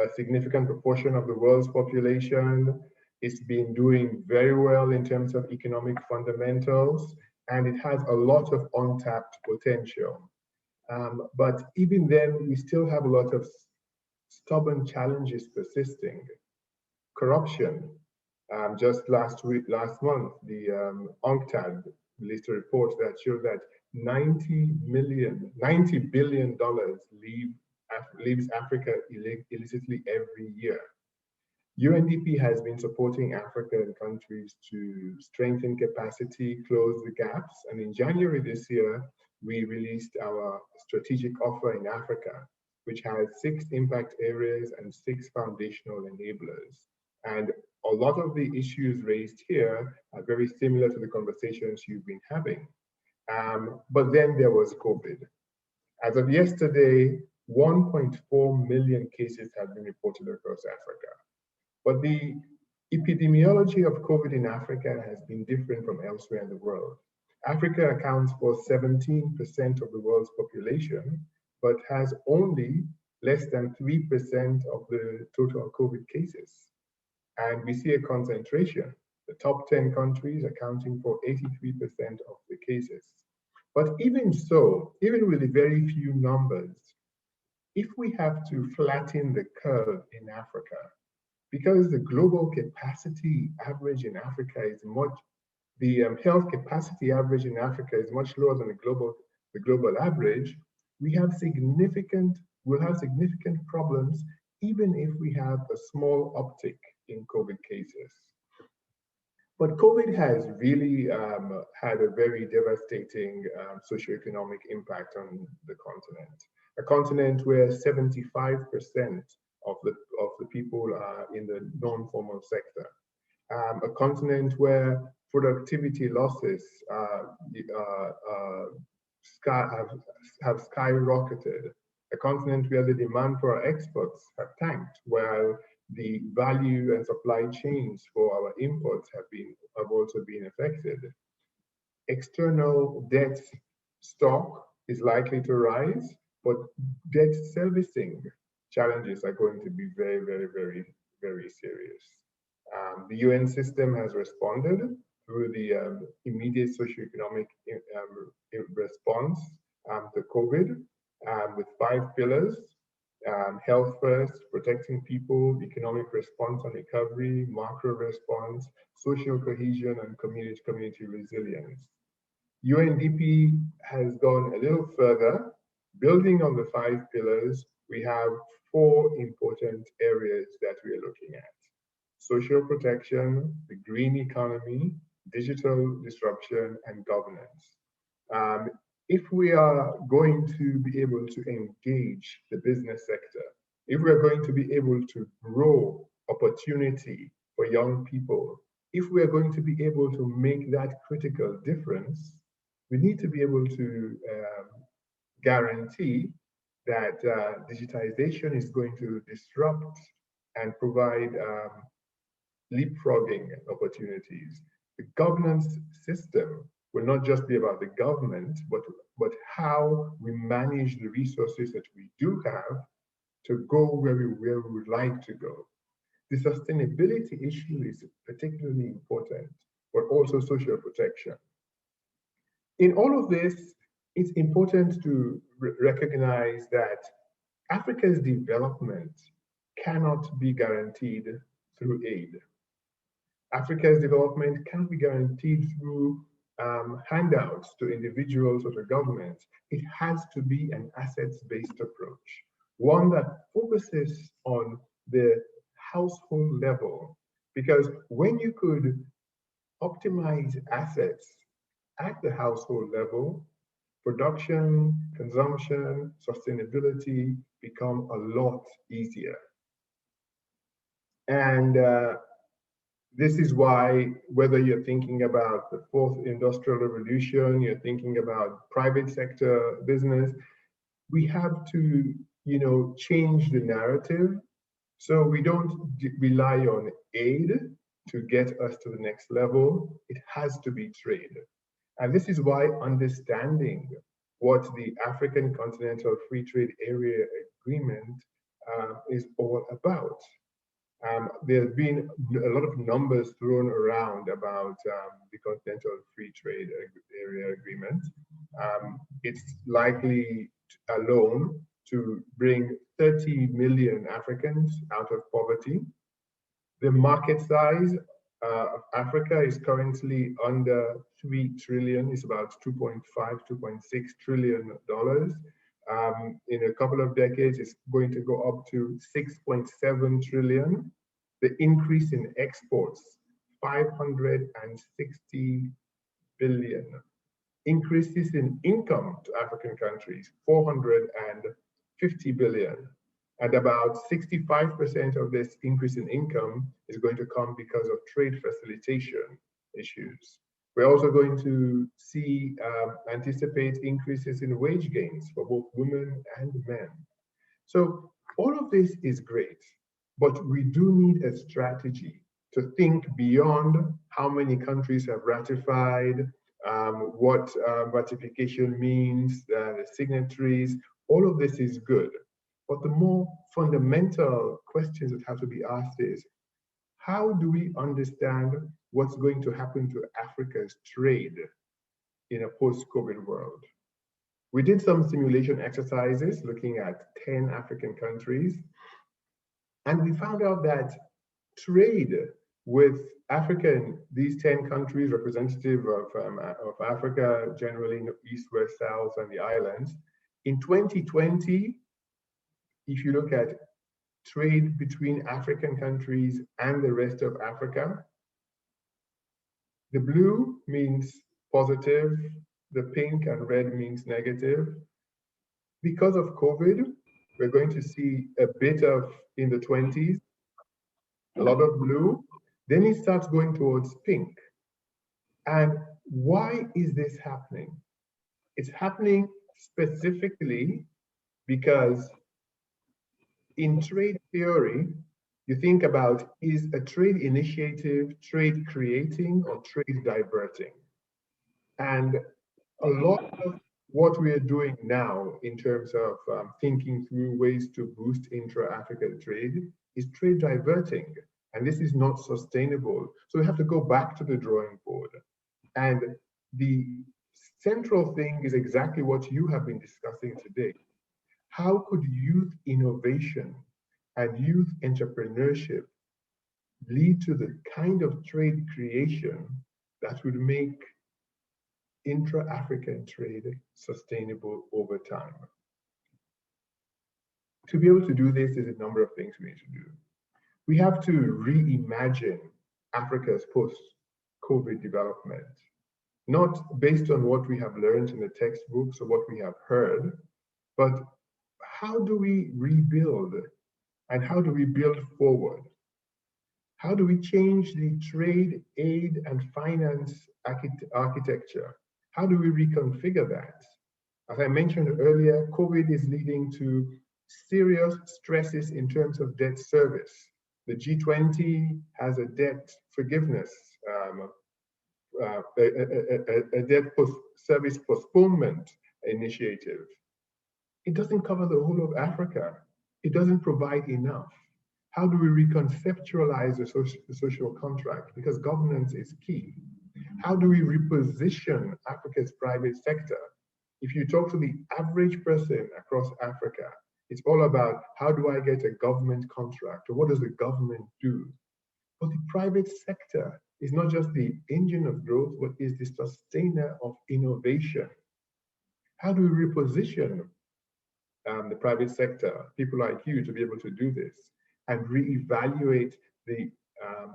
a significant proportion of the world's population. It's been doing very well in terms of economic fundamentals, and it has a lot of untapped potential. But even then, we still have a lot of stubborn challenges persisting. Corruption. Just last month, the UNCTAD, released a report that showed that $90 billion leaves Africa illicitly every year. UNDP has been supporting African countries to strengthen capacity, close the gaps, and in January this year, we released our strategic offer in Africa, which has 6 impact areas and 6 foundational enablers. And a lot of the issues raised here are very similar to the conversations you've been having. But then there was COVID. As of yesterday, 1.4 million cases have been reported across Africa. But the epidemiology of COVID in Africa has been different from elsewhere in the world. Africa accounts for 17% of the world's population, but has only less than 3% of the total COVID cases. And we see a concentration, the top 10 countries accounting for 83% of the cases. But even so, even with the very few numbers, if we have to flatten the curve in Africa, because the global capacity average in Africa is the health capacity average in Africa is much lower than the global average, we'll have significant problems even if we have a small uptick in COVID cases. But COVID has really had a very devastating socioeconomic impact on the continent. A continent where 75% of the people are in the non-formal sector. A continent where productivity losses have skyrocketed. A continent where the demand for our exports have tanked, while the value and supply chains for our imports have also been affected. External debt stock is likely to rise, but debt servicing challenges are going to be very, very, very, very serious. The UN system has responded through the immediate socioeconomic response to COVID with 5 pillars: health first, protecting people, economic response and recovery, macro response, social cohesion, and community resilience. UNDP has gone a little further. Building on the 5 pillars, we have 4 important areas that we are looking at: social protection, the green economy, digital disruption, and governance. If we are going to be able to engage the business sector, if we are going to be able to grow opportunity for young people, if we are going to be able to make that critical difference, we need to be able to guarantee that digitization is going to disrupt and provide leapfrogging opportunities. The governance system will not just be about the government, but how we manage the resources that we do have to go where we would like to go. The sustainability issue is particularly important, but also social protection. In all of this, it's important to recognize that Africa's development cannot be guaranteed through aid. Africa's development can't be guaranteed through handouts to individuals or to governments. It has to be an assets-based approach, one that focuses on the household level. Because when you could optimize assets at the household level, production, consumption, sustainability become a lot easier. And this is why, whether you're thinking about the 4th industrial revolution, you're thinking about private sector business, we have to, change the narrative. So we don't rely on aid to get us to the next level. It has to be trade. And this is why understanding what the African Continental Free Trade Area Agreement is all about. There's been a lot of numbers thrown around about the Continental Free Trade Area Agreement. It's likely alone to bring 30 million Africans out of poverty. The market size Africa is currently under 3 trillion. It's about 2.5, 2.6 trillion dollars. In a couple of decades, it's going to go up to 6.7 trillion. The increase in exports, 560 billion. Increases in income to African countries, 450 billion. And about 65% of this increase in income is going to come because of trade facilitation issues. We're also going to see, anticipate increases in wage gains for both women and men. So all of this is great, but we do need a strategy to think beyond how many countries have ratified, what ratification means, the signatories. All of this is good. But the more fundamental questions that have to be asked is, how do we understand what's going to happen to Africa's trade in a post-COVID world? We did some simulation exercises looking at 10 African countries, and we found out that trade with Africa, these 10 countries representative of Africa, generally in the East, West, South, and the islands, in 2020, if you look at trade between African countries and the rest of Africa, the blue means positive, the pink and red means negative. Because of COVID, we're going to see a bit of in the 20s, a lot of blue, then it starts going towards pink. And why is this happening? It's happening specifically because in trade theory, you think about, is a trade initiative trade creating or trade diverting? And a lot of what we are doing now in terms of thinking through ways to boost intra-African trade is trade diverting. And this is not sustainable. So we have to go back to the drawing board. And the central thing is exactly what you have been discussing today. How could youth innovation and youth entrepreneurship lead to the kind of trade creation that would make intra-African trade sustainable over time? To be able to do this, there's a number of things we need to do. We have to reimagine Africa's post-COVID development, not based on what we have learned in the textbooks or what we have heard, but how do we rebuild and how do we build forward? How do we change the trade, aid, and finance architecture? How do we reconfigure that? As I mentioned earlier, COVID is leading to serious stresses in terms of debt service. The G20 has a debt forgiveness, a debt service postponement initiative. It doesn't cover the whole of Africa. It doesn't provide enough. How do we reconceptualize the social contract? Because governance is key. How do we reposition Africa's private sector? If you talk to the average person across Africa, it's all about how do I get a government contract or what does the government do? But the private sector is not just the engine of growth, but is the sustainer of innovation. How do we reposition the private sector, people like you, to be able to do this and reevaluate the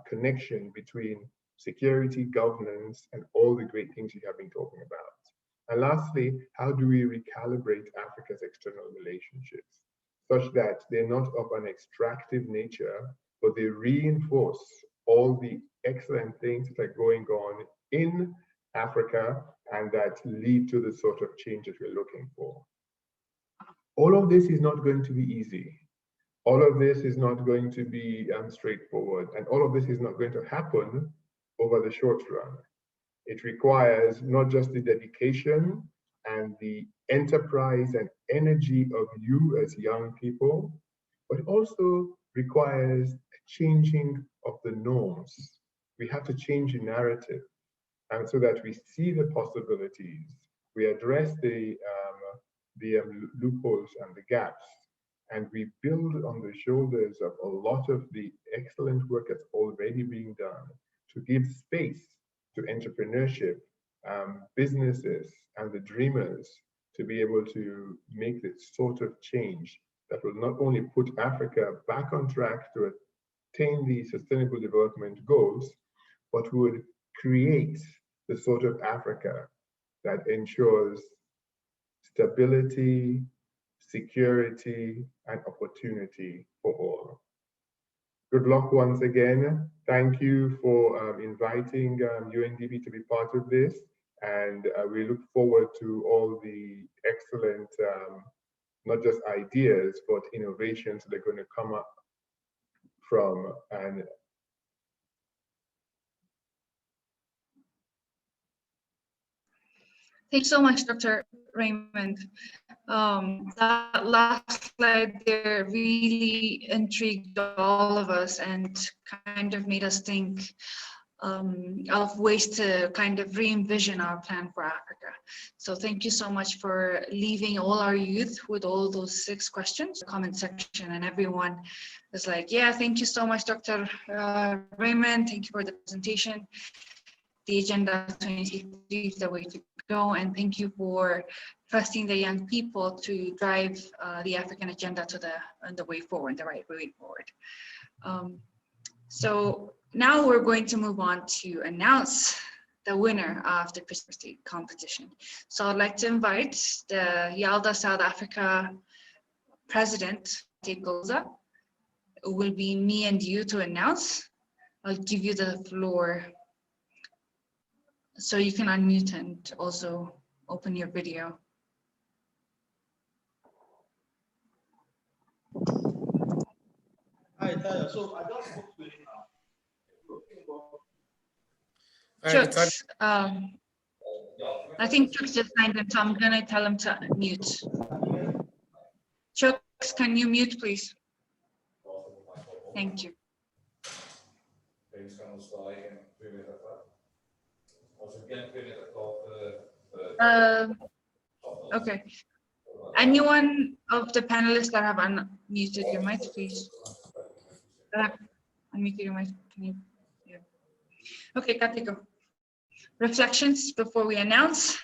connection between security, governance, and all the great things you have been talking about? And lastly, how do we recalibrate Africa's external relationships such that they're not of an extractive nature, but they reinforce all the excellent things that are going on in Africa and that lead to the sort of change that we're looking for? All of this is not going to be easy. All of this is not going to be straightforward, and all of this is not going to happen over the short run. It requires not just the dedication and the enterprise and energy of you as young people, but it also requires a changing of the norms. We have to change the narrative, and so that we see the possibilities, we address the loopholes and the gaps, and we build on the shoulders of a lot of the excellent work that's already being done to give space to entrepreneurship, businesses, and the dreamers to be able to make this sort of change that will not only put Africa back on track to attain the Sustainable Development Goals, but would create the sort of Africa that ensures stability, security, and opportunity for all. Good luck once again. Thank you for inviting UNDP to be part of this. And we look forward to all the excellent, not just ideas, but innovations that are going to come up from and Thanks so much, Dr. Raymond. That last slide there really intrigued all of us and kind of made us think of ways to kind of re-envision our plan for Africa. So thank you so much for leaving all our youth with all those 6 questions, comment section, and everyone was like, yeah, thank you so much, Dr. Raymond. Thank you for the presentation. The agenda 2023 is the way to go, and thank you for trusting the young people to drive the African agenda to the way forward, the right way forward. So now we're going to move on to announce the winner of the Christmas Day competition. So I'd like to invite the YALDA South Africa President, Tekoza. It will be me and you to announce. I'll give you the floor so you can unmute and also open your video. Hi, Taya. So I just spoke to Chooks, I think Chooks just signed in, so I'm gonna tell him to mute. Chooks, can you mute, please? Thank you. Okay. Anyone of the panelists that have unmuted your mic, please? Unmute your mic. Can you? Yeah. Okay, Katiko. Reflections before we announce.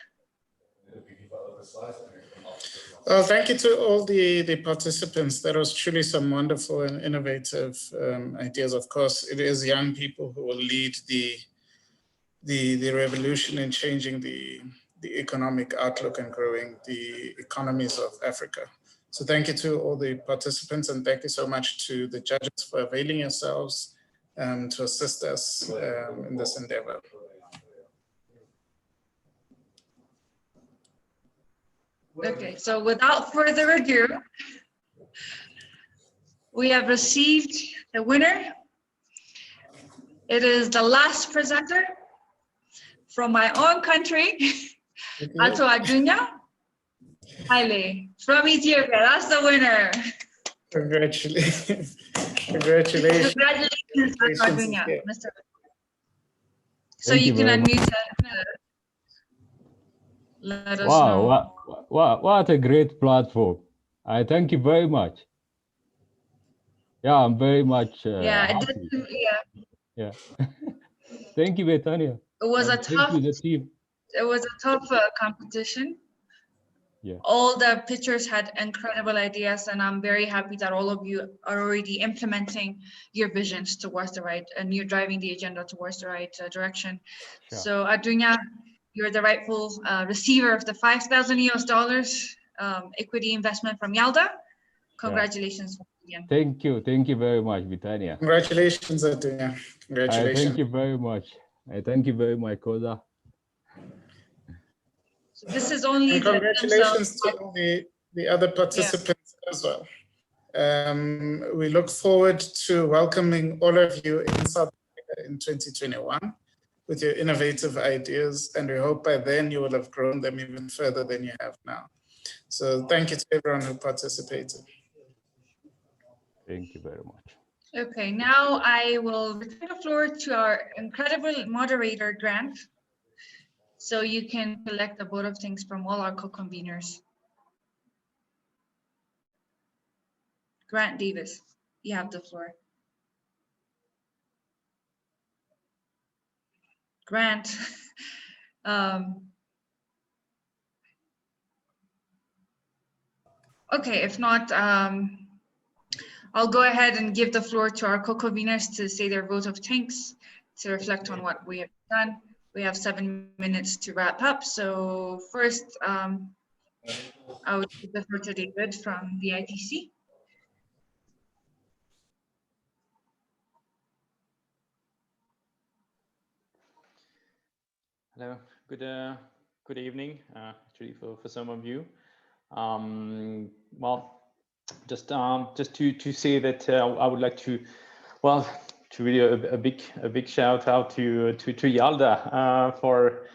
Thank you to all the participants. There was truly some wonderful and innovative ideas. Of course, it is young people who will lead the revolution in changing the economic outlook and growing the economies of Africa. So thank you to all the participants, and thank you so much to the judges for availing yourselves to assist us in this endeavor. Okay, so without further ado, we have received the winner. It is the last presenter from my own country, Ato Adunya Haile from Ethiopia. That's the winner. Congratulations. Congratulations. Congratulations, Ato Adunya. Mr. So you can unmute and let us know. What a great platform. I thank you very much. Yeah, I'm very much happy. Yeah. Thank you, Betania. It was a tough, the team. It was a tough competition. Yeah. All the pitchers had incredible ideas, and I'm very happy that all of you are already implementing your visions towards the right, and you're driving the agenda towards the right direction. Sure. So Adunya, you're the rightful receiver of the $5,000 equity investment from YALDA. Congratulations. Yeah. Thank you very much, Vitania. Congratulations, Adunya. Congratulations. Thank you very much. I thank you very much, Koza. So this is only congratulations to all the other participants as well. We look forward to welcoming all of you in South Africa in 2021 with your innovative ideas, and we hope by then you will have grown them even further than you have now. So thank you to everyone who participated. Thank you very much. Okay, now I will return the floor to our incredible moderator, Grant, so you can collect a vote of thanks from all our co-conveners. Grant Davis, you have the floor. grant. Okay, if not, I'll go ahead and give the floor to our co-conveners to say their vote of thanks, to reflect on what we have done. We have 7 minutes to wrap up. So first, I would give the floor to David from the ITC. Hello, good evening, actually for some of you. Well, just to say that I would like to, well, to really a big shout out to YALDA for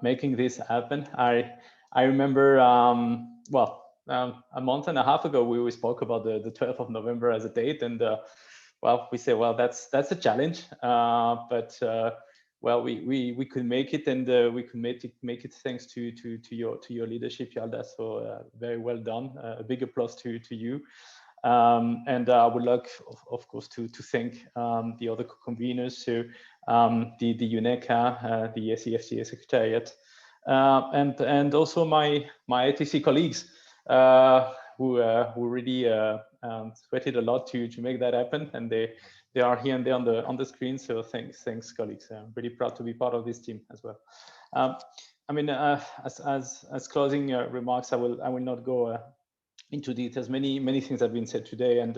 making this happen. I remember, well, a month and a half ago we spoke about the 12th of November as a date, and well, we say, well, that's a challenge, but well, we could make it, and we could make it thanks to your leadership, YALDA. So very well done. A big applause to you. And I would like, of course, to thank the other conveners, so the UNECA, the SEFTA Secretariat, and also my ITC colleagues who really sweated a lot to make that happen, and they are here and there on the screen. So thanks, colleagues. I'm really proud to be part of this team as well. I mean, as closing remarks, I will not go into details. Many things have been said today, and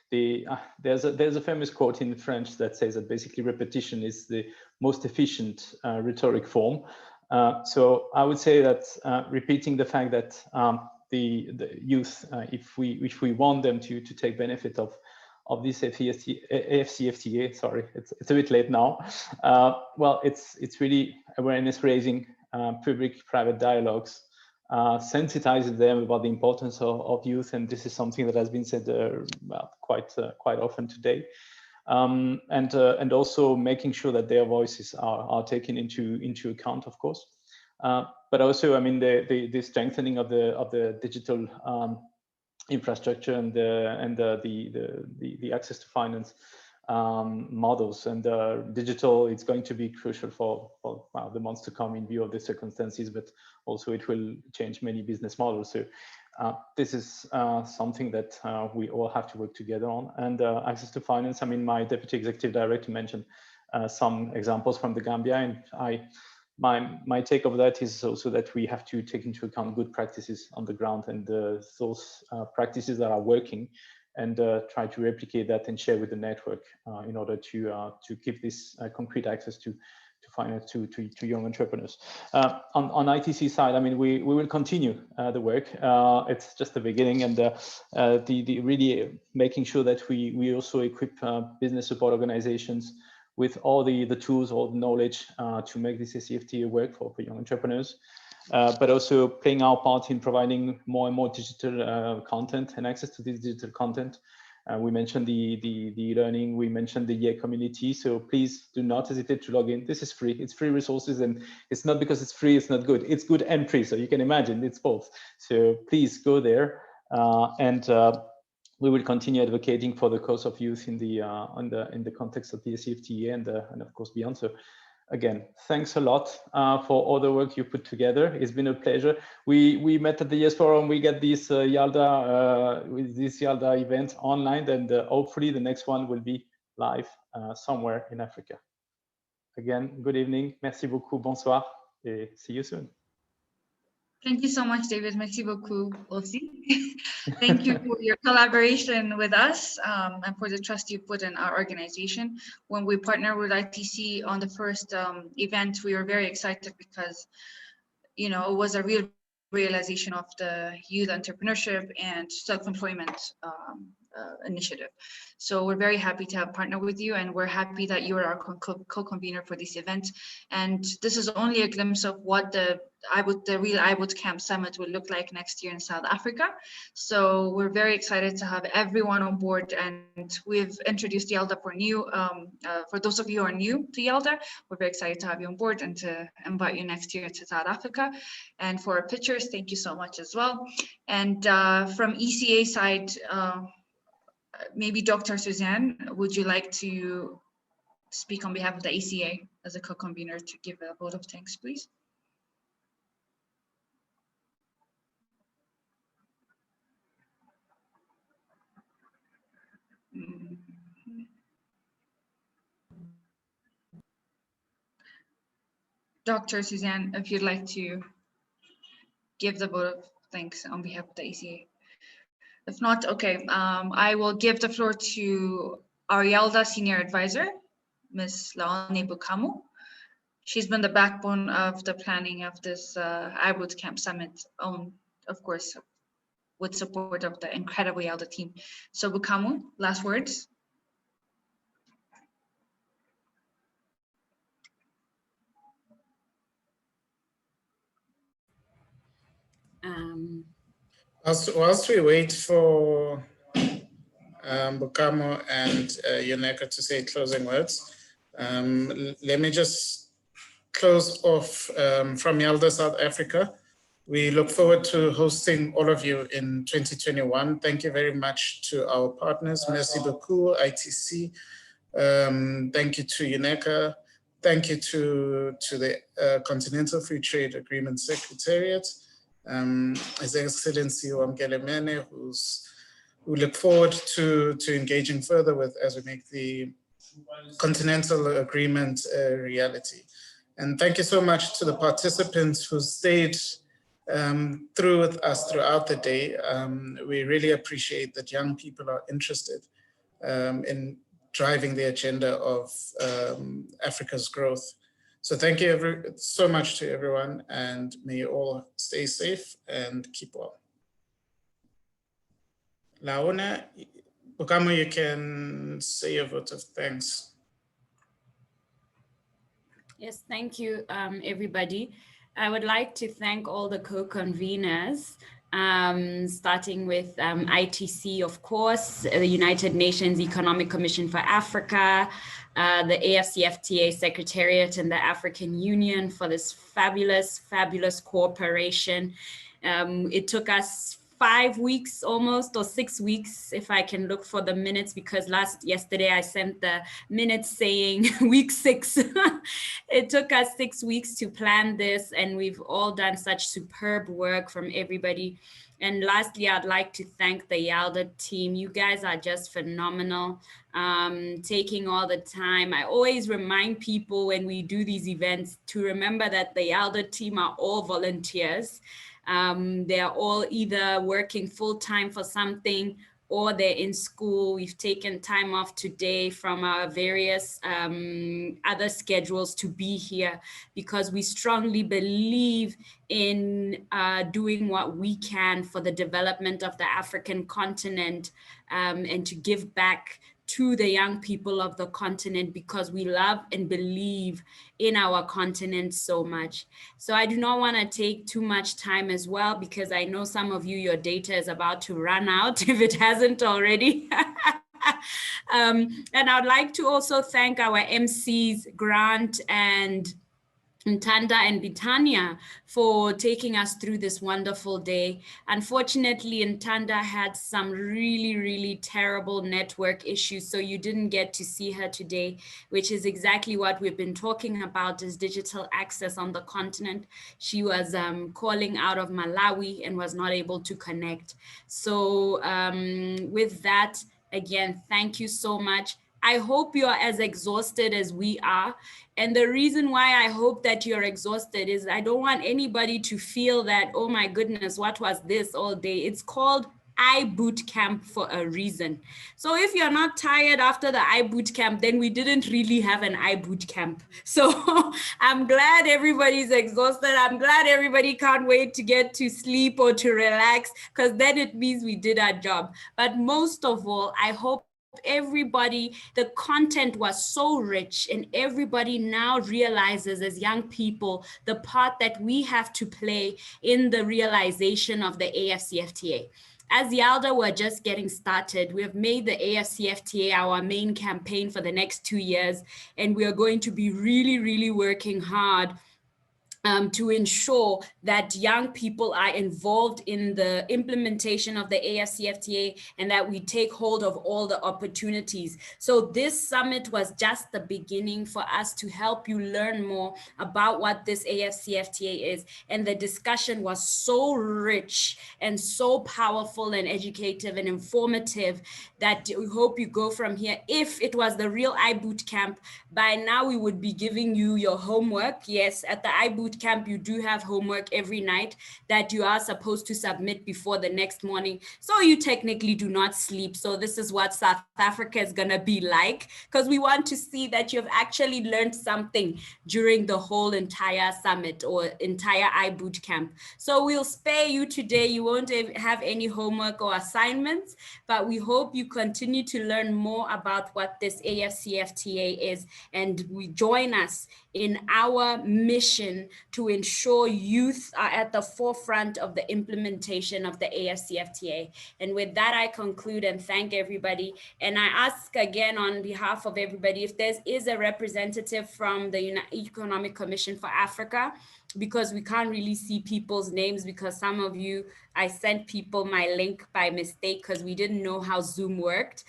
there's a famous quote in French that says that basically repetition is the most efficient rhetoric form. So I would say that repeating the fact that the youth, if we want them to take benefit of this AFCFTA, sorry, it's a bit late now. Well, it's really awareness raising, public-private dialogues, sensitizing them about the importance of youth, and this is something that has been said quite often today, and also making sure that their voices are taken into account, of course, but also, I mean, the strengthening of the digital infrastructure and the access to finance models, and digital is going to be crucial for the months to come in view of the circumstances, but also it will change many business models. So this is something that we all have to work together on. And access to finance, I mean, my Deputy Executive Director mentioned some examples from the Gambia, and my take of that is also that we have to take into account good practices on the ground, and those practices that are working, and try to replicate that and share with the network in order to give this concrete access to finance to young entrepreneurs. On ITC side, I mean, we will continue the work. It's just the beginning, and the really making sure that we also equip business support organizations with all the tools, all the knowledge to make this CFTA work for young entrepreneurs, but also playing our part in providing more and more digital content and access to this digital content. We mentioned the learning, we mentioned the YA community, so please do not hesitate to log in. This is free, it's free resources, and it's not because it's free, it's not good. It's good and free, so you can imagine it's both. So please go there, and we will continue advocating for the cause of youth in the context of the CFTA and of course beyond. So again, thanks a lot for all the work you put together. It's been a pleasure. We met at the Yes Forum. We get this YALDA with this YALDA event online, and hopefully the next one will be live somewhere in Africa. Again, good evening. Merci beaucoup. Bonsoir. Et see you soon. Thank you so much, David. Merci beaucoup aussi. Thank you for your collaboration with us and for the trust you put in our organization. When we partnered with ITC on the first event, we were very excited because, you know, it was a real realization of the youth entrepreneurship and self-employment initiative. So we're very happy to have partnered with you, and we're happy that you are our co-convener for this event. And this is only a glimpse of what the real i-Bootcamp Summit will look like next year in South Africa. So we're very excited to have everyone on board, and we've introduced YALDA for those of you who are new to YALDA. We're very excited to have you on board and to invite you next year to South Africa. And for our pictures, thank you so much as well. And from ECA side, maybe Dr. Suzanne, would you like to speak on behalf of the ACA as a co-convener to give a vote of thanks, please? Dr. Suzanne, if you'd like to give the vote of thanks on behalf of the ACA. If not, okay, I will give the floor to our YALDA Senior Advisor, Ms. Laone Bukamu. She's been the backbone of the planning of this i-Bootcamp Summit, of course, with support of the incredible YALDA team. So Bukamu, last words. Whilst we wait for Bukamo and Yoneka to say closing words, let me just close off from YALDA South Africa. We look forward to hosting all of you in 2021. Thank you very much to our partners, Merci beaucoup, ITC. Thank you to Yoneka. Thank you to the Continental Free Trade Agreement Secretariat. His Excellency Wamkele Mene, we look forward to engaging further with as we make the Continental Agreement a reality. And thank you so much to the participants who stayed through with us throughout the day. We really appreciate that young people are interested in driving the agenda of Africa's growth. So thank you so much to everyone, and may you all stay safe and keep well. Laona, Bukamo, you can say a vote of thanks. Yes, thank you, everybody. I would like to thank all the co-conveners, starting with ITC, of course, the United Nations Economic Commission for Africa, the AFCFTA Secretariat and the African Union for this fabulous, fabulous cooperation. It took us 5 weeks almost, or 6 weeks, if I can look for the minutes, because yesterday I sent the minutes saying week 6. It took us 6 weeks to plan this, and we've all done such superb work from everybody. And lastly, I'd like to thank the YALDA team. You guys are just phenomenal, taking all the time. I always remind people when we do these events to remember that the YALDA team are all volunteers. They are all either working full-time for something or they're in school. We've taken time off today from our various other schedules to be here because we strongly believe in doing what we can for the development of the African continent and to give back to the young people of the continent because we love and believe in our continent so much. So I do not want to take too much time as well because I know some of you, your data is about to run out if it hasn't already. And I'd like to also thank our MCs, Grant and Ntanda and Bitania, for taking us through this wonderful day. Unfortunately, Ntanda had some really, really terrible network issues, so you didn't get to see her today, which is exactly what we've been talking about is digital access on the continent. She was calling out of Malawi and was not able to connect. So with that, again, thank you so much. I hope you're as exhausted as we are. And the reason why I hope that you're exhausted is I don't want anybody to feel that, oh my goodness, what was this all day? It's called i-Bootcamp for a reason. So if you're not tired after the i-Bootcamp, then we didn't really have an i-Bootcamp. So I'm glad everybody's exhausted. I'm glad everybody can't wait to get to sleep or to relax, because then it means we did our job. But most of all, I hope everybody, the content was so rich and everybody now realizes as young people the part that we have to play in the realization of the AFCFTA. As YALDA, we're just getting started. We have made the AFCFTA our main campaign for the next 2 years, and we are going to be really, really working hard to ensure that young people are involved in the implementation of the AFCFTA and that we take hold of all the opportunities. So this summit was just the beginning for us to help you learn more about what this AFCFTA is. And the discussion was so rich and so powerful and educative and informative that we hope you go from here. If it was the real i-Bootcamp, by now we would be giving you your homework. Yes, at the i-Bootcamp, you do have homework every night that you are supposed to submit before the next morning. So you technically do not sleep. So this is what South Africa is gonna be like, because we want to see that you've actually learned something during the whole entire summit or entire i-Bootcamp. So we'll spare you today. You won't have any homework or assignments, but we hope you continue to learn more about what this AFCFTA is, and we join us in our mission to ensure youth are at the forefront of the implementation of the AFCFTA. And with that, I conclude and thank everybody. And I ask again on behalf of everybody, if there is a representative from the Economic Commission for Africa, because we can't really see people's names, because some of you, I sent people my link by mistake because we didn't know how Zoom worked.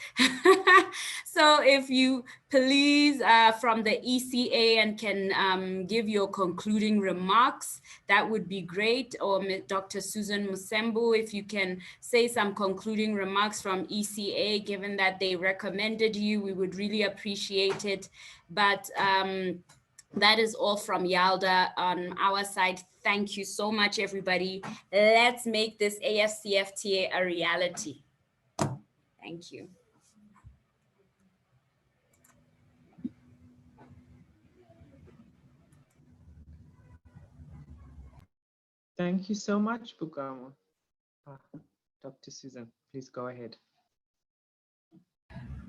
So if you please from the ECA and can give your concluding remarks, that would be great. Or Dr. Susan Musembu, if you can say some concluding remarks from ECA, given that they recommended you, we would really appreciate it. But that is all from YALDA on our side. Thank you so much, everybody. Let's make this AFCFTA a reality. Thank you. Thank you so much, Bukamo. Dr. Susan, please go ahead.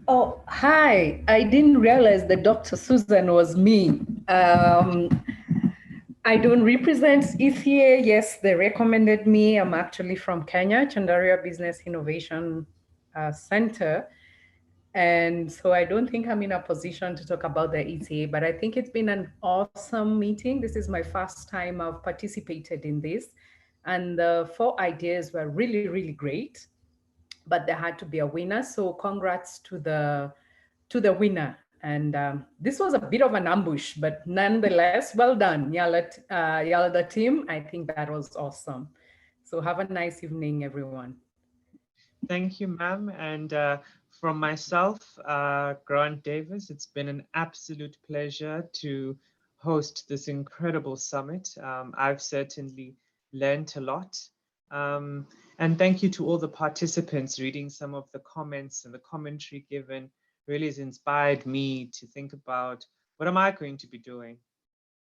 Oh, hi. I didn't realize that Dr. Susan was me. I don't represent ECA. Yes, they recommended me. I'm actually from Kenya, Chandaria Business Innovation Center. And so I don't think I'm in a position to talk about the ECA, but I think it's been an awesome meeting. This is my first time I've participated in this. And the 4 ideas were really, really great, but there had to be a winner. So congrats to the winner. And this was a bit of an ambush, but nonetheless, well done, YALDA team. I think that was awesome. So have a nice evening, everyone. Thank you, ma'am. And from myself, Grant Davis, it's been an absolute pleasure to host this incredible summit. I've certainly learned a lot. And thank you to all the participants. Reading some of the comments and the commentary given really has inspired me to think about, what am I going to be doing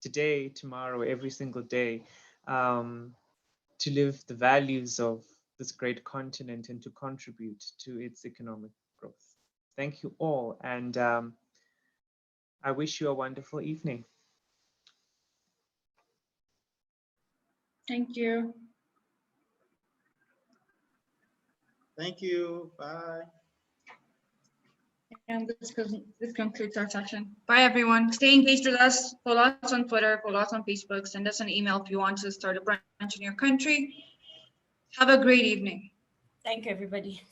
today, tomorrow, every single day, to live the values of this great continent and to contribute to its economic growth. Thank you all, and I wish you a wonderful evening. Thank you. Thank you. Bye. And this concludes our session. Bye, everyone. Stay engaged with us. Follow us on Twitter, follow us on Facebook, send us an email if you want to start a branch in your country. Have a great evening. Thank you, everybody.